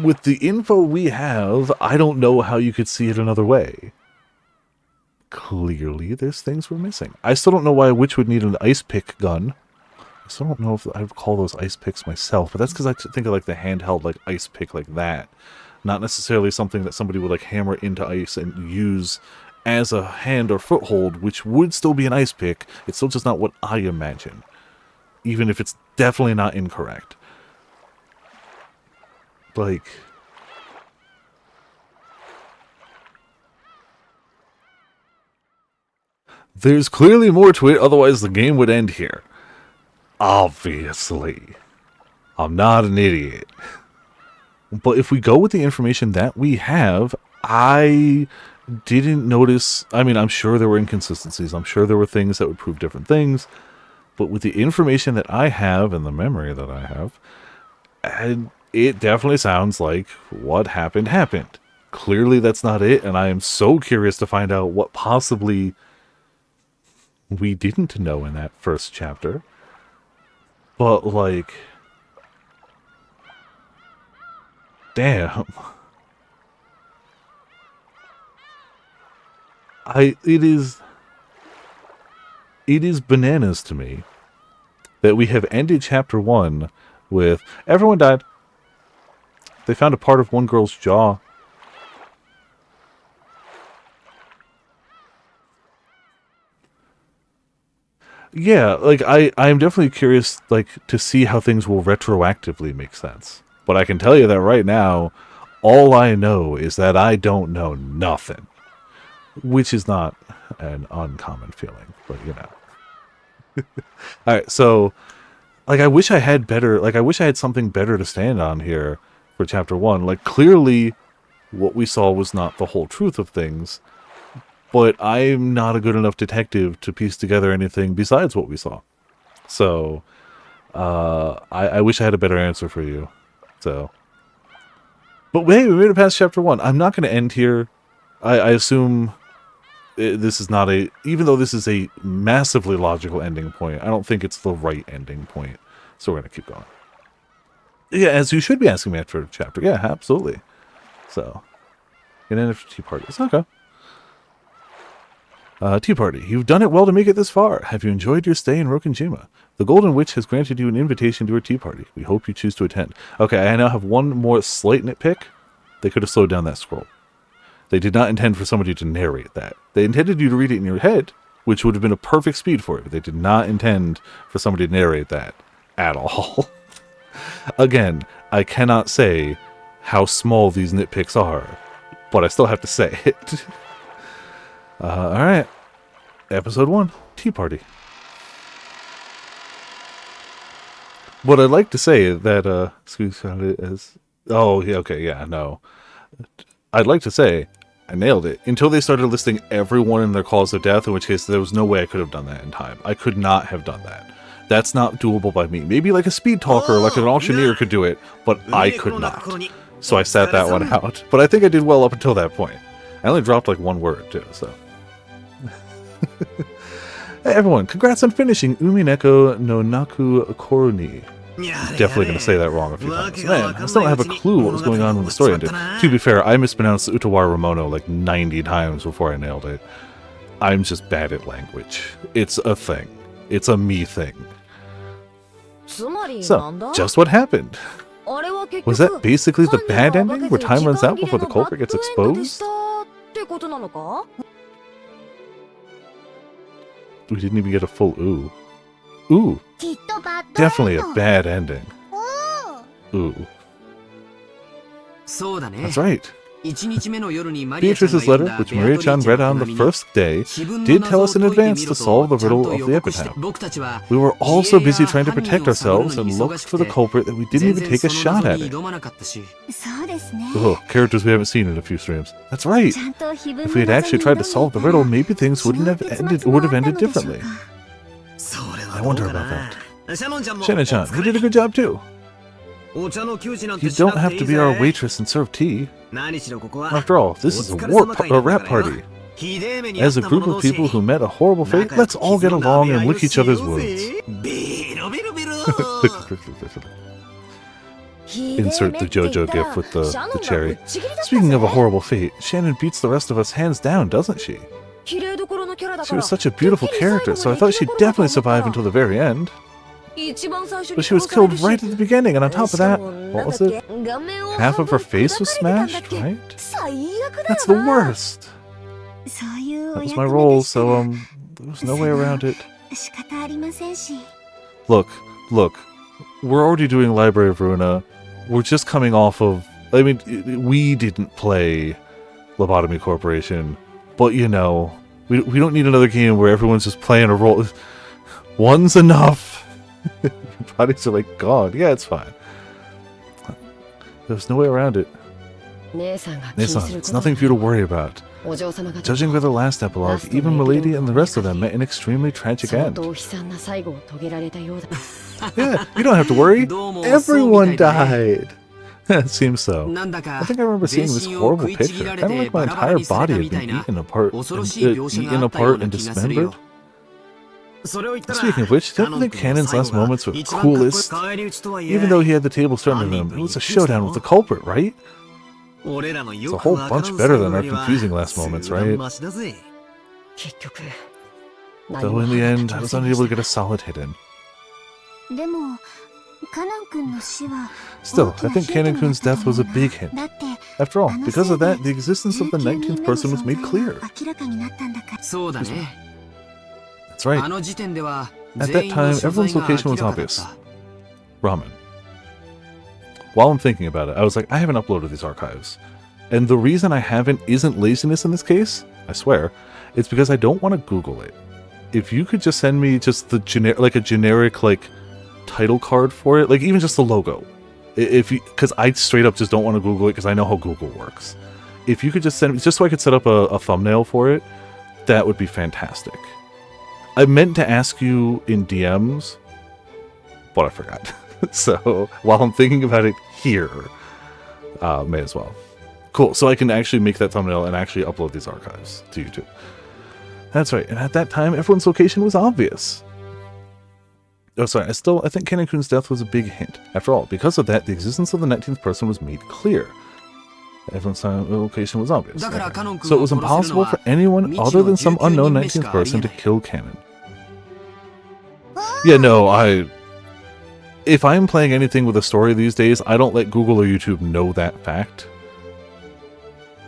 with the info we have, I don't know how you could see it another way. Clearly, there's things we're missing. I still don't know why a witch would need an ice pick gun. I still don't know if I would call those ice picks myself, but that's because I think of like the handheld like ice pick like that. Not necessarily something that somebody would like hammer into ice and use as a hand or foothold, which would still be an ice pick. It's still just not what I imagine. Even if it's definitely not incorrect. Like... There's clearly more to it, otherwise the game would end here. Obviously. I'm not an idiot. But if we go with the information that we have, I didn't notice... I mean, I'm sure there were inconsistencies. I'm sure there were things that would prove different things. but with the information that I have and the memory that I have, and it definitely sounds like what happened. Clearly that's not it, and I am so curious to find out what possibly we didn't know in that first chapter. But, like, damn. It is bananas to me that we have ended chapter 1 with everyone died. They found a part of one girl's jaw. Yeah, like I'm definitely curious, like, to see how things will retroactively make sense. But I can tell you that right now, all I know is that I don't know nothing. Which is not an uncommon feeling, but you know. Alright, so, like, I wish I had something better to stand on here for chapter 1. Like, clearly, what we saw was not the whole truth of things, but I'm not a good enough detective to piece together anything besides what we saw. So, I wish I had a better answer for you. So, but hey, we made it past chapter 1. I'm not going to end here. I assume this is not even though this is a massively logical ending point, I don't think it's the right ending point. So we're going to keep going. Yeah, as you should be asking me after a chapter. Yeah, absolutely. So, and then after tea parties. Okay. Tea party. You've done it well to make it this far. Have you enjoyed your stay in Rokinjima? The Golden Witch has granted you an invitation to her tea party. We hope you choose to attend. Okay, I now have one more slight nitpick. They could have slowed down that scroll. They did not intend for somebody to narrate that. They intended you to read it in your head, which would have been a perfect speed for it. But they did not intend for somebody to narrate that at all. Again, I cannot say how small these nitpicks are, but I still have to say it. Alright. Episode 1, Tea Party. What I'd like to say that, excuse me, as... Oh, yeah, okay, yeah, no. I'd like to say, I nailed it. Until they started listing everyone in their cause of death, in which case there was no way I could have done that in time. I could not have done that. That's not doable by me. Maybe like a speed talker, like an auctioneer could do it, but I could not. So I sat that one out. But I think I did well up until that point. I only dropped like one word, too, so... Hey everyone, congrats on finishing Umineko no Naku Koruni. Definitely going to say that wrong a few times. Man, I still don't have a clue what was going on when the story ended. To be fair, I mispronounced Utawara Ramono like 90 times before I nailed it. I'm just bad at language. It's a thing. It's a me thing. So, just what happened? Was that basically the bad ending, where time runs out before the culprit gets exposed? We didn't even get a full ooh. Ooh. Definitely a bad ending. Ooh. That's right. Beatrice's letter, which Maria-chan read on the first day, did tell us in advance to solve the riddle of the epitaph. We were all so busy trying to protect ourselves and look for the culprit that we didn't even take a shot at it. Oh, characters we haven't seen in a few streams. That's right! If we had actually tried to solve the riddle, maybe things would have ended differently. I wonder about that. Shannon-chan, you did a good job too. You don't have to be our waitress and serve tea. After all, this is a rap party. As a group of people who met a horrible fate, let's all get along and lick each other's wounds. Insert the JoJo gif with the cherry. Speaking of a horrible fate, Shannon beats the rest of us hands down, doesn't she? She was such a beautiful character, so I thought she'd definitely survive until the very end. But she was killed right at the beginning, and on top of that, what was it? Half of her face was smashed, right? That's the worst! That was my role, so, there was no way around it. Look, we're already doing Library of Ruina. We're just coming off of... I mean, we didn't play Lobotomy Corporation, but you know, we don't need another game where everyone's just playing a role. One's enough! Your bodies are like gone. Yeah, it's fine. There's no way around it. Nesan, it's nothing for you to worry about. Judging by the last epilogue, even Milady and the rest of them met an extremely tragic end. Yeah, you don't have to worry. Everyone died. It seems so. I think I remember seeing this horrible picture. Kind of like my entire body had been eaten apart and dismembered. Speaking of which, don't you think Canon's last moments were the coolest? Even though he had the table thrown at him, it was a showdown with the culprit, right? It's a whole bunch better than our confusing last moments, right? Though in the end, I was unable to get a solid hit in. Still, I think Kanon-kun's death was a big hint. After all, because of that, the existence of the 19th person was made clear. That's right. At that time, everyone's location was obvious. Ramen. While I'm thinking about it, I was like, I haven't uploaded these archives. And the reason I haven't isn't laziness in this case, I swear. It's because I don't want to Google it. If you could just send me just the generic title card for it, like even just the logo. Because I straight up just don't want to Google it because I know how Google works. If you could just send me, just so I could set up a thumbnail for it, that would be fantastic. I meant to ask you in DMs, but I forgot. So while I'm thinking about it here, may as well. Cool, so I can actually make that thumbnail and actually upload these archives to YouTube. That's right, and at that time, everyone's location was obvious. Oh, sorry, I think Kanon-kun's death was a big hint. After all, because of that, the existence of the 19th person was made clear. Everyone's location was obvious. Okay. So it was impossible for anyone other than some unknown 19th person to kill Kanon. Yeah, no, if I'm playing anything with a story these days, I don't let Google or YouTube know that fact.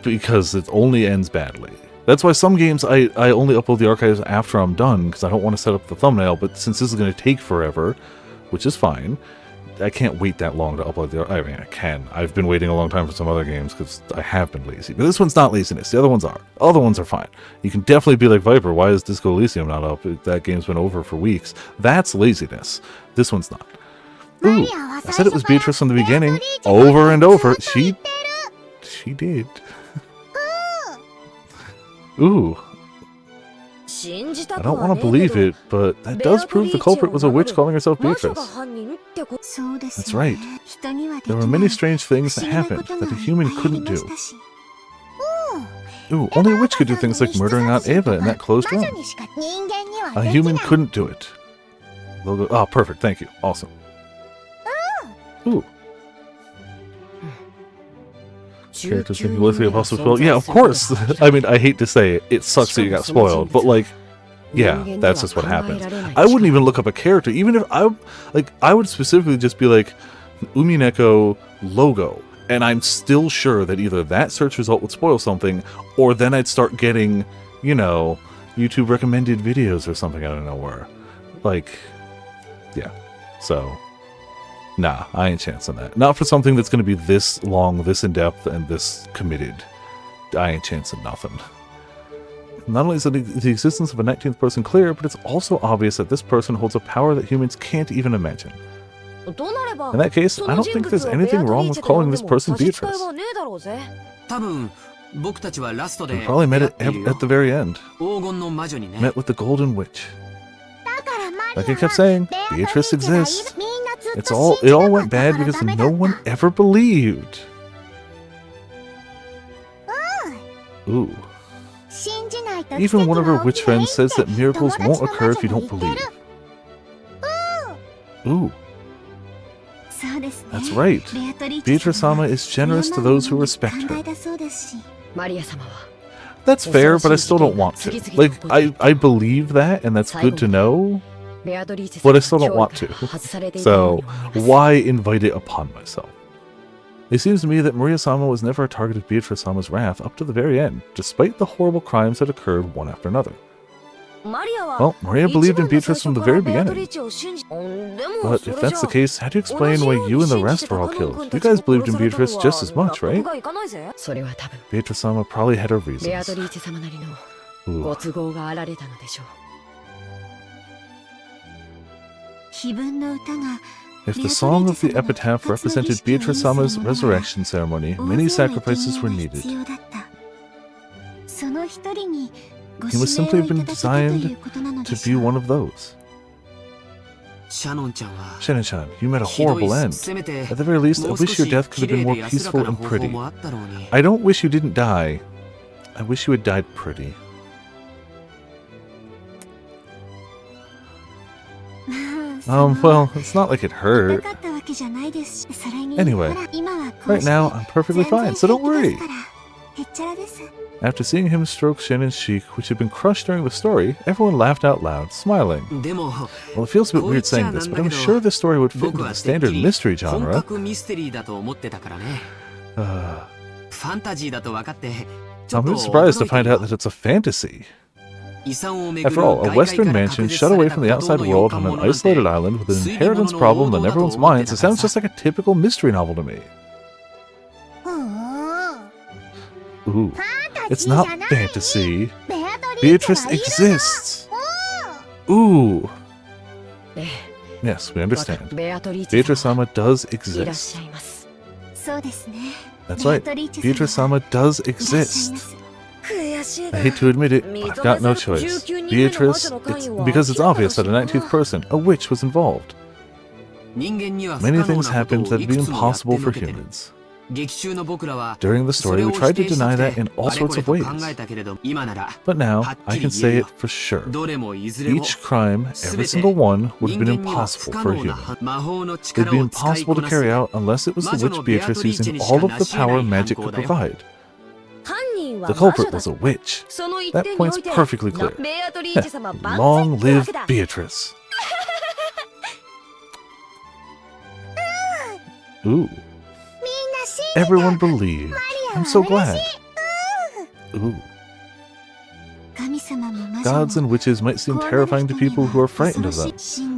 Because it only ends badly. That's why some games I only upload the archives after I'm done, because I don't want to set up the thumbnail, but since this is going to take forever, which is fine, I can't wait that long to upload the... I mean, I can. I've been waiting a long time for some other games, because I have been lazy. But this one's not laziness. The other ones are. Other ones are fine. You can definitely be like, Viper, why is Disco Elysium not up? That game's been over for weeks. That's laziness. This one's not. Ooh, I said it was Beatrice from the beginning. Over and over. She did. Ooh. I don't want to believe it, but that does prove the culprit was a witch calling herself Beatrice. That's right. There were many strange things that happened that a human couldn't do. Ooh, only a witch could do things like murdering Aunt Eva in that closed room. A human couldn't do it. Logo. Oh, perfect. Thank you. Awesome. Ooh. Characters thinking Leslie Apostle spoiled. Yeah, of course. I mean, I hate to say it. It sucks that you got spoiled, but yeah, that's just what happens. I wouldn't even look up a character, even if I would specifically just be like, Umineko logo, and I'm still sure that either that search result would spoil something, or then I'd start getting, YouTube recommended videos or something out of nowhere. Yeah. So... nah, I ain't chancing that. Not for something that's going to be this long, this in-depth, and this committed. I ain't chancing nothing. Not only is the existence of a 19th person clear, but it's also obvious that this person holds a power that humans can't even imagine. In that case, I don't think there's anything wrong with calling this person Beatrice. We probably met at the very end. Met with the Golden Witch. Like I kept saying, Beatrice exists. It all went bad because no one ever believed. Ooh. Even one of her witch friends says that miracles won't occur if you don't believe. Ooh. That's right. Beatrice-sama is generous to those who respect her. That's fair, but I still don't want to. I believe that, and that's good to know. But I still don't want to. So, why invite it upon myself? It seems to me that Maria-sama was never a target of Beatrice-sama's wrath up to the very end, despite the horrible crimes that occurred one after another. Well, Maria believed in Beatrice from the very beginning. But if that's the case, how do you explain why you and the rest were all killed? You guys believed in Beatrice just as much, right? Beatrice-sama probably had her reasons. Ooh. If the song of the epitaph represented Beatrice-sama's resurrection ceremony, many sacrifices were needed. He must simply have been designed to be one of those. Shannon-chan, you met a horrible end. At the very least, I wish your death could have been more peaceful and pretty. I don't wish you didn't die. I wish you had died pretty. Well, it's not like it hurt. Anyway, right now, I'm perfectly fine, so don't worry. After seeing him stroke Shannon's cheek, which had been crushed during the story, everyone laughed out loud, smiling. Well, it feels a bit weird saying this, but I'm sure this story would fit into the standard mystery genre. I'm a bit surprised to find out that it's a fantasy. After all, a Western mansion shut away from the outside world on an isolated island with an inheritance problem in everyone's minds, it sounds just like a typical mystery novel to me. Ooh, it's not fantasy. Beatrice exists. Ooh. Yes, we understand. Beatrice-sama does exist. That's right, Beatrice-sama does exist. I hate to admit it, I've got no choice. Beatrice, because it's obvious that a 19th person, a witch, was involved. Many things happened that would be impossible for humans. During the story, we tried to deny that in all sorts of ways. But now, I can say it for sure. Each crime, every single one, would have been impossible for a human. It would be impossible to carry out unless it was the witch Beatrice using all of the power magic could provide. The culprit was a witch. That point's perfectly clear. Long live Beatrice. Ooh. Everyone believed. I'm so glad. Ooh. Gods and witches might seem terrifying to people who are frightened of them,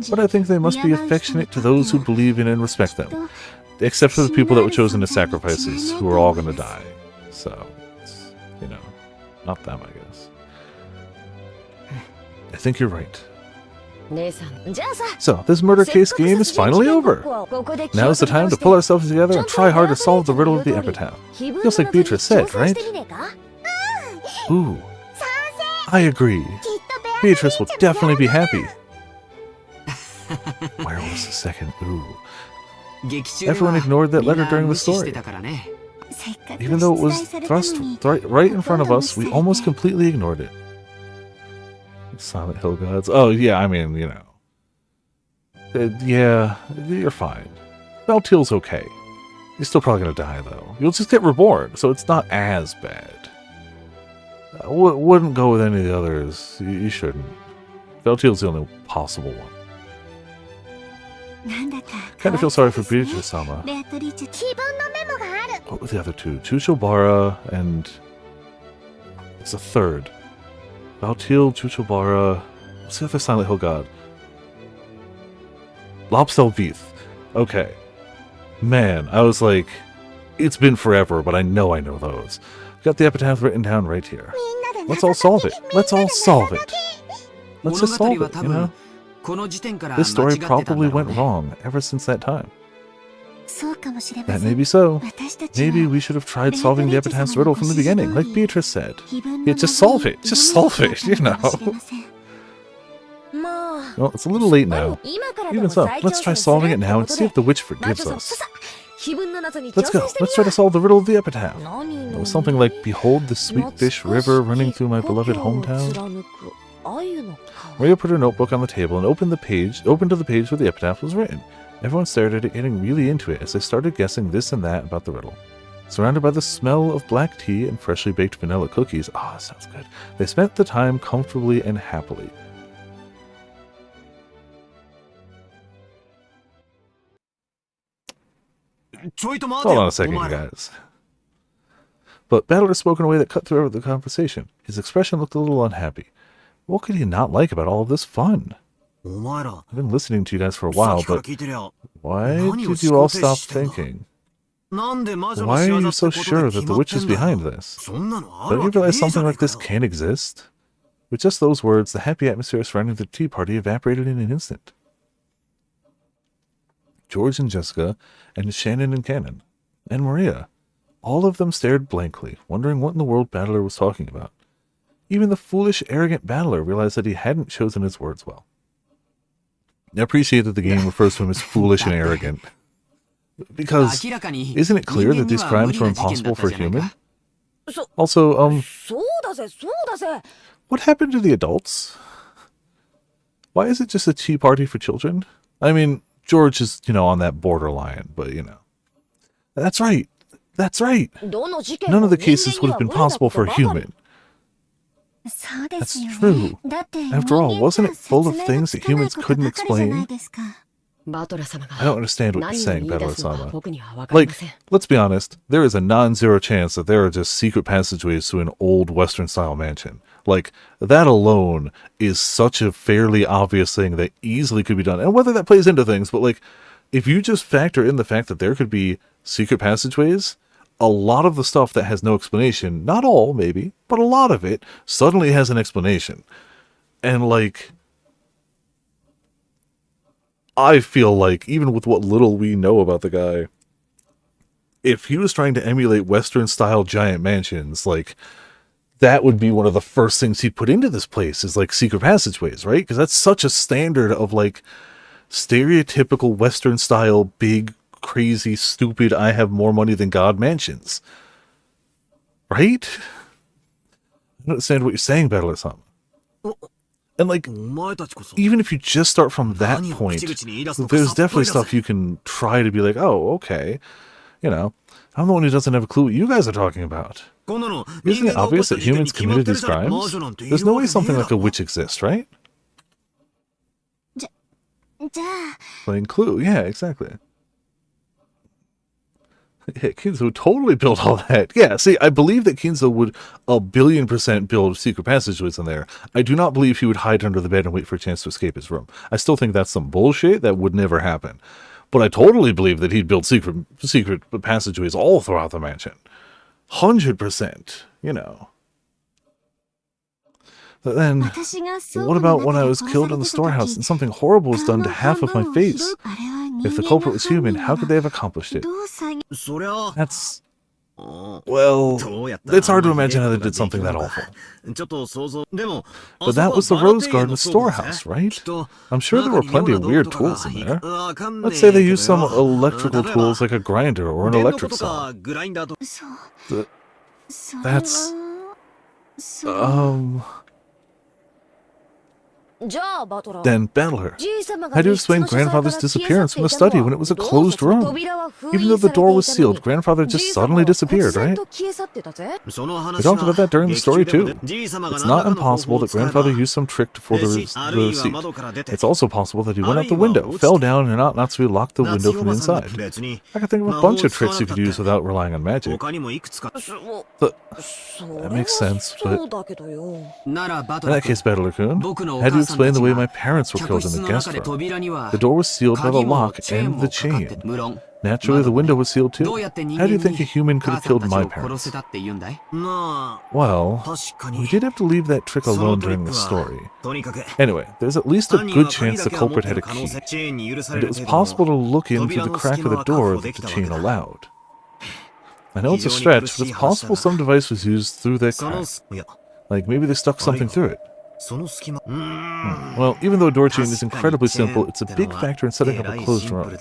but I think they must be affectionate to those who believe in and respect them. Except for the people that were chosen as sacrifices, who are all going to die. So, it's, you know, not them, I guess. I think you're right. So, this murder case game is finally over. Now's the time to pull ourselves together and try hard to solve the riddle of the epitaph. Just like Beatrice said, right? Ooh. I agree. Beatrice will definitely be happy. Where was the second ooh? Everyone ignored that letter during the story. Even though it was thrust right in front of us, we almost completely ignored it. Silent Hill gods. Oh, yeah, I mean, you know. Yeah, you're fine. Valtiel's okay. You're still probably going to die, though. You'll just get reborn, so it's not as bad. Wouldn't go with any of the others. You shouldn't. Valtiel's the only possible one. Kind of feel sorry for Beatrice-sama. What were the other two? Chuchobara and... It's a third. Valtiel, Chuchobara... What's the other Silent Hill god? Lobstelvith. Okay. Man, I was like... It's been forever, but I know those. Got the epitaph written down right here. Let's all solve it. Let's all solve it. Let's just solve it, you know? This story probably went wrong ever since that time. That may be so. Maybe we should have tried solving the epitaph's riddle from the beginning, like Beatrice said. Yeah, just solve it. Just solve it, you know. Well, it's a little late now. Even so, let's try solving it now and see if the witch forgives us. Let's go. Let's try to solve the riddle of the epitaph. It was something like, behold the sweet fish river running through my beloved hometown. Maria put her notebook on the table and opened to the page where the epitaph was written. Everyone stared at it, getting really into it as they started guessing this and that about the riddle. Surrounded by the smell of black tea and freshly baked vanilla cookies, that sounds good, they spent the time comfortably and happily. Hold on a second, you guys. But Battler spoke in a way that cut through the conversation. His expression looked a little unhappy. What could he not like about all of this fun? I've been listening to you guys for a while, but why did you all stop thinking? Why are you so sure that the witch is behind this? Don't you realize something like this can't exist? With just those words, the happy atmosphere surrounding the tea party evaporated in an instant. George and Jessica, and Shannon and Cannon, and Maria. All of them stared blankly, wondering what in the world Battler was talking about. Even the foolish, arrogant Battler realized that he hadn't chosen his words well. I appreciate that the game refers to him as foolish and arrogant. Because isn't it clear that these crimes were impossible for a human? Also, what happened to the adults? Why is it just a tea party for children? I mean, George is, on that borderline, but, That's right. That's right. None of the cases would have been possible for a human. That's true. After all, wasn't it full of things that humans couldn't explain? I don't understand what you're saying, Battler-sama. Like, let's be honest, there is a non-zero chance that there are just secret passageways to an old Western-style mansion. Like, that alone is such a fairly obvious thing that easily could be done. And whether that plays into things, but like, if you just factor in the fact that there could be secret passageways, a lot of the stuff that has no explanation, not all, maybe, but a lot of it, suddenly has an explanation. And like, I feel like, even with what little we know about the guy, if he was trying to emulate Western-style giant mansions, like, that would be one of the first things he'd put into this place, is like secret passageways, right? Because that's such a standard of like stereotypical Western-style, big, crazy, stupid, I have more money than God mansions. Right? I don't understand what you're saying, Battler-sama. And like, even if you just start from that point, there's definitely stuff you can try to be like, oh, okay. I'm the one who doesn't have a clue what you guys are talking about. Isn't it obvious that humans committed these crimes? There's no way something like a witch exists, right? Playing Clue, yeah, exactly. Yeah, Kinzo totally built all that. Yeah, see, I believe that Kinzo would 1,000,000,000% build secret passageways in there. I do not believe he would hide under the bed and wait for a chance to escape his room. I still think that's some bullshit that would never happen. But I totally believe that he'd build secret passageways all throughout the mansion. 100%, But then, what about when I was killed in the storehouse and something horrible was done to half of my face? If the culprit was human, how could they have accomplished it? That's... Well, it's hard to imagine how they did something that awful. But that was the Rose Garden storehouse, right? I'm sure there were plenty of weird tools in there. Let's say they used some electrical tools like a grinder or an electric saw. That's... Then, Battler, how do you explain Grandfather's disappearance from the study when it was a closed room? Even though the door was sealed, Grandfather just suddenly disappeared, right? We talked about that during the story too. It's not impossible that Grandfather used some trick for the receipt. It's also possible that he went out the window, fell down, and Natsui locked the window from the inside. I can think of a bunch of tricks you could use without relying on magic. That makes sense, but... In that case, Battler-kun, how do you explain the way my parents were killed in the guest room? The door was sealed by the lock and the chain. Naturally, the window was sealed too. How do you think a human could have killed my parents? Well, we did have to leave that trick alone during the story. Anyway, there's at least a good chance the culprit had a key, and it was possible to look in through the crack of the door that the chain allowed. I know it's a stretch, but it's possible some device was used through that crack. Like, maybe they stuck something through it. Well, even though a door chain is incredibly simple, it's a big factor in setting up a closed room.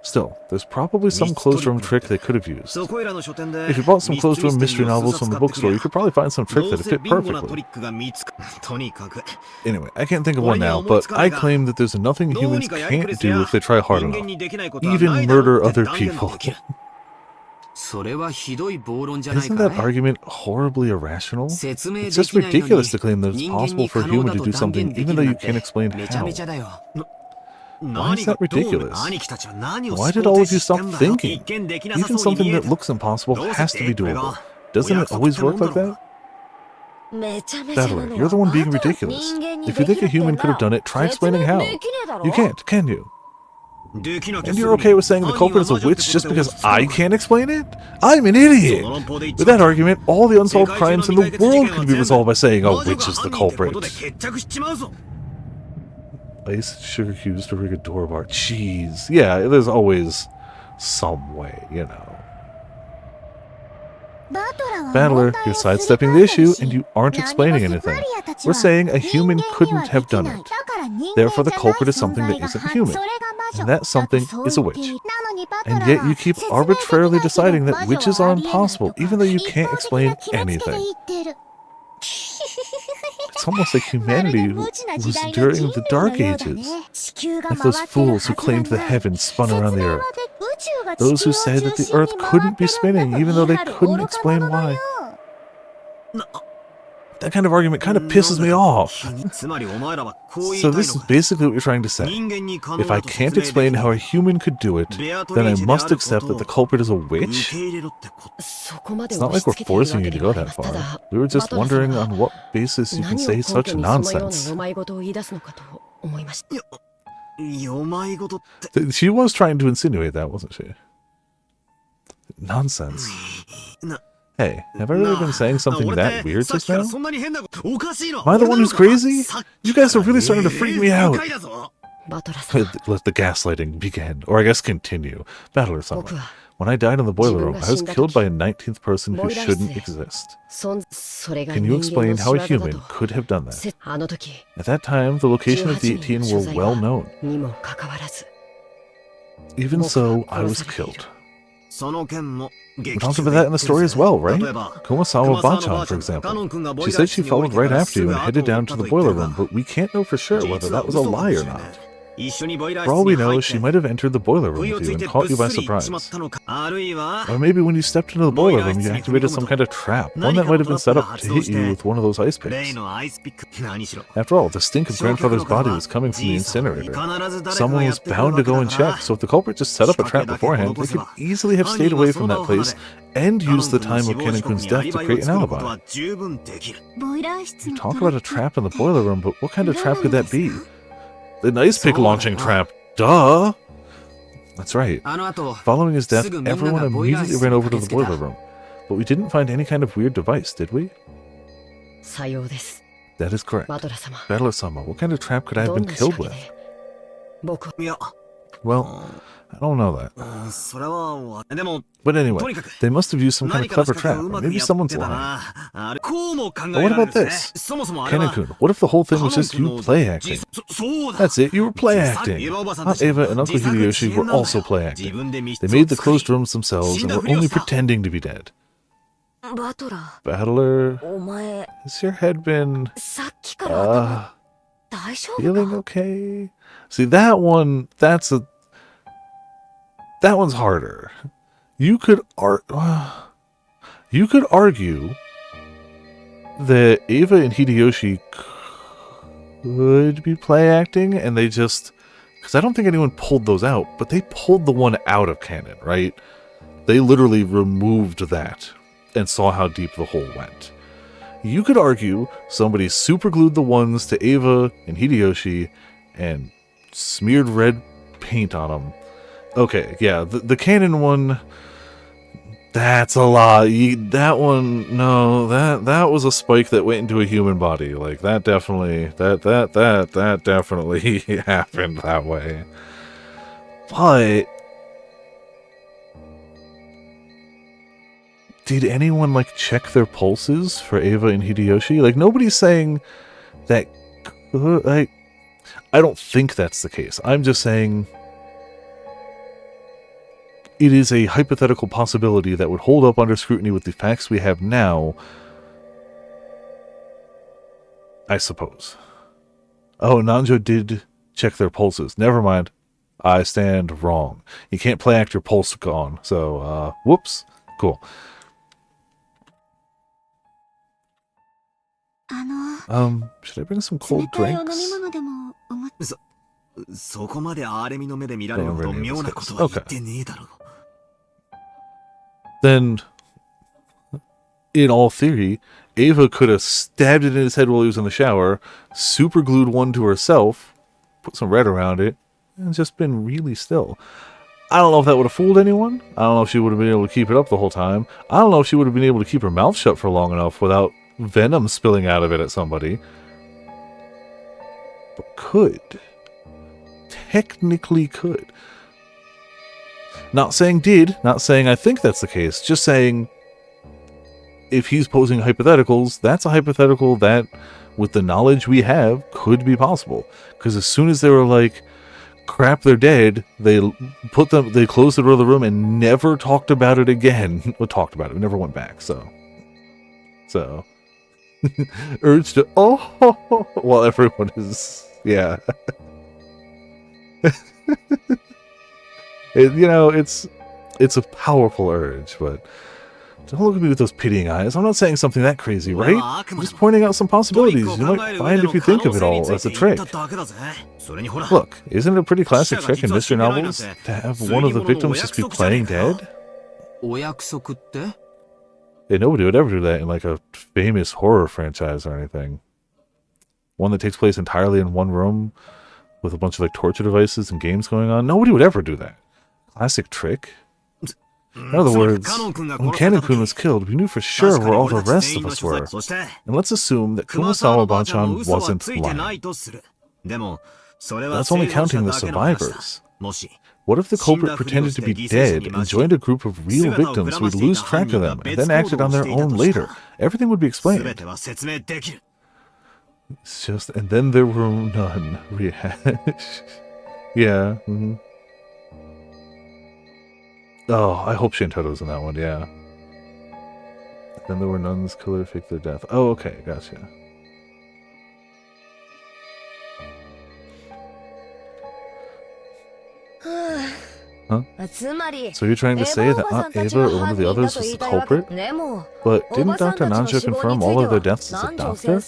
Still, there's probably some closed room trick they could have used. If you bought some closed room mystery novels from the bookstore, you could probably find some trick that'd fit perfectly. Anyway, I can't think of one now, but I claim that there's nothing humans can't do if they try hard enough. Even murder other people. Isn't that argument horribly irrational? It's just ridiculous to claim that it's possible for a human to do something even though you can't explain how. Why is that ridiculous? Why did all of you stop thinking? Even something that looks impossible has to be doable. Doesn't it always work like that? Battler, you're the one being ridiculous. If you think a human could have done it, try explaining how. You can't, can you? And you're okay with saying the culprit is a witch just because I can't explain it? I'm an idiot! With that argument, all the unsolved crimes in the world could be resolved by saying, oh, witch is the culprit. ice sugar cubes to rig a door bar. Jeez. Yeah, there's always some way, you know. Battler, you're sidestepping the issue and you aren't explaining anything. We're saying a human couldn't have done it. Therefore, the culprit is something that isn't human. And that something is a witch. And yet you keep arbitrarily deciding that witches are impossible, even though you can't explain anything. It's almost like humanity was during the Dark Ages. Like those fools who claimed the heavens spun around the earth. Those who said that the earth couldn't be spinning, even though they couldn't explain why. That kind of argument kind of pisses me off. So this is basically what you're trying to say. If I can't explain how a human could do it, then I must accept that the culprit is a witch? It's not like we're forcing you to go that far. We were just wondering on what basis you can say such nonsense. She was trying to insinuate that, wasn't she? Nonsense. Hey, have I really been saying something that weird just now? Am I the one who's crazy? You guys are really starting to freak me out. Let the gaslighting begin, or I guess continue. Battler-sama, when I died in the boiler room, I was killed by a 19th person who shouldn't exist. Can you explain how a human could have done that? At that time, the location of the 18 were well known. Even so, I was killed. We talked about that in the story as well, right? Kumasawa Bachan, for example. She said she followed right after you and headed down to the boiler room, but we can't know for sure whether that was a lie or not. For all we know, she might have entered the boiler room with you and caught you by surprise. Or maybe when you stepped into the boiler room, you activated some kind of trap, one that might have been set up to hit you with one of those ice picks. After all, the stink of grandfather's body was coming from the incinerator. Someone was bound to go and check, so if the culprit just set up a trap beforehand, they could easily have stayed away from that place and used the time of Kanen-kun's death to create an alibi. You talk about a trap in the boiler room, but what kind of trap could that be? An ice pick launching trap. Duh! That's right. Following his death, everyone immediately ran over to the boiler room. But we didn't find any kind of weird device, did we? That is correct. Battler-sama, what kind of trap could I have been killed with? Well, I don't know that. But anyway, they must have used some kind of clever trap, or maybe someone's lying. But what about this? Kanen-kun, what if the whole thing was just you play acting? That's it, you were play acting. Aunt Eva and Uncle Hideyoshi were also play acting. They made the closed rooms themselves and were only pretending to be dead. Battler, has your head been feeling okay? See, that one's harder. You could argue that Eva and Hideyoshi could be play acting, and they just, because I don't think anyone pulled those out, but they pulled the one out of canon, right? They literally removed that and saw how deep the hole went. You could argue somebody superglued the ones to Eva and Hideyoshi and smeared red paint on them. Okay, yeah, the canon one, that's a lot. That one, no, that was a spike that went into a human body. Like, that definitely happened that way. But did anyone, like, check their pulses for Eva and Hideyoshi? Like, nobody's saying that, like, I don't think that's the case. I'm just saying it is a hypothetical possibility that would hold up under scrutiny with the facts we have now, I suppose. Oh, Nanjo did check their pulses. Never mind. I stand wrong. You can't play act your pulse gone. So, whoops. Cool. Should I bring some cold drinks? Then, in all theory, Eva could have stabbed it in his head while he was in the shower, superglued one to herself, put some red around it, and just been really still. I don't know if that would have fooled anyone. I don't know if she would have been able to keep it up the whole time. I don't know if she would have been able to keep her mouth shut for long enough without venom spilling out of it at somebody. But could. technically could. Not saying did, not saying I think that's the case, just saying if he's posing hypotheticals, that's a hypothetical that, with the knowledge we have, could be possible. Because as soon as they were like, crap, they're dead, they closed the door of the room and never talked about it again. Well, talked about it, never went back, so. Urge to, while everyone is, yeah. It's a powerful urge, but don't look at me with those pitying eyes. I'm not saying something that crazy, right? I'm just pointing out some possibilities you might find if you think of it all as a trick. Look, isn't it a pretty classic trick in mystery novels to have one of the victims just be playing dead? Yeah, nobody would ever do that in like a famous horror franchise or anything. One that takes place entirely in one room with a bunch of like torture devices and games going on. Nobody would ever do that. Classic trick. In other words, when Canon-kun was killed, we knew for sure where all the rest of us were. And let's assume that Kumasawa Banchan wasn't lying. That's only counting the survivors. What if the culprit pretended to be dead and joined a group of real victims who would lose track of them and then acted on their own later? Everything would be explained. It's just, and then there were none. Rehash. Yeah. Mm-hmm. Oh, I hope Shintoto's in that one, yeah. Then there were nuns, killer faked their death. Oh, okay, gotcha. Huh? So you're trying to say that Aunt Ava or one of the others was the culprit? But didn't Dr. Nanjo confirm all of their deaths as a doctor?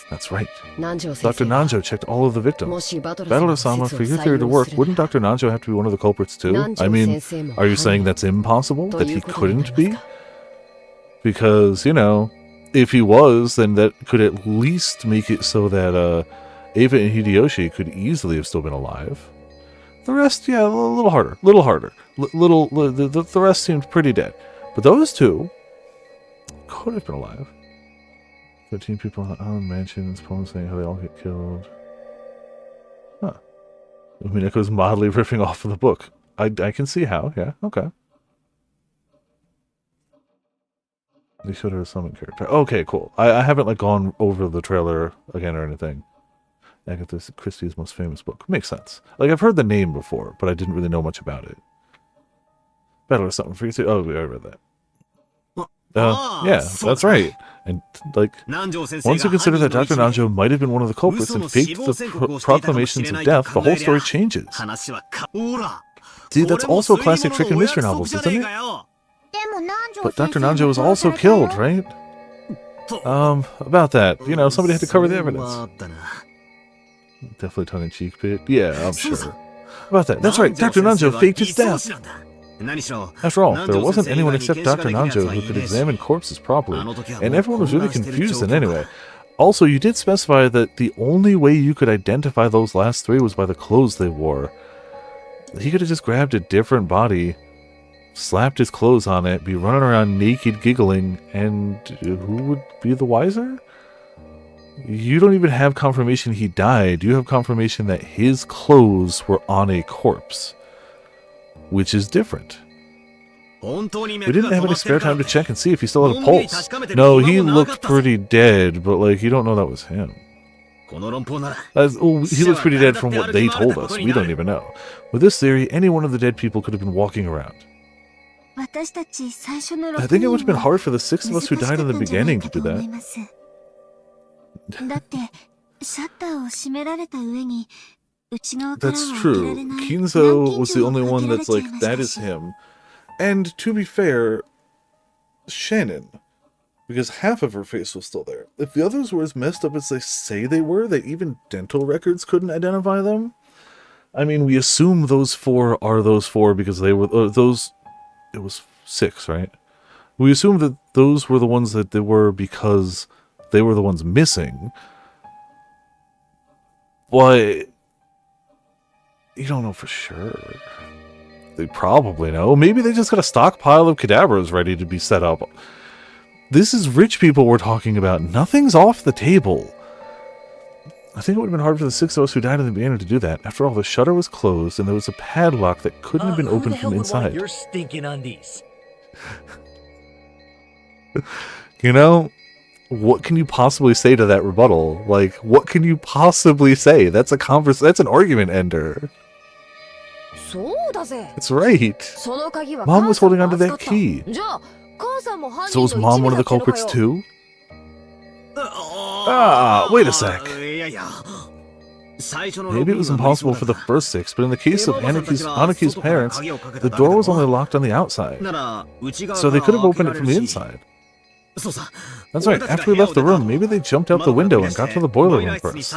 That's right. Dr. Nanjo checked all of the victims. Battler-sama, for your theory to work, wouldn't Dr. Nanjo have to be one of the culprits too? I mean, are you saying that's impossible? That he couldn't be? Because, you know, if he was, then that could at least make it so that Ava and Hideyoshi could easily have still been alive. The rest, yeah, a little harder. The rest seemed pretty dead. But those two could have been alive. 13 people in the island mansion, this poem saying how they all get killed. Huh. Umineko's mildly riffing off of the book. I can see how, yeah, okay. They showed her a summon character. Okay, cool. I haven't like gone over the trailer again or anything. Agatha Christie's most famous book. Makes sense. Like, I've heard the name before, but I didn't really know much about it. Battle or something for you. Oh, I read that. Yeah, that's right. And, like, once you consider that Dr. Nanjo might have been one of the culprits and faked the proclamations of death, the whole story changes. See, that's also a classic trick in mystery novels, isn't it? But Dr. Nanjo was also killed, right? About that. You know, somebody had to cover the evidence. Definitely tongue-in-cheek bit. Yeah, I'm sure. About that. That's right, Dr. Nanjo faked his death. After all, there wasn't anyone except Dr. Nanjo who could examine corpses properly, and everyone was really confused then anyway. Also, you did specify that the only way you could identify those last three was by the clothes they wore. He could have just grabbed a different body, slapped his clothes on it, be running around naked giggling, and who would be the wiser? You don't even have confirmation he died. You have confirmation that his clothes were on a corpse, which is different. We didn't have any spare time to check and see if he still had a pulse. No, he looked pretty dead, but like, you don't know that was him. He looks pretty dead from what they told us. We don't even know. With this theory, any one of the dead people could have been walking around. I think it would have been hard for the six of us who died in the beginning to do that. That's true. Kinzo was the only one that's like, that is him. And to be fair, Shannon, because half of her face was still there. If the others were as messed up as they say they were, that even dental records couldn't identify them. I mean, we assume those four are those four because they were those. It was six, right? We assume that those were the ones that they were because they were the ones missing. But you don't know for sure. They probably know. Maybe they just got a stockpile of cadavers ready to be set up. This is rich people we're talking about. Nothing's off the table. I think it would have been hard for the 6 of us who died in the beginning to do that. After all, the shutter was closed and there was a padlock that couldn't have been opened from inside. Your stinking undies. You know, what can you possibly say to that rebuttal? Like, what can you possibly say? That's an argument ender. That's right. Mom was holding onto that key. So was Mom one of the culprits too? Ah, wait a sec. Maybe it was impossible for the first 6, but in the case of Anaki's parents, the door was only locked on the outside. So they could have opened it from the inside. That's right, after we left the room, maybe they jumped out the window and got to the boiler room first.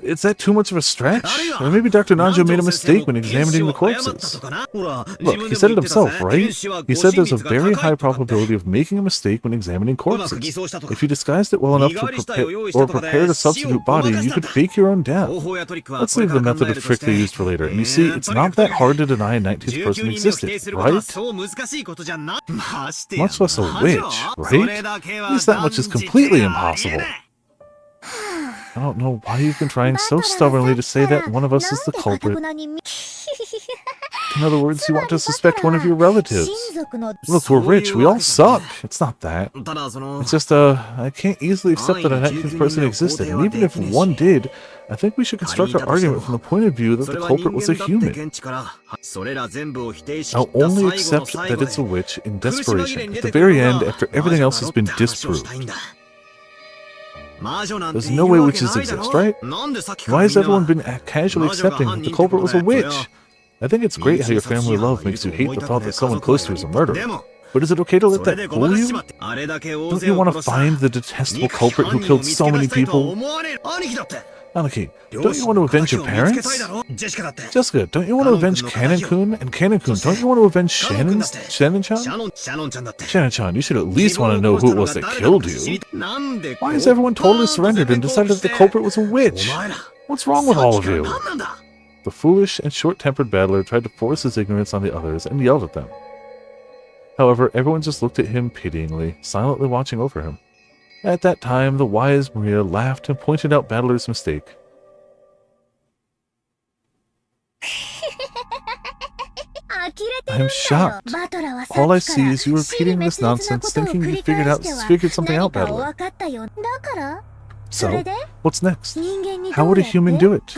Is that too much of a stretch? Or maybe Dr. Nanjo made a mistake when examining the corpses. Look, he said it himself, right? He said there's a very high probability of making a mistake when examining corpses. If you disguised it well enough to prepared a substitute body, you could fake your own death. Let's leave the method of trick they used for later. And you see, it's not that hard to deny a 19th person existed, right? Much less a witch, right? At least that much is completely impossible. I don't know why you've been trying so stubbornly to say that one of us is the culprit. In other words, you want to suspect one of your relatives. Look, we're rich, we all suck. It's not that. It's just, I can't easily accept that a 19th person existed, and even if one did, I think we should construct our argument from the point of view that the culprit was a human. I'll only accept that it's a witch in desperation, at the very end, after everything else has been disproved. There's no way witches exist, right? Why has everyone been casually accepting that the culprit was a witch? I think it's great how your family love makes you hate the thought that someone close to you is a murderer. But is it okay to let that fool you? Don't you want to find the detestable culprit who killed so many people? Anaki, don't you want to avenge your parents? Jessica, don't you want to avenge Canon-kun? And Canon-kun, don't you want to avenge Shannon-chan? Shannon-chan, you should at least want to know who it was that killed you. Why has everyone totally surrendered and decided that the culprit was a witch? What's wrong with all of you? The foolish and short-tempered battler tried to force his ignorance on the others and yelled at them. However, everyone just looked at him pityingly, silently watching over him. At that time, the wise Maria laughed and pointed out Battler's mistake. I'm shocked. All I see is you repeating this nonsense, thinking you figured something out, Battler. So, what's next? How would a human do it?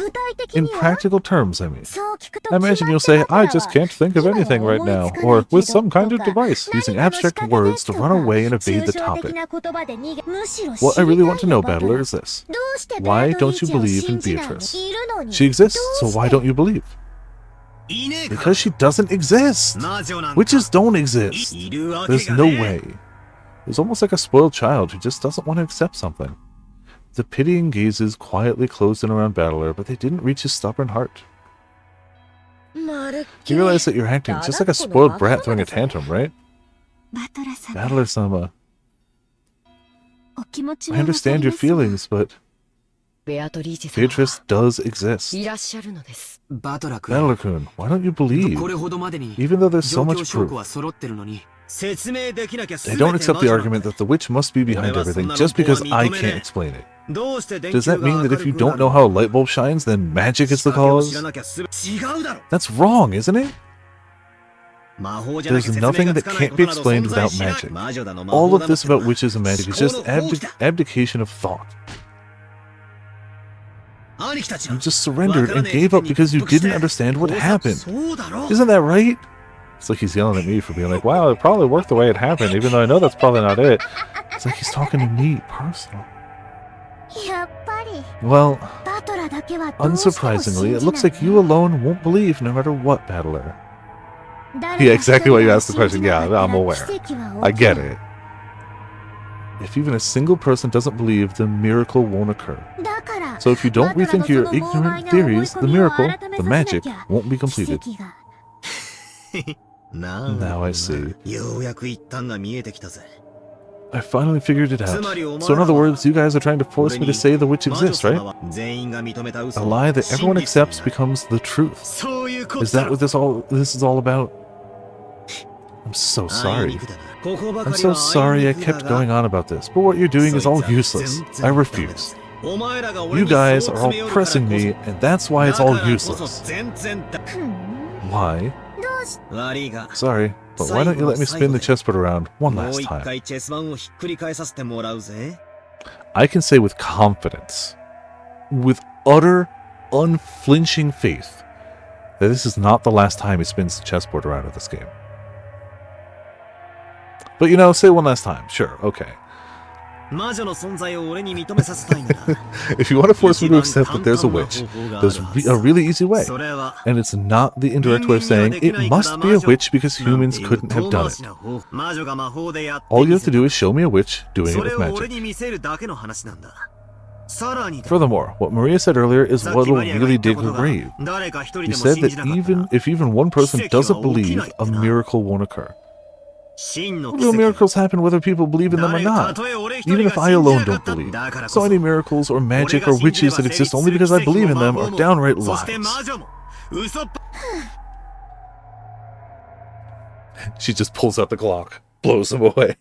In practical terms, I mean. I imagine you'll say, I just can't think of anything right now, or with some kind of device, using abstract words to run away and evade the topic. What I really want to know, Battler, is this. Why don't you believe in Beatrice? She exists, so why don't you believe? Because she doesn't exist! Witches don't exist! There's no way. It's almost like a spoiled child who just doesn't want to accept something. The pitying gazes quietly closed in around Battler, but they didn't reach his stubborn heart. You realize that you're acting just like a spoiled brat throwing a tantrum, right? Battler-sama. I understand your feelings, but Beatrice does exist. Battler-kun, why don't you believe? Even though there's so much proof. They don't accept the argument that the witch must be behind everything just because I can't explain it. Does that mean that if you don't know how a light bulb shines, then magic is the cause? That's wrong, isn't it? There's nothing that can't be explained without magic. All of this about witches and magic is just abdication of thought. You just surrendered and gave up because you didn't understand what happened. Isn't that right? It's like he's yelling at me for being like, wow, it probably worked the way it happened, even though I know that's probably not it. It's like he's talking to me, personally. Well, unsurprisingly, it looks like you alone won't believe no matter what, Battler. Yeah, exactly why you asked the question. Yeah, I'm aware. I get it. If even a single person doesn't believe, the miracle won't occur. So if you don't rethink your ignorant theories, the miracle, the magic, won't be completed. Now I see. I finally figured it out. So in other words, you guys are trying to force me to say the witch exists, right? A lie that everyone accepts becomes the truth. Is that what this is all about? I'm so sorry. I'm so sorry I kept going on about this, but what you're doing is all useless. I refuse. You guys are all pressing me, and that's why it's all useless. Why? Sorry, but why don't you let me spin the chessboard around one last time? I can say with confidence, with utter, unflinching faith, that this is not the last time he spins the chessboard around in this game. But you know, say one last time. Sure, okay. If you want to force me to accept that there's a witch, there's a really easy way. And it's not the indirect way of saying it must be a witch because humans couldn't have done it. All you have to do is show me a witch doing it with magic. Furthermore, what Maria said earlier is what'll really dig her grave. You said that if even one person doesn't believe, a miracle won't occur. Real miracles happen whether people believe in them or not, even if I alone don't believe. So any miracles or magic or witches that exist only because I believe in them are downright lies. She just pulls out the Glock, blows him away.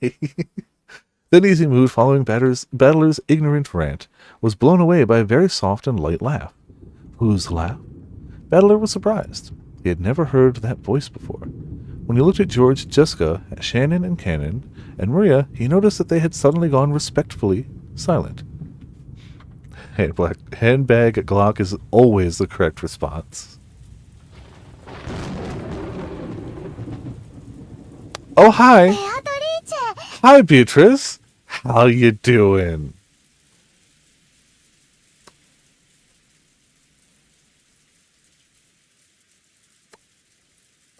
Then easy mood following Battler's ignorant rant was blown away by a very soft and light laugh. Whose laugh? Battler was surprised. He had never heard that voice before. When he looked at George, Jessica, Shannon, and Cannon, and Maria, he noticed that they had suddenly gone respectfully silent. Handbag Glock is always the correct response. Oh, hi! Hi, Beatrice! How you doing?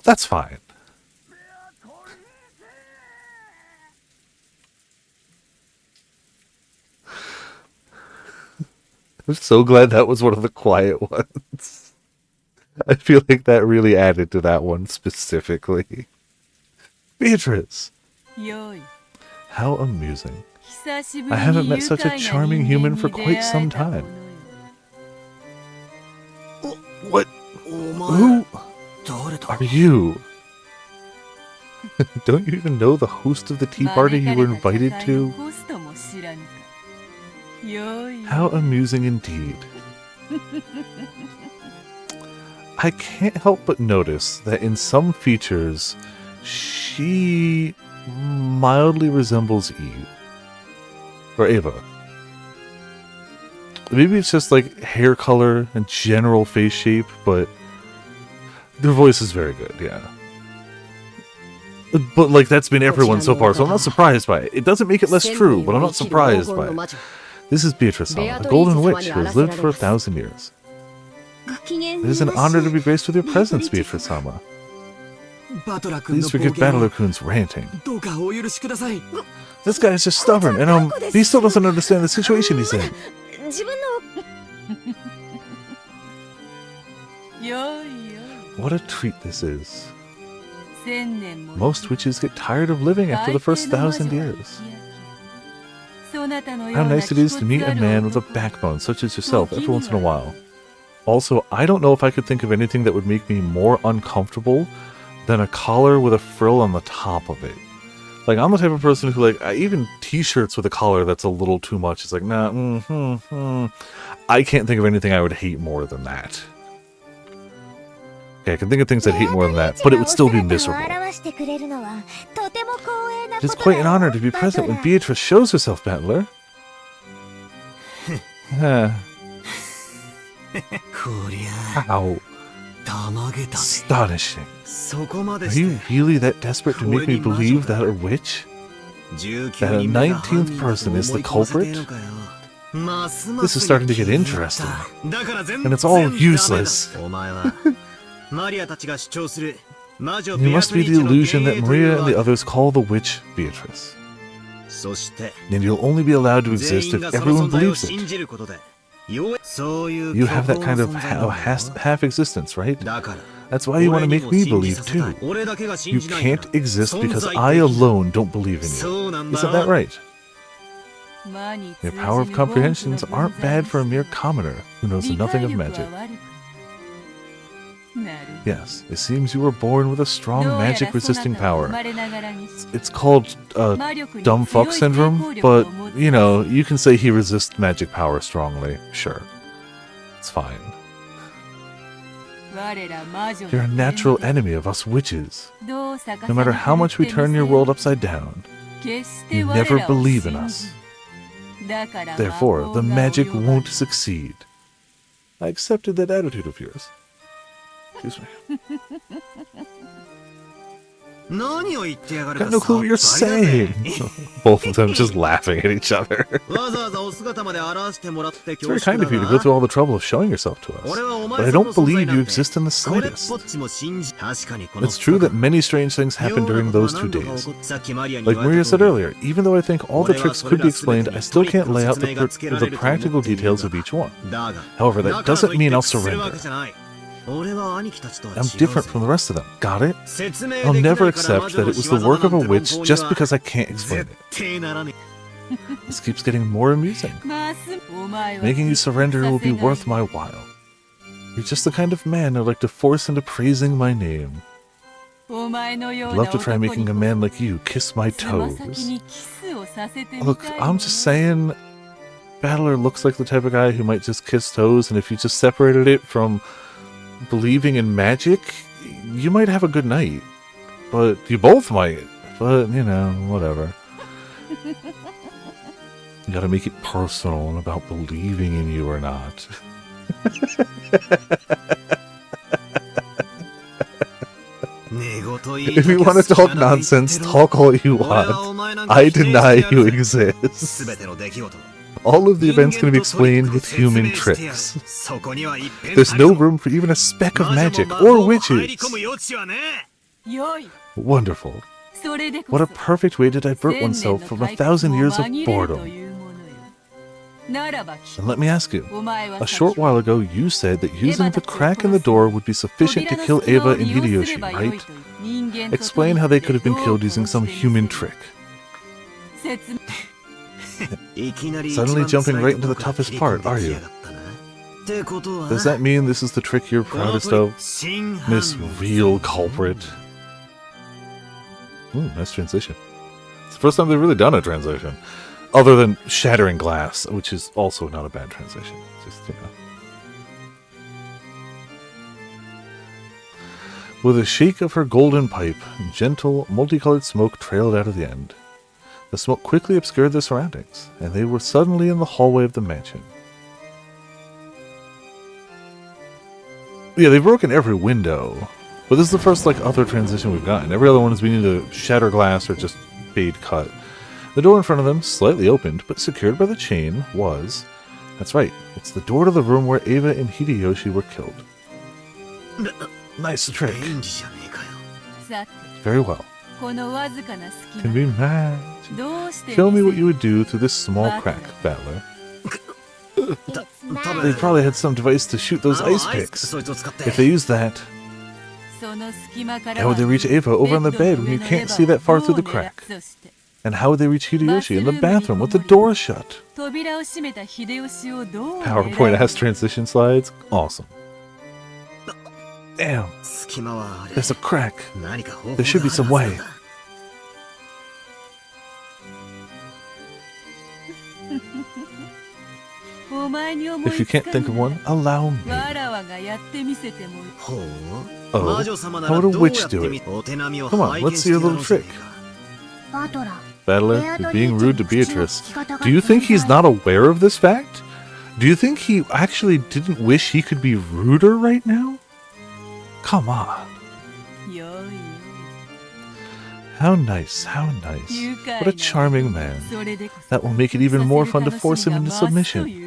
That's fine. I'm so glad that was one of the quiet ones. I feel like that really added to that one specifically. Beatrice! How amusing. I haven't met such a charming human for quite some time. What? Who are you? Don't you even know the host of the tea party you were invited to? How amusing indeed. I can't help but notice that in some features, she mildly resembles Eve. Or Ava. Maybe it's just like hair color and general face shape, but their voice is very good, yeah. But like that's been everyone so far, so I'm not surprised by it. It doesn't make it less true, but I'm not surprised by it. This is Beatrice-sama, the Golden Witch who has lived for 1,000 years. It is an honor to be graced with your presence, Beatrice-sama. Please forgive Battler-kun's ranting. This guy is just stubborn, and he still doesn't understand the situation he's in. What a treat this is. Most witches get tired of living after the first 1,000 years. How nice it is to meet a man with a backbone such as yourself every once in a while. Also, I don't know if I could think of anything that would make me more uncomfortable than a collar with a frill on the top of it. Like, I'm the type of person who, like, even t-shirts with a collar that's a little too much. It's like, nah, I can't think of anything I would hate more than that. Okay, I can think of things I'd hate more than that, but it would still be miserable. It is quite an honor to be present when Beatrice shows herself, Battler. How astonishing. Are you really that desperate to make me believe that a witch? That a 19th person is the culprit? This is starting to get interesting. And it's all useless. You must be the illusion that Maria and the others call the witch Beatrice. And you'll only be allowed to exist if everyone believes it. You have that kind of half-existence, right? That's why you want to make me believe too. You can't exist because I alone don't believe in you. Isn't that right? Your power of comprehensions aren't bad for a mere commoner who knows nothing of magic. Yes, it seems you were born with a strong magic-resisting power. It's called dumb fuck syndrome, but, you know, you can say he resists magic power strongly. Sure. It's fine. You're a natural enemy of us witches. No matter how much we turn your world upside down, you never believe in us. Therefore, the magic won't succeed. I accepted that attitude of yours. Excuse me. Got no clue what you're saying. Both of them just laughing at each other. It's very kind of you to go through all the trouble of showing yourself to us, but I don't believe you exist in the slightest. It's true that many strange things happened during those 2 days. Like Maria said earlier, even though I think all the tricks could be explained, I still can't lay out the practical details of each one. However, that doesn't mean I'll surrender. I'm different from the rest of them. Got it? I'll never accept that it was the work of a witch just because I can't explain it. This keeps getting more amusing. Making you surrender will be worth my while. You're just the kind of man I'd like to force into praising my name. I'd love to try making a man like you kiss my toes. Look, I'm just saying, Battler looks like the type of guy who might just kiss toes, and if you just separated it from believing in magic, you might have a good night. But you both might. But, you know, whatever. You gotta make it personal and about believing in you or not. If you want to talk nonsense, talk all you want. I deny you exist. All of the events can be explained with human tricks. There's no room for even a speck of magic or witches. Wonderful. What a perfect way to divert oneself from 1,000 years of boredom. And let me ask you, a short while ago you said that using the crack in the door would be sufficient to kill Eva and Hideyoshi, right? Explain how they could have been killed using some human trick. Suddenly jumping right into the toughest part, are you? Does that mean this is the trick you're proudest of, Miss Real Culprit? Nice transition. It's the first time they've really done a transition. Other than shattering glass, which is also not a bad transition. Just, you know. With a shake of her golden pipe, gentle, multicolored smoke trailed out of the end. The smoke quickly obscured their surroundings, and they were suddenly in the hallway of the mansion. Yeah, they've broken every window, but this is the first, other transition we've gotten. Every other one is we need to shatter glass or just fade cut. The door in front of them, slightly opened, but secured by the chain, was... That's right, it's the door to the room where Eva and Hideyoshi were killed. Nice trick. Very well. Can be magic. Show me what you would do through this small crack, Battler. They probably had some device to shoot those ice picks. If they used that, how would they reach Eva over on the bed when you can't see that far through the crack? And how would they reach Hideyoshi in the bathroom with the door shut? PowerPoint-ass transition slides? Awesome. Damn. There's a crack. There should be some way. If you can't think of one, allow me. Oh, how would a witch do it? Come on, let's see your little trick. Battler, you're being rude to Beatrice. Do you think he's not aware of this fact? Do you think he actually didn't wish he could be ruder right now? Come on. How nice, how nice. What a charming man. That will make it even more fun to force him into submission.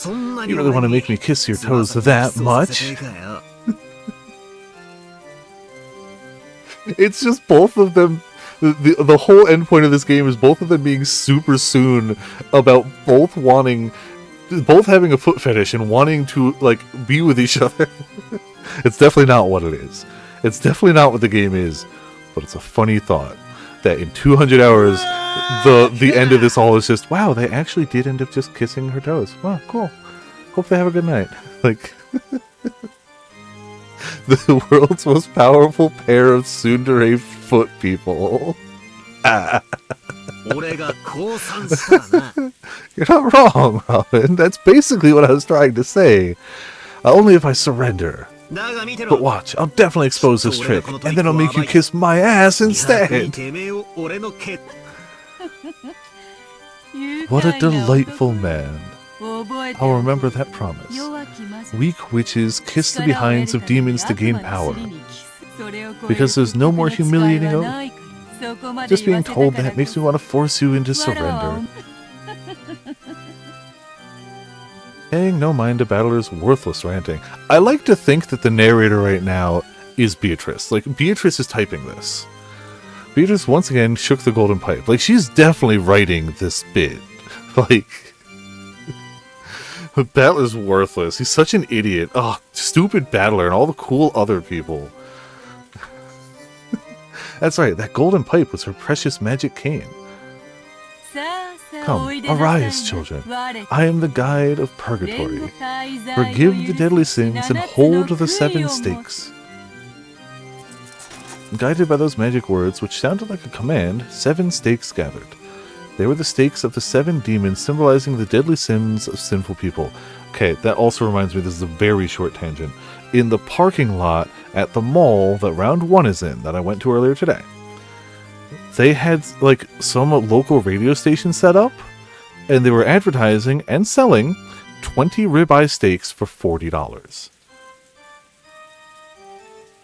You really want to make me kiss your toes that much? It's just both of them. The whole end point of this game is both of them being super soon about both having a foot fetish and wanting to be with each other. It's definitely not what it is. It's definitely not what the game is, but it's a funny thought that in 200 hours, the end of this all is just, wow, they actually did end up just kissing her toes. Wow, cool. Hope they have a good night. The world's most powerful pair of tsundere foot people. Ah. 俺が降参したらな。 You're not wrong, Ramen. That's basically what I was trying to say. Only if I surrender. だが見てろ。 But watch, I'll definitely expose this trick, and then I'll make you kiss my ass 逆に instead. てめえを俺のケ。 What a delightful man. I'll remember that promise. Weak witches kiss the behinds of demons to gain power. Because there's no more humiliating oath. Just being told that makes me want to force you into surrender. Paying no mind to Battler's worthless ranting. I like to think that the narrator right now is Beatrice. Like, Beatrice is typing this. Beatrice once again shook the golden pipe. Like, she's definitely writing this bit. Like, Battler's worthless. He's such an idiot. Oh, stupid Battler and all the cool other people. That's right, that golden pipe was her precious magic cane. Come, arise, children. I am the guide of purgatory. Forgive the deadly sins and hold the 7 stakes. Guided by those magic words, which sounded like a command, 7 stakes gathered. They were the stakes of the 7 demons, symbolizing the deadly sins of sinful people. Okay, that also reminds me, this is a very short tangent. In the parking lot at the mall that Round 1 is in, that I went to earlier today, they had, like, some local radio station set up, and they were advertising and selling 20 ribeye steaks for $40.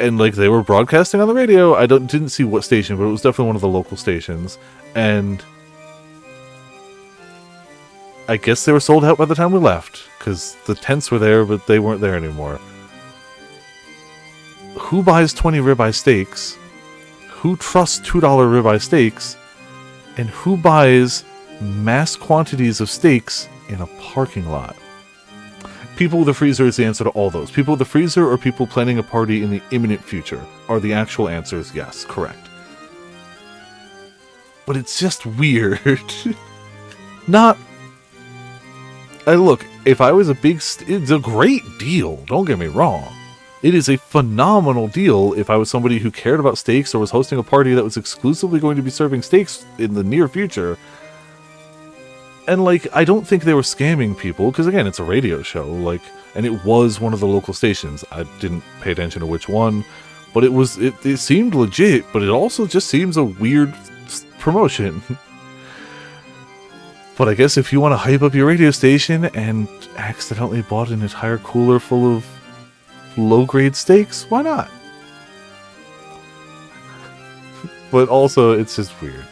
And, like, they were broadcasting on the radio. I didn't see what station, but it was definitely one of the local stations. And I guess they were sold out by the time we left, because the tents were there, but they weren't there anymore. Who buys 20 ribeye steaks? Who trusts $2 ribeye steaks? And who buys mass quantities of steaks in a parking lot? People with a freezer is the answer to all those. People with a freezer or people planning a party in the imminent future are the actual answers. Yes, correct. But it's just weird. Not... look, if I was a big... it's a great deal, don't get me wrong. It is a phenomenal deal if I was somebody who cared about steaks or was hosting a party that was exclusively going to be serving steaks in the near future. And, like, I don't think they were scamming people, because, again, it's a radio show, like, and it was one of the local stations. I didn't pay attention to which one, but it seemed legit, but it also just seems a weird promotion. But I guess if you want to hype up your radio station and accidentally bought an entire cooler full of low-grade steaks, why not? But also, it's just weird.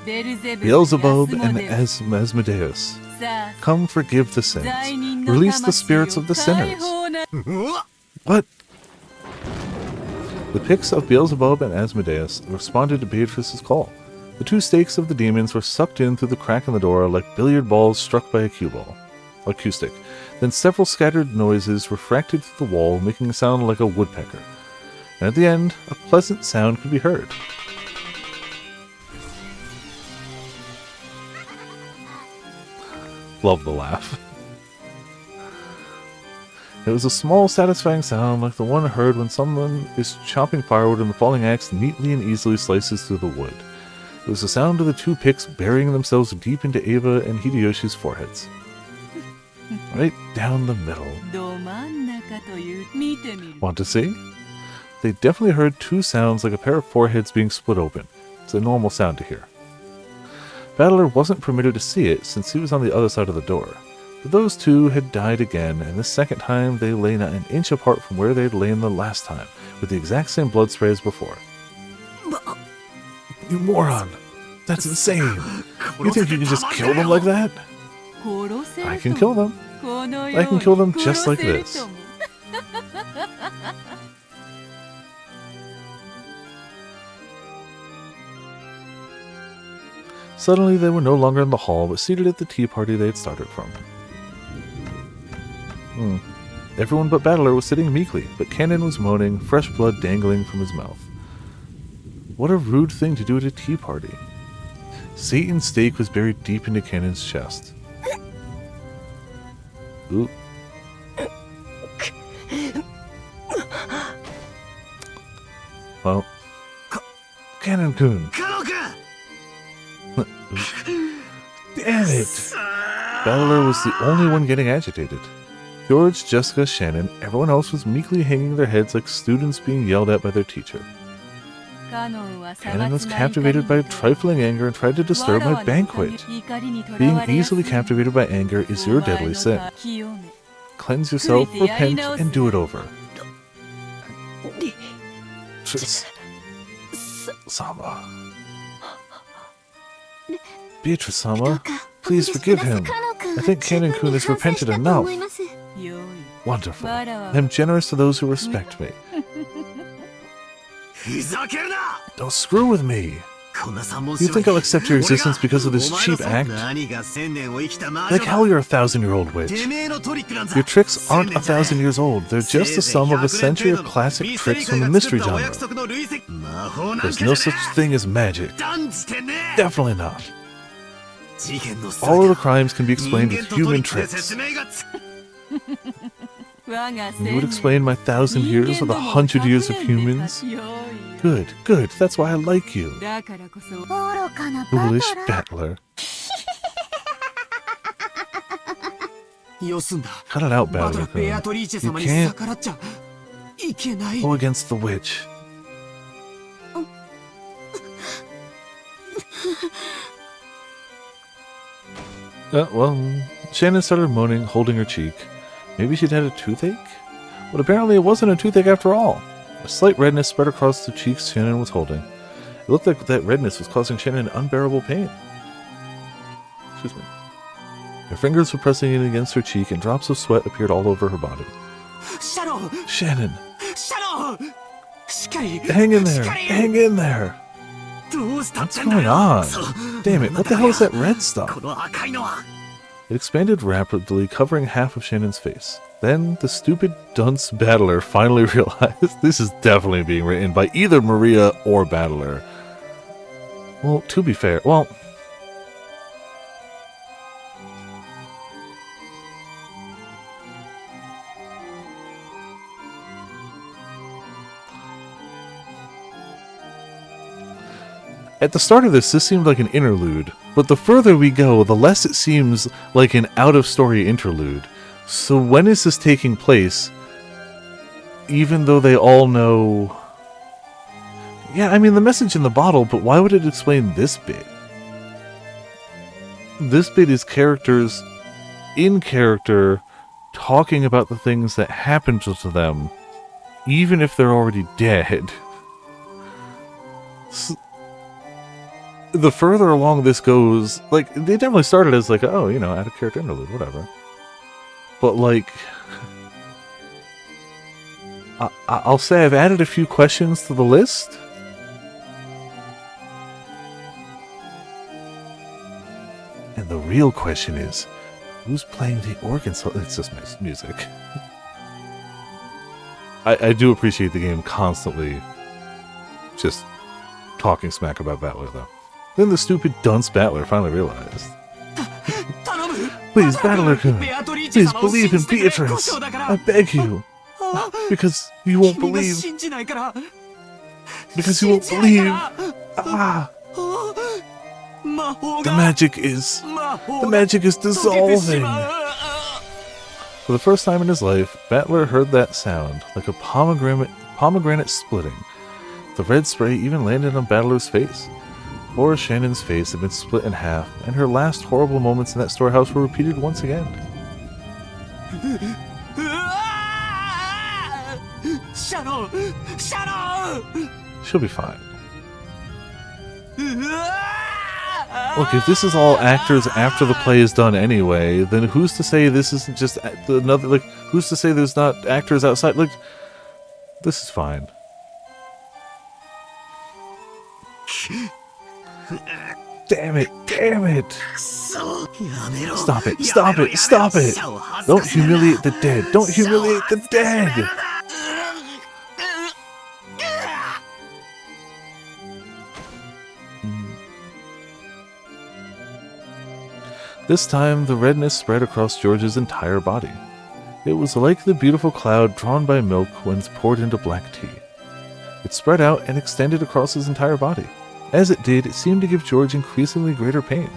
Beelzebub and Asmodeus, come forgive the sins. Release the spirits of the sinners. What? The Picts of Beelzebub and Asmodeus responded to Beatrice's call. The 2 stakes of the demons were sucked in through the crack in the door like billiard balls struck by a cue ball. Acoustic. Then several scattered noises refracted through the wall, making a sound like a woodpecker. And at the end, a pleasant sound could be heard. Love the laugh. It was a small, satisfying sound like the one heard when someone is chopping firewood and the falling axe neatly and easily slices through the wood. It was the sound of the 2 picks burying themselves deep into Eva and Hideyoshi's foreheads. Right down the middle. Want to see? They definitely heard 2 sounds like a pair of foreheads being split open. It's a normal sound to hear. Battler wasn't permitted to see it since he was on the other side of the door. But those 2 had died again, and this second time they lay not an inch apart from where they had lain the last time, with the exact same blood spray as before. You moron! That's insane! You think you can just kill them like that? I can kill them. I can kill them just like this. Suddenly they were no longer in the hall, but seated at the tea party they had started from. Everyone but Battler was sitting meekly, but Cannon was moaning, fresh blood dangling from his mouth. What a rude thing to do at a tea party. Satan's stake was buried deep into Cannon's chest. Ooh. Well, Cannon-kun. カノ君 Damn it! Battler was the only one getting agitated. George, Jessica, Shannon, everyone else was meekly hanging their heads like students being yelled at by their teacher. Cannon was captivated by trifling anger and tried to disturb my banquet. Being easily captivated by anger is your deadly sin. Cleanse yourself, repent, and do it over. Sama. Beatrice-sama, please forgive him. I think Cannon-kun has repented enough. Wonderful. I'm generous to those who respect me. ふざけるな Don't screw with me. こんな三文 You think I'll accept your existence because of this cheap act? 何が千年を生きた魔 Like 女 hell you're a 1,000-year-old witch. てめえのトリックなんざ Your tricks aren't 1,000 years old. They're just the sum of a century of classic tricks from the mystery genre. There's no such thing as magic. Definitely not. All of the crimes can be explained with human tricks. You would explain my 1,000 years with 100 years of humans? Good, good. That's why I like you. Foolish battler. よすんだ Cut it out, バトルベア battler. トリーチェ You 様に can't 逆らっちゃいけない go against the witch. Well, Shannon started moaning, holding her cheek. Maybe she'd had a toothache? But apparently it wasn't a toothache after all. A slight redness spread across the cheeks Shannon was holding. It looked like that redness was causing Shannon unbearable pain. Excuse me. Her fingers were pressing in against her cheek and drops of sweat appeared all over her body. シャロン Shannon! シャロンしっかり Hang in there! しっかり Hang in there! どうしたっ What's てんだ going よ on? そう Damn it, what the hell is that red stuff? この赤いのは It expanded rapidly, covering half of Shannon's face. Then, the stupid dunce battler finally realized this is definitely being written by either Maria or Battler. Well, to be fair, well... At the start of this seemed like an interlude, but the further we go, the less it seems like an out-of-story interlude. So when is this taking place? Even though they all know... Yeah, I mean, the message in the bottle, but why would it explain this bit? This bit is characters in character talking about the things that happened to them, even if they're already dead. The further along this goes, like, they definitely started as like, oh, you know, add a character interlude, whatever. But like, I'll say I've added a few questions to the list. And the real question is, who's playing the organ solo? It's just my music. I do appreciate the game constantly just talking smack about Battler, though. Then the stupid dunce Battler finally realized. Please, Battler-kun, please believe in Beatrice. I beg you. Because you won't believe. Because you won't believe. Ah. The magic is dissolving. For the first time in his life, Battler heard that sound, like a pomegranate splitting. The red spray even landed on Battler's face. Poor Shannon's face had been split in half, and her last horrible moments in that storehouse were repeated once again. She'll be fine. Look, if this is all actors after the play is done anyway, then who's to say this isn't just another, like, who's to say there's not actors outside? Like, this is fine. Damn it, damn it! Stop it, stop it, stop it! Don't humiliate the dead, don't humiliate the dead! This time, the redness spread across George's entire body. It was like the beautiful cloud drawn by milk when it's poured into black tea. It spread out and extended across his entire body. As it did, it seemed to give George increasingly greater pain.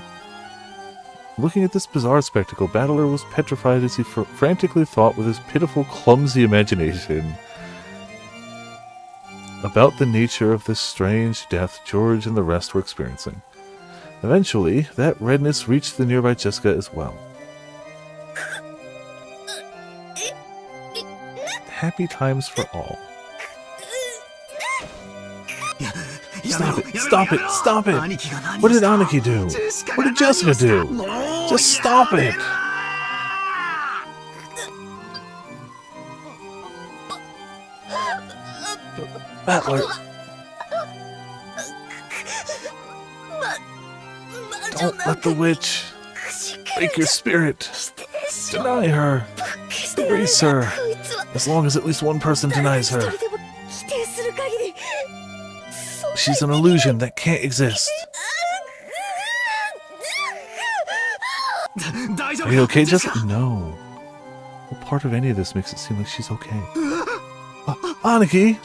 Looking at this bizarre spectacle, Battler was petrified as he frantically thought with his pitiful, clumsy imagination about the nature of this strange death George and the rest were experiencing. Eventually, that redness reached the nearby Jessica as well. Happy times for all. Stop it! Stop it! Stop it! What did Aniki do? What did Jessica do? Just stop it! Battler! Don't let the witch break your spirit. Deny her. Erase her. As long as at least one person denies her. She's an illusion that can't exist. Are you okay, Jessica? No. What part of any of this makes it seem like she's okay? Aniki!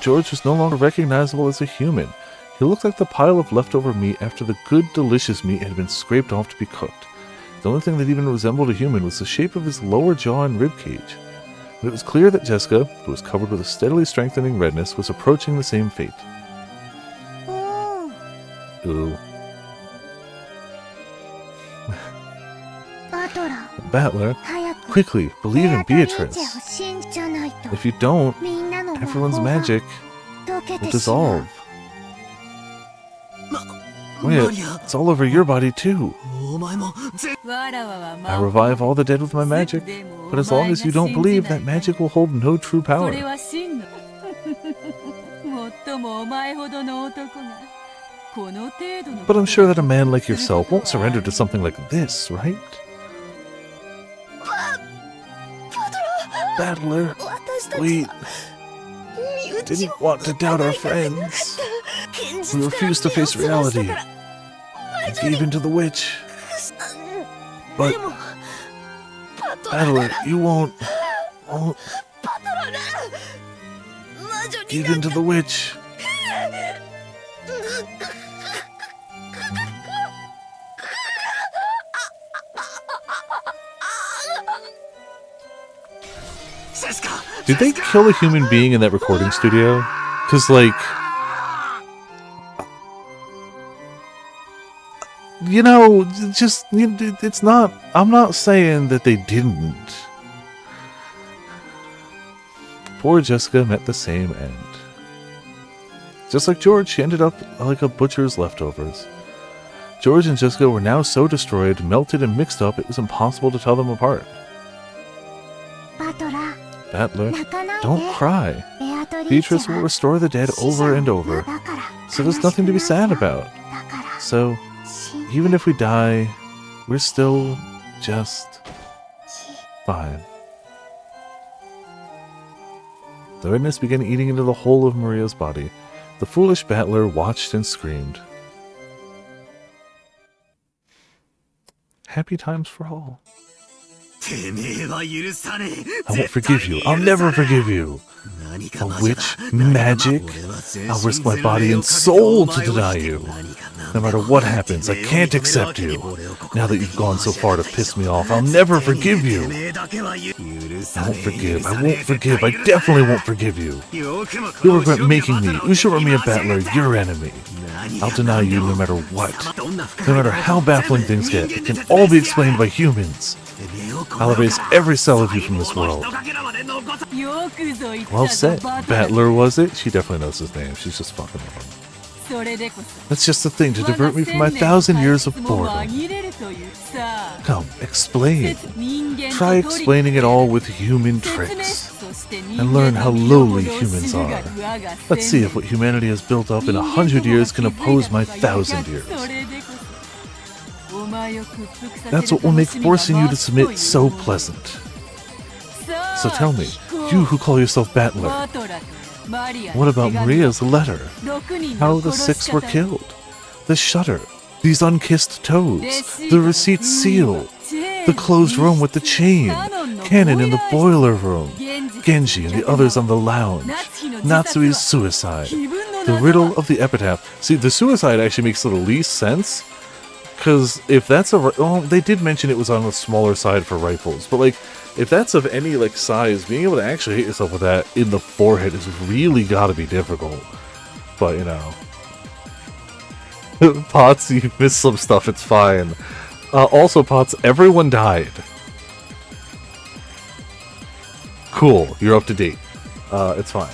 George was no longer recognizable as a human. He looked like the pile of leftover meat after the good, delicious meat had been scraped off to be cooked. The only thing that even resembled a human was the shape of his lower jaw and rib cage. But it was clear that Jessica, who was covered with a steadily strengthening redness, was approaching the same fate. Ooh. Battler, quickly, believe in Beatrice. If you don't, everyone's magic will dissolve. Wait, it's all over your body too. I revive all the dead with my magic, but as long as you don't believe, that magic will hold no true power. But I'm sure that a man like yourself won't surrender to something like this, right? Battler, we didn't want to doubt our friends. We refused to face reality. I gave in to the witch. But, Battler, you won't give in to the witch. Did they kill a human being in that recording studio? Because, like, you know, just, it's not, I'm not saying that they didn't. Poor Jessica met the same end. Just like George, she ended up like a butcher's leftovers. George and Jessica were now so destroyed, melted, and mixed up, it was impossible to tell them apart. Battler, don't cry. Beatrice will restore the dead over and over, so there's nothing to be sad about. So, even if we die, we're still just fine. The redness began eating into the whole of Maria's body. The foolish Battler watched and screamed. Happy times for all. I won't forgive you. I'll never forgive you. A witch? Magic? I'll risk my body and soul to deny you. No matter what happens, I can't accept you. Now that you've gone so far to piss me off, I'll never forgive you. I won't forgive. I won't forgive. I definitely won't forgive you. You'll regret making me, Ushiramiya Battler, your enemy. I'll deny you no matter what. No matter how baffling things get, it can all be explained by humans. I'll erase every cell of you from this world. Well said. Battler, was it? She definitely knows his name. She's just fucking with him. That's just the thing to divert me from my 1,000 years of boredom. Come, explain. Try explaining it all with human tricks. And learn how lowly humans are. Let's see if what humanity has built up in 100 years can oppose my 1,000 years. That's what will make forcing you to submit so pleasant. So tell me, you who call yourself Battler, what about Maria's letter? How the 6 were killed? The shutter, these unkissed toes, the receipt seal, the closed room with the chain, cannon in the boiler room, Genji and the others on the lounge. Natsui's suicide. The riddle of the epitaph. See, the suicide actually makes the least sense. Because if that's well, they did mention it was on the smaller side for rifles. But, like, if that's of any, like, size, being able to actually hit yourself with that in the forehead is really gotta be difficult. But, you know. Potts, you missed some stuff, it's fine. Also, Potts, everyone died. Cool, you're up to date. It's fine.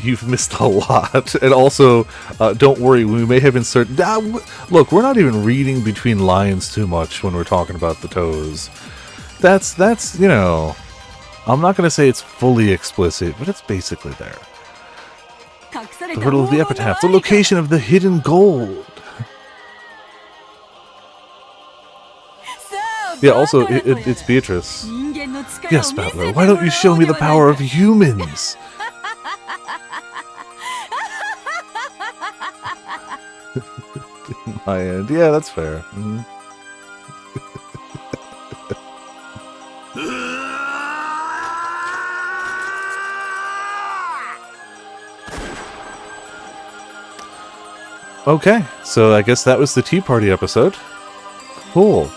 You've missed a lot. And also, don't worry, we may have inserted... look, we're not even reading between lines too much when we're talking about the toes. That's you know... I'm not going to say it's fully explicit, but it's basically there. The riddle of the epitaph, the location of the hidden gold. Yeah, also, it's Beatrice. Yes, Battler, why don't you show me the power of humans? My end. Yeah, that's fair. Mm-hmm. Okay, so I guess that was the Tea Party episode. Cool.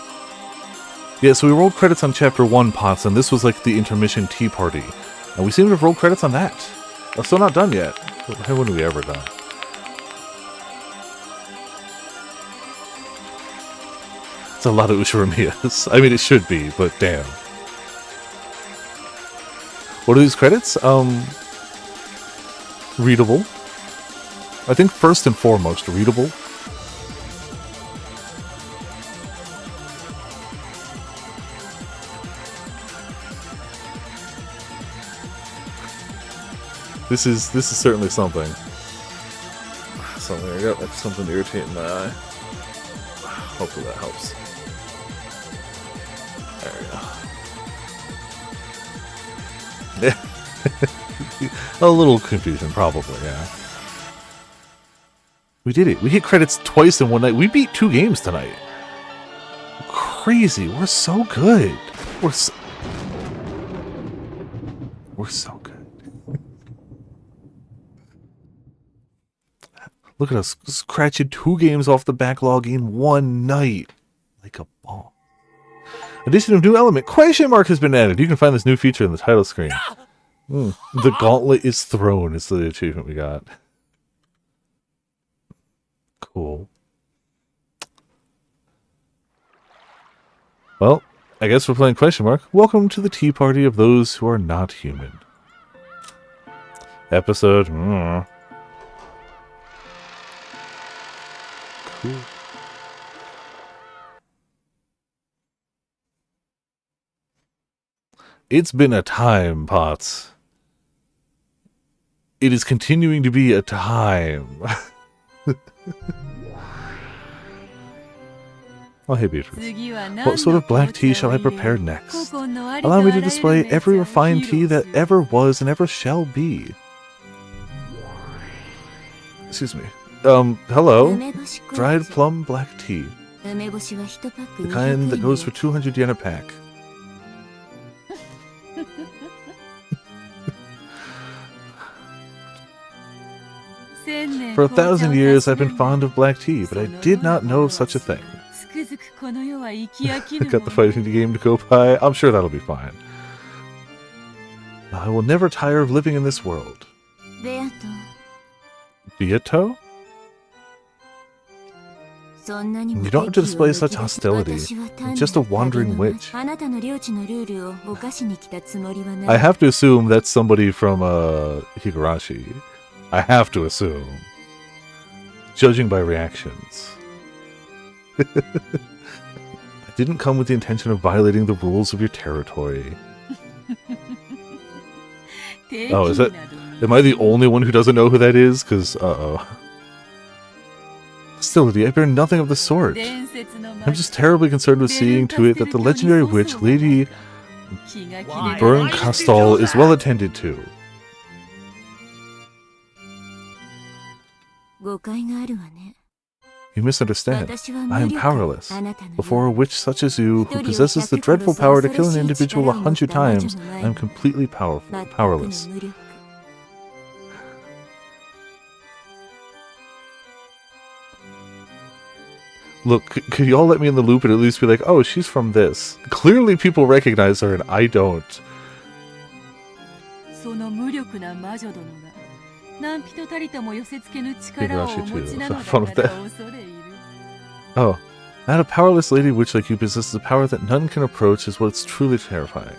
Yeah, so we rolled credits on Chapter 1, Potts, and this was like the intermission Tea Party. And we seem to have rolled credits on that. Still not done yet. When have we ever done? It's a lot of Ushiramiyas. I mean, it should be, but damn. What are these credits? Readable. I think first and foremost, readable. This is certainly something. Something I got like something irritating my eye. Hopefully that helps. There we go. A little confusion, probably, yeah. We did it. We hit credits twice in one night. We beat 2 games tonight. Crazy. We're so good. We're so good. Look at us scratching 2 games off the backlog in one night. Like a ball. Addition of new element. Question mark has been added. You can find this new feature in the title screen. The gauntlet is thrown is the achievement we got. Cool. Well, I guess we're playing question mark. Welcome to the tea party of those who are not human. Episode. Cool. It's been a time, Potts. It is continuing to be a time. Oh, hey, Beatrice. What sort of black tea shall I prepare next? Allow me to display every refined tea that ever was and ever shall be. Excuse me. Hello? Dried plum black tea. The kind that goes for 200 yen a pack. For 1,000 years I've been fond of black tea, but I did not know of such a thing. I got the fighting game to go by. I'm sure that'll be fine. I will never tire of living in this world. Beato? You don't have to display such hostility. I'm just a wandering witch. I have to assume that's somebody from Higurashi. I have to assume. Judging by reactions. I didn't come with the intention of violating the rules of your territory. Oh, is that... Am I the only one who doesn't know who that is? Because, uh-oh. Hostility, I bear nothing of the sort. I'm just terribly concerned with seeing to it that the legendary witch, Lady Bernkastel, is well attended to. You misunderstand. I am powerless. Before a witch such as you, who possesses the dreadful power to kill an individual 100 times, I am completely powerless. Look, could you all let me in the loop and at least be like, oh, she's from this. Clearly people recognize her and I don't. Figurashi too. Let's have fun with that. Oh, that a powerless lady witch like you possesses a power that none can approach is what's truly terrifying.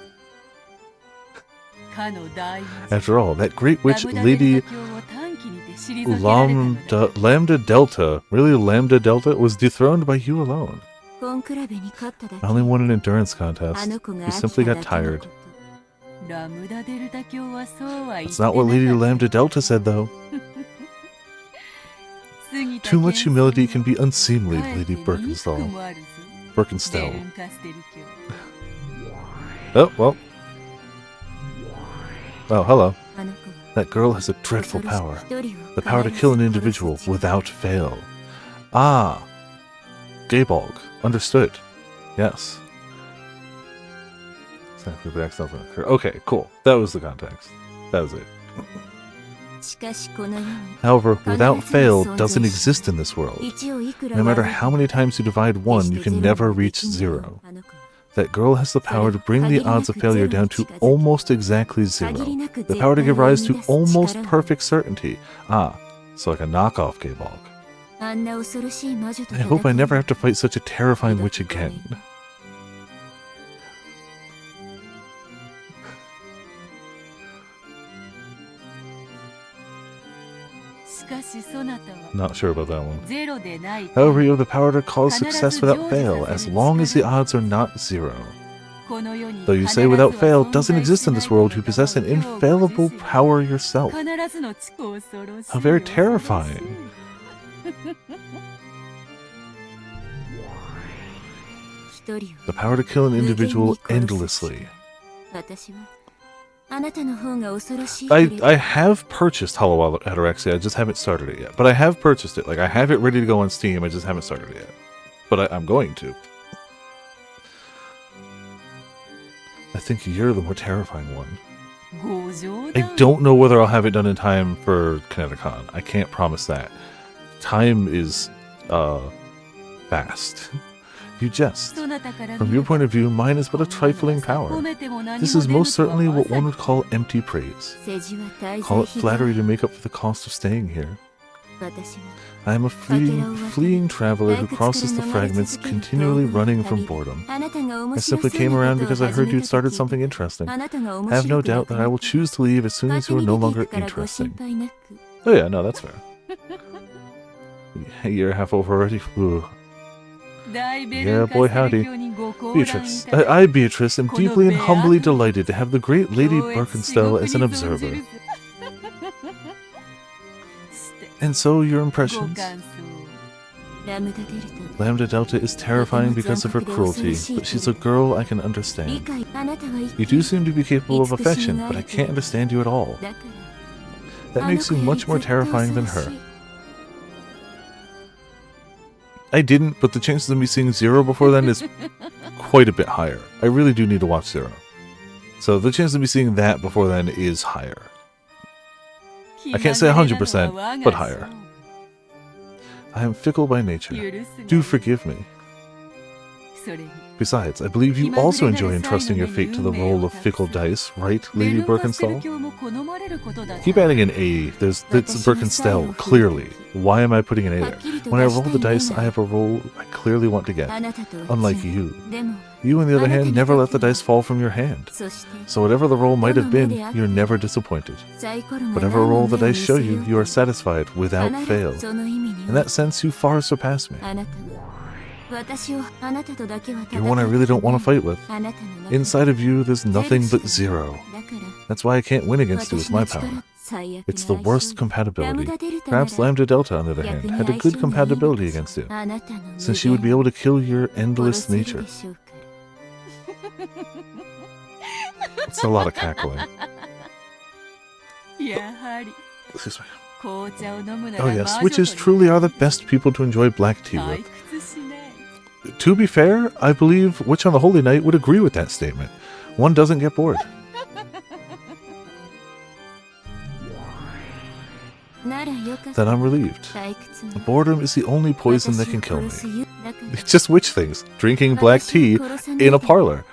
After all, that great witch, Lady Lambda Delta, really Lambda Delta, was dethroned by you alone. I only won an endurance contest. You simply got tired. That's not what Lady Lambda Delta said, though. Too much humility can be unseemly, Lady Birkenstell. Oh, well. Oh, hello. That girl has a dreadful power. The power to kill an individual without fail. Ah. Gaybolg. Understood. Yes. Okay, cool. That was the context. That was it. However, without fail doesn't exist in this world. No matter how many times you divide 1, you can never reach 0. That girl has the power to bring the odds of failure down to almost exactly 0. The power to give rise to almost perfect certainty. Ah, so like a knockoff Gaybolg. I hope I never have to fight such a terrifying witch again. Not sure about that one. However, you have the power to cause success without fail, as long as the odds are not 0. Though you say without fail doesn't exist in this world, you possess an infallible power yourself. How very terrifying. The power to kill an individual endlessly. I have purchased Hollow Ataraxia, I just haven't started it yet. But I have purchased it. Like, I have it ready to go on Steam, I just haven't started it yet. But I'm going to. I think you're the more terrifying one. I don't know whether I'll have it done in time for Kineticon. I can't promise that. Time is, fast. You jest. From your point of view, mine is but a trifling power. This is most certainly what one would call empty praise. Call it flattery to make up for the cost of staying here. I am a fleeing traveler who crosses the fragments, continually running from boredom. I simply came around because I heard you'd started something interesting. I have no doubt that I will choose to leave as soon as you are no longer interesting. Oh yeah, no, that's fair. A year and a half over already? Ooh. Yeah, boy howdy. Beatrice. Beatrice, am deeply and humbly delighted to have the great Lady Birkenstell as an observer. And so, your impressions? Lambda Delta is terrifying because of her cruelty, but she's a girl I can understand. You do seem to be capable of affection, but I can't understand you at all. That makes you much more terrifying than her. I didn't, but the chances of me seeing 0 before then is quite a bit higher. I really do need to watch 0. So the chance of me seeing that before then is higher. I can't say 100%, but higher. I am fickle by nature. Do forgive me. Besides, I believe you also enjoy entrusting your fate to the roll of fickle dice, right, Lady Birkenstell? Keep adding an A. It's Birkenstell, clearly. Why am I putting an A there? When I roll the dice, I have a roll I clearly want to get. Unlike you. You, on the other hand, never let the dice fall from your hand. So whatever the roll might have been, you're never disappointed. Whatever roll the dice show you, you are satisfied, without fail. In that sense, you far surpass me. You're one I really don't want to fight with. Inside of you, there's nothing but 0. That's why I can't win against you with my power. It's the worst compatibility. Perhaps Lambda Delta, on the other hand, had a good compatibility against you, since she would be able to kill your endless nature. It's a lot of cackling. Excuse me. Oh yes, witches truly are the best people to enjoy black tea with. To be fair, I believe Witch on the Holy Night would agree with that statement. One doesn't get bored. Then I'm relieved. Boredom is the only poison that can kill me. It's just witch things. Drinking black tea in a parlor.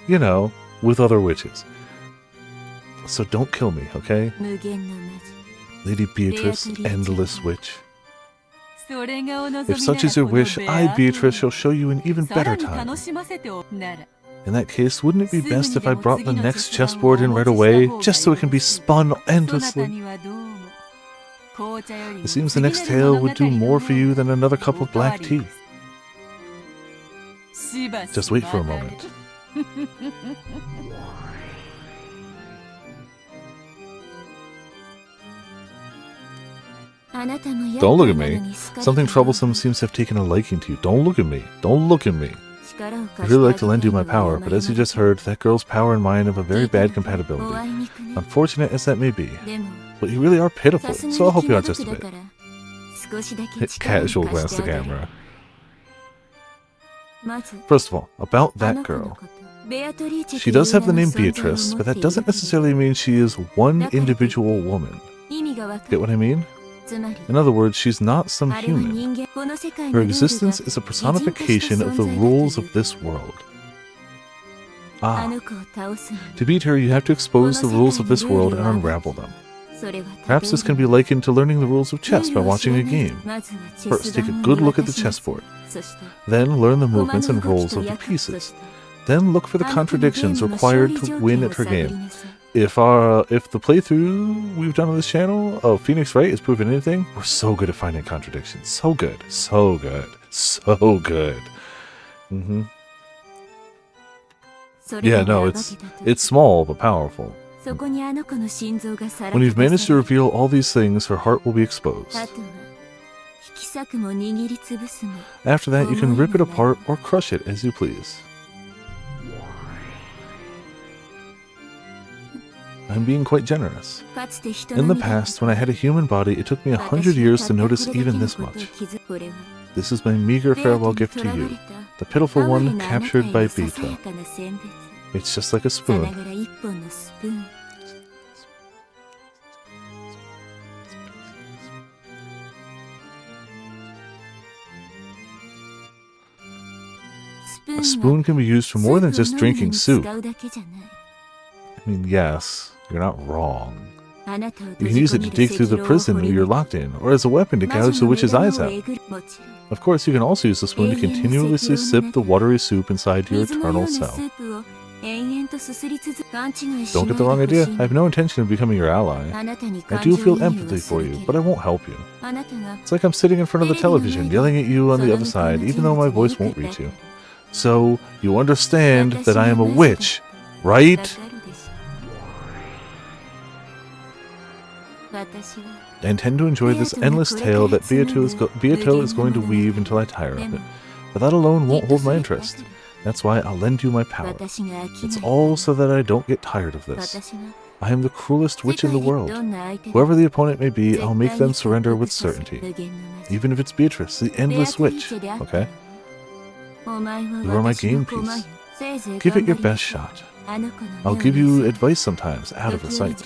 You know, with other witches. So don't kill me, okay? Lady Beatrice, endless witch. If such is your wish, I, Beatrice, shall show you an even better time. In that case, wouldn't it be best if I brought the next chessboard in right away, just so it can be spun endlessly? It seems the next tale would do more for you than another cup of black tea. Just wait for a moment. Don't look at me. Something troublesome seems to have taken a liking to you. Don't look at me. Don't look at me. I'd really like to lend you my power, but as you just heard, that girl's power and mine have a very bad compatibility. Unfortunate as that may be. But you really are pitiful, so I'll help you out just a bit. Casual glance to camera. First of all, about that girl. She does have the name Beatrice, but that doesn't necessarily mean she is one individual woman. Get what I mean? In other words, she's not some human. Her existence is a personification of the rules of this world. Ah. To beat her, you have to expose the rules of this world and unravel them. Perhaps this can be likened to learning the rules of chess by watching a game. First, take a good look at the chessboard. Then learn the movements and roles of the pieces. Then look for the contradictions required to win at her game. If the playthrough we've done on this channel of Phoenix Wright is proving anything, we're so good at finding contradictions. So good. So good. So good. Yeah, no, it's small but powerful. When you've managed to reveal all these things, her heart will be exposed. After that, you can rip it apart or crush it as you please. I'm being quite generous. In the past, when I had a human body, it took me 100 years to notice even this much. This is my meager farewell gift to you, the pitiful one captured by Beta. It's just like a spoon. A spoon can be used for more than just drinking soup. I mean, yes, you're not wrong. You can use it to dig through the prison you're locked in, or as a weapon to gouge the witch's eyes out. Of course, you can also use the spoon to continuously sip the watery soup inside your eternal cell. Don't get the wrong idea, I have no intention of becoming your ally. I do feel empathy for you, but I won't help you. It's like I'm sitting in front of the television, yelling at you on the other side, even though my voice won't reach you. So, you understand that I am a witch, right? I intend to enjoy this endless tale that Beato is going to weave until I tire of it. But that alone won't hold my interest. That's why I'll lend you my power. It's all so that I don't get tired of this. I am the cruelest witch in the world. Whoever the opponent may be, I'll make them surrender with certainty. Even if it's Beatrice, the endless witch, okay? You are my game piece. Give it your best shot. I'll give you advice sometimes, out of her sight.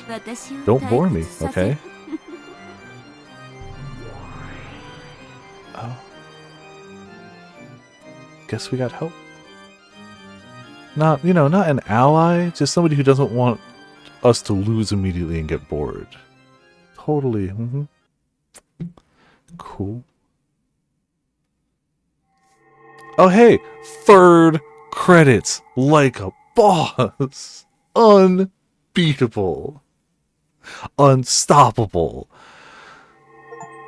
Don't bore me, okay? Oh. Guess we got help. Not an ally, just somebody who doesn't want us to lose immediately and get bored. Totally. Cool. Oh, hey! Third credits, like a boss. Unbeatable. Unstoppable.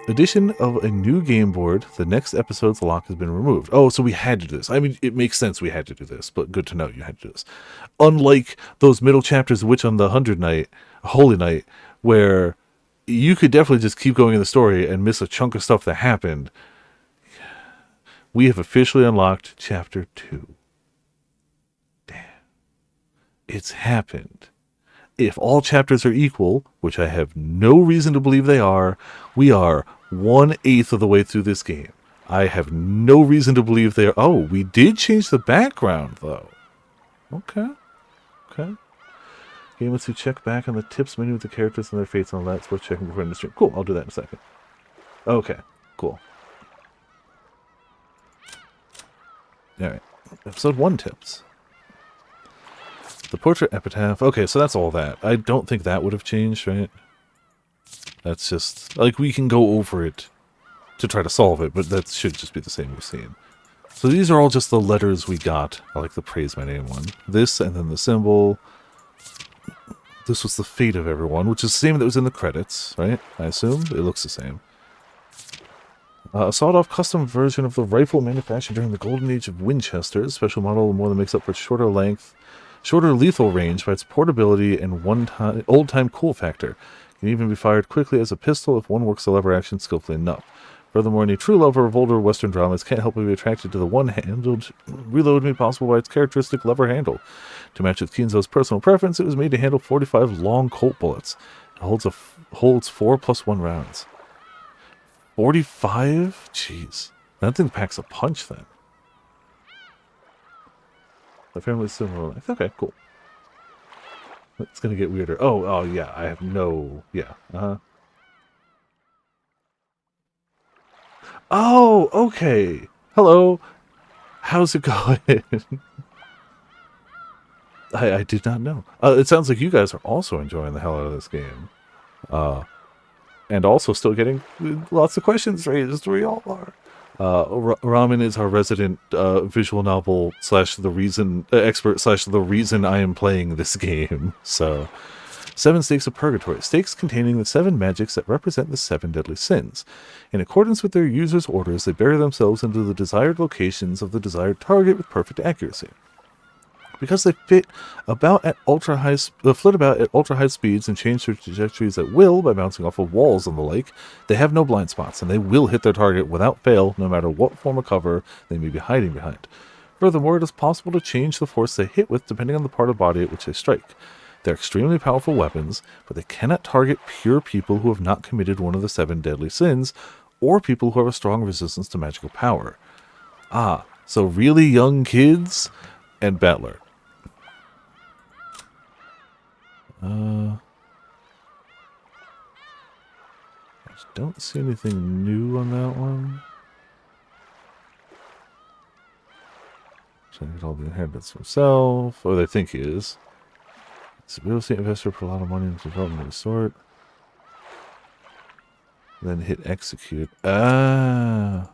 Addition of a new game board. The next episode's lock has been removed. Oh, so we had to do this. I mean, it makes sense we had to do this, but good to know you had to do this. Unlike those middle chapters of Witch on the Holy Night, where you could definitely just keep going in the story and miss a chunk of stuff that happened. We have officially unlocked Chapter 2. Damn. It's happened. if all chapters are equal, which I have no reason to believe they are, we are 1/8 of the way through this game. I have no reason to believe they are. Oh, we did change the background, though. Okay. Okay. Game lets you check back on the tips menu with the characters and their fates and all that. It's worth checking before in the stream. Cool, I'll do that in a second. Okay, cool. Alright. Episode 1 tips. The portrait epitaph. Okay, so that's all that. I don't think that would have changed, right? That's just, like, we can go over it to try to solve it, but that should just be the same we've seen. So these are all just the letters we got. I like the praise my name one. This, and then the symbol. This was the fate of everyone, which is the same that was in the credits, right? I assume? It looks the same. A sawed-off custom version of the rifle manufactured during the golden age of Winchester. A special model more than makes up for its shorter length, shorter lethal range by its portability and old-time cool factor. It can even be fired quickly as a pistol if one works the lever action skillfully enough. Furthermore, any true lover of older Western dramas can't help but be attracted to the one-handled reload made possible by its characteristic lever handle. To match with Kinzo's personal preference, it was made to handle 45 long Colt bullets. It holds 4 + 1 rounds. 45? Jeez. That thing packs a punch then. The family's similar. Okay, cool. It's gonna get weirder. Oh, yeah, I have no... Yeah, Oh, okay. Hello. How's it going? I did not know. It sounds like you guys are also enjoying the hell out of this game. And also still getting lots of questions raised. We all are. Ramen is our resident visual novel / the reason expert / the reason I am playing this game. So, 7 stakes of purgatory. Stakes containing the 7 magics that represent the 7 deadly sins. In accordance with their users' orders, they bury themselves into the desired locations of the desired target with perfect accuracy. Because they flit about at ultra high speeds and change their trajectories at will by bouncing off of walls and the like, they have no blind spots, and they will hit their target without fail, no matter what form of cover they may be hiding behind. Furthermore, it is possible to change the force they hit with depending on the part of the body at which they strike. They're extremely powerful weapons, but they cannot target pure people who have not committed one of the 7 deadly sins, or people who have a strong resistance to magical power. So really young kids and Battler. I just don't see anything new on that one. Trying to get all the inheritance himself, or they think he is. It's a real estate investor for a lot of money into development of the sort. Then hit execute. Oh,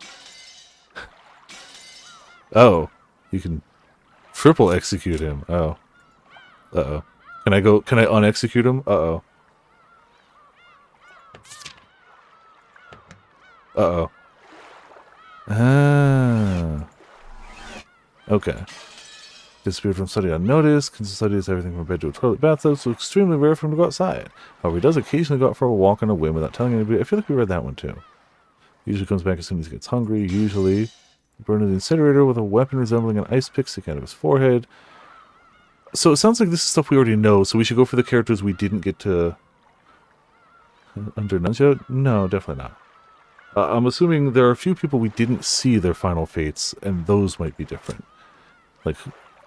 you can triple execute him. Oh. Uh-oh. Can I unexecute him? Uh-oh. Uh-oh. Okay. Disappeared from study unnoticed. Kinzo studies everything from bed to a toilet bathtub, so extremely rare for him to go outside. However, he does occasionally go out for a walk on a whim without telling anybody. I feel like we read that one too. Usually comes back as soon as he gets hungry. Usually. Burned in the incinerator with a weapon resembling an ice pick sticking out of his forehead. So it sounds like this is stuff we already know, so we should go for the characters we didn't get to... Under Nuncio? No, definitely not. I'm assuming there are a few people we didn't see their final fates, and those might be different. Like,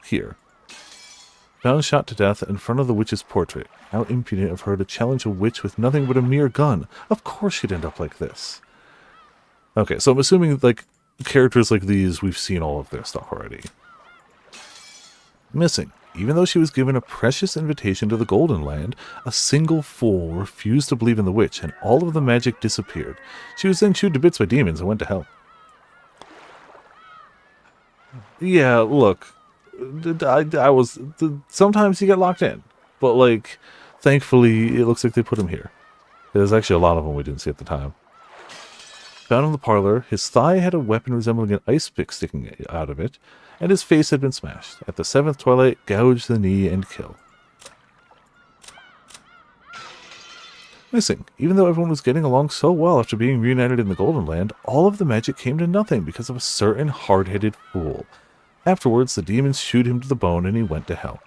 here. Found shot to death in front of the witch's portrait. How impudent of her to challenge a witch with nothing but a mere gun. Of course she'd end up like this. Okay, so I'm assuming, like, characters like these, we've seen all of their stuff already. Missing. Even though she was given a precious invitation to the Golden Land, a single fool refused to believe in the witch, and all of the magic disappeared. She was then chewed to bits by demons and went to hell. Yeah, look. Sometimes you get locked in. But, like, thankfully, it looks like they put him here. There's actually a lot of them we didn't see at the time. Found in the parlor, his thigh had a weapon resembling an ice pick sticking out of it, and his face had been smashed. At the 7th twilight, gouge the knee and kill. Missing. Even though everyone was getting along so well after being reunited in the Golden Land, all of the magic came to nothing because of a certain hard-headed fool. Afterwards, the demons chewed him to the bone and he went to hell.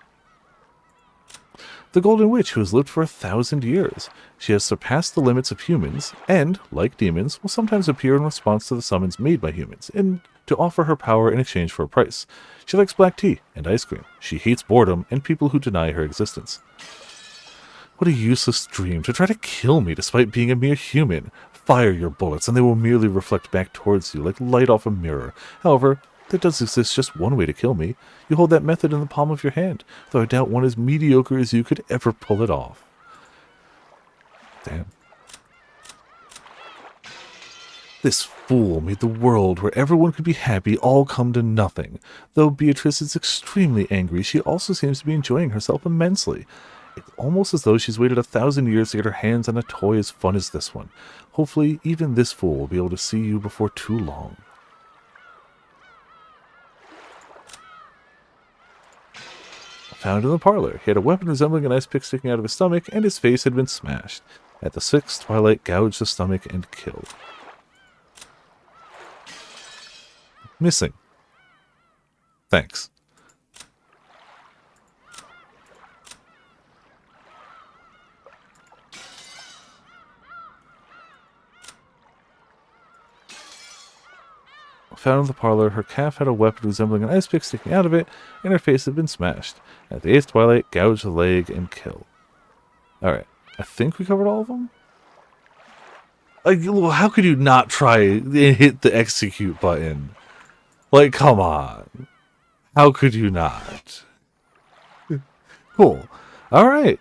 The Golden Witch, who has lived for 1,000 years. She has surpassed the limits of humans, and, like demons, will sometimes appear in response to the summons made by humans, and to offer her power in exchange for a price. She likes black tea and ice cream. She hates boredom and people who deny her existence. What a useless dream, to try to kill me despite being a mere human. Fire your bullets, and they will merely reflect back towards you like light off a mirror. However, there does exist just one way to kill me. You hold that method in the palm of your hand, though I doubt one as mediocre as you could ever pull it off. Damn. This fool made the world where everyone could be happy all come to nothing. Though Beatrice is extremely angry, she also seems to be enjoying herself immensely. It's almost as though she's waited 1,000 years to get her hands on a toy as fun as this one. Hopefully, even this fool will be able to see you before too long. Found in the parlor. He had a weapon resembling an ice pick sticking out of his stomach, and his face had been smashed. At the 6th twilight, gouged the stomach and killed. Missing. Thanks. Found in the parlor, her calf had a weapon resembling an ice pick sticking out of it, and her face had been smashed. At the 8th twilight, gouged the leg and killed. Alright, I think we covered all of them? Like, how could you not try and hit the execute button? Like, come on. How could you not? Cool. Alright.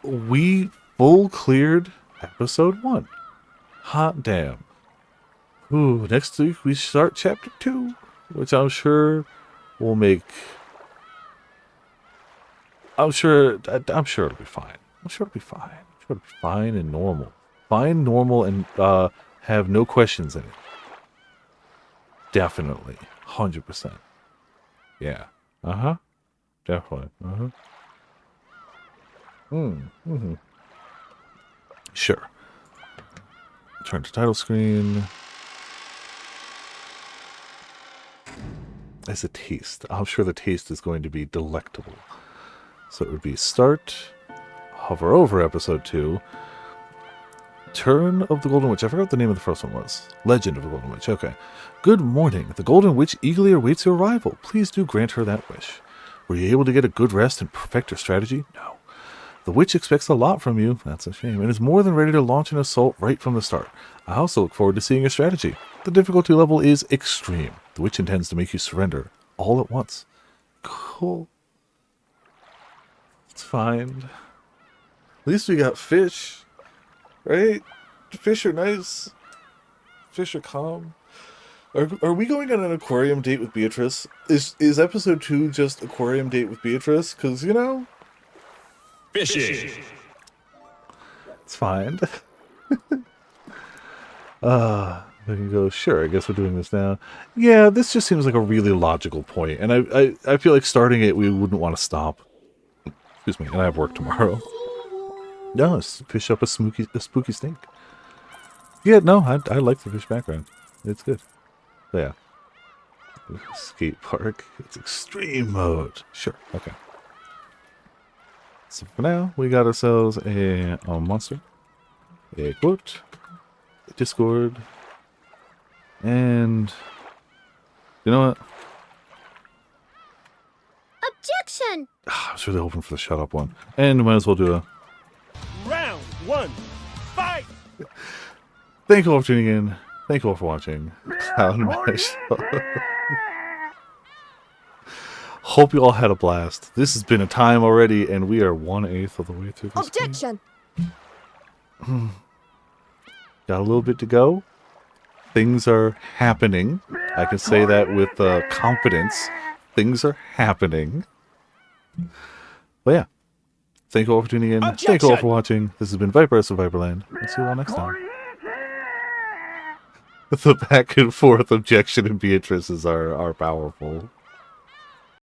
We full cleared episode 1. Hot damn. Ooh, next week we start chapter 2, which I'm sure will make... I'm sure it'll be fine. I'm sure it'll be fine. I'm sure it'll be fine and normal. Fine, normal, and have no questions in it. Definitely. 100%. Yeah. Uh-huh. Definitely. Uh-huh. Mm-hmm. Sure. Turn to title screen. As a taste. I'm sure the taste is going to be delectable. So it would be start, hover over episode 2, Turn of the Golden Witch. I forgot what the name of the first one was. Legend of the Golden Witch. Okay. Good morning. The Golden Witch eagerly awaits your arrival. Please do grant her that wish. Were you able to get a good rest and perfect your strategy? No. The witch expects a lot from you. That's a shame. And is more than ready to launch an assault right from the start. I also look forward to seeing your strategy. The difficulty level is extreme. The witch intends to make you surrender all at once. Cool. It's fine. At least we got fish. Right? Fish are nice. Fish are calm. Are we going on an aquarium date with Beatrice? Is episode 2 just aquarium date with Beatrice? Because, you know... Fishing. It's fine. We can go, sure, I guess we're doing this now. Yeah, this just seems like a really logical point. And I feel like starting it, we wouldn't want to stop. Excuse me, and I have work tomorrow. No, let's fish up a spooky snake. Yeah, no, I like the fish background. It's good. But yeah. Skate park. It's extreme mode. Sure, okay. So for now, we got ourselves a monster, a quote, a Discord, and you know what? Objection! I was really hoping for the shut up one. And we might as well do a Round 1, fight! thank you all for tuning in. Thank you all for watching. Clown Mash. Hope you all had a blast. This has been a time already, and we are 1/8 of the way through this Objection! game. Got a little bit to go. Things are happening. I can say that with confidence. Things are happening. But yeah. Thank you all for tuning in. Objection! Thank you all for watching. This has been Viperus of Viperland. I'll see you all next time. The back and forth objection and Beatrices are powerful.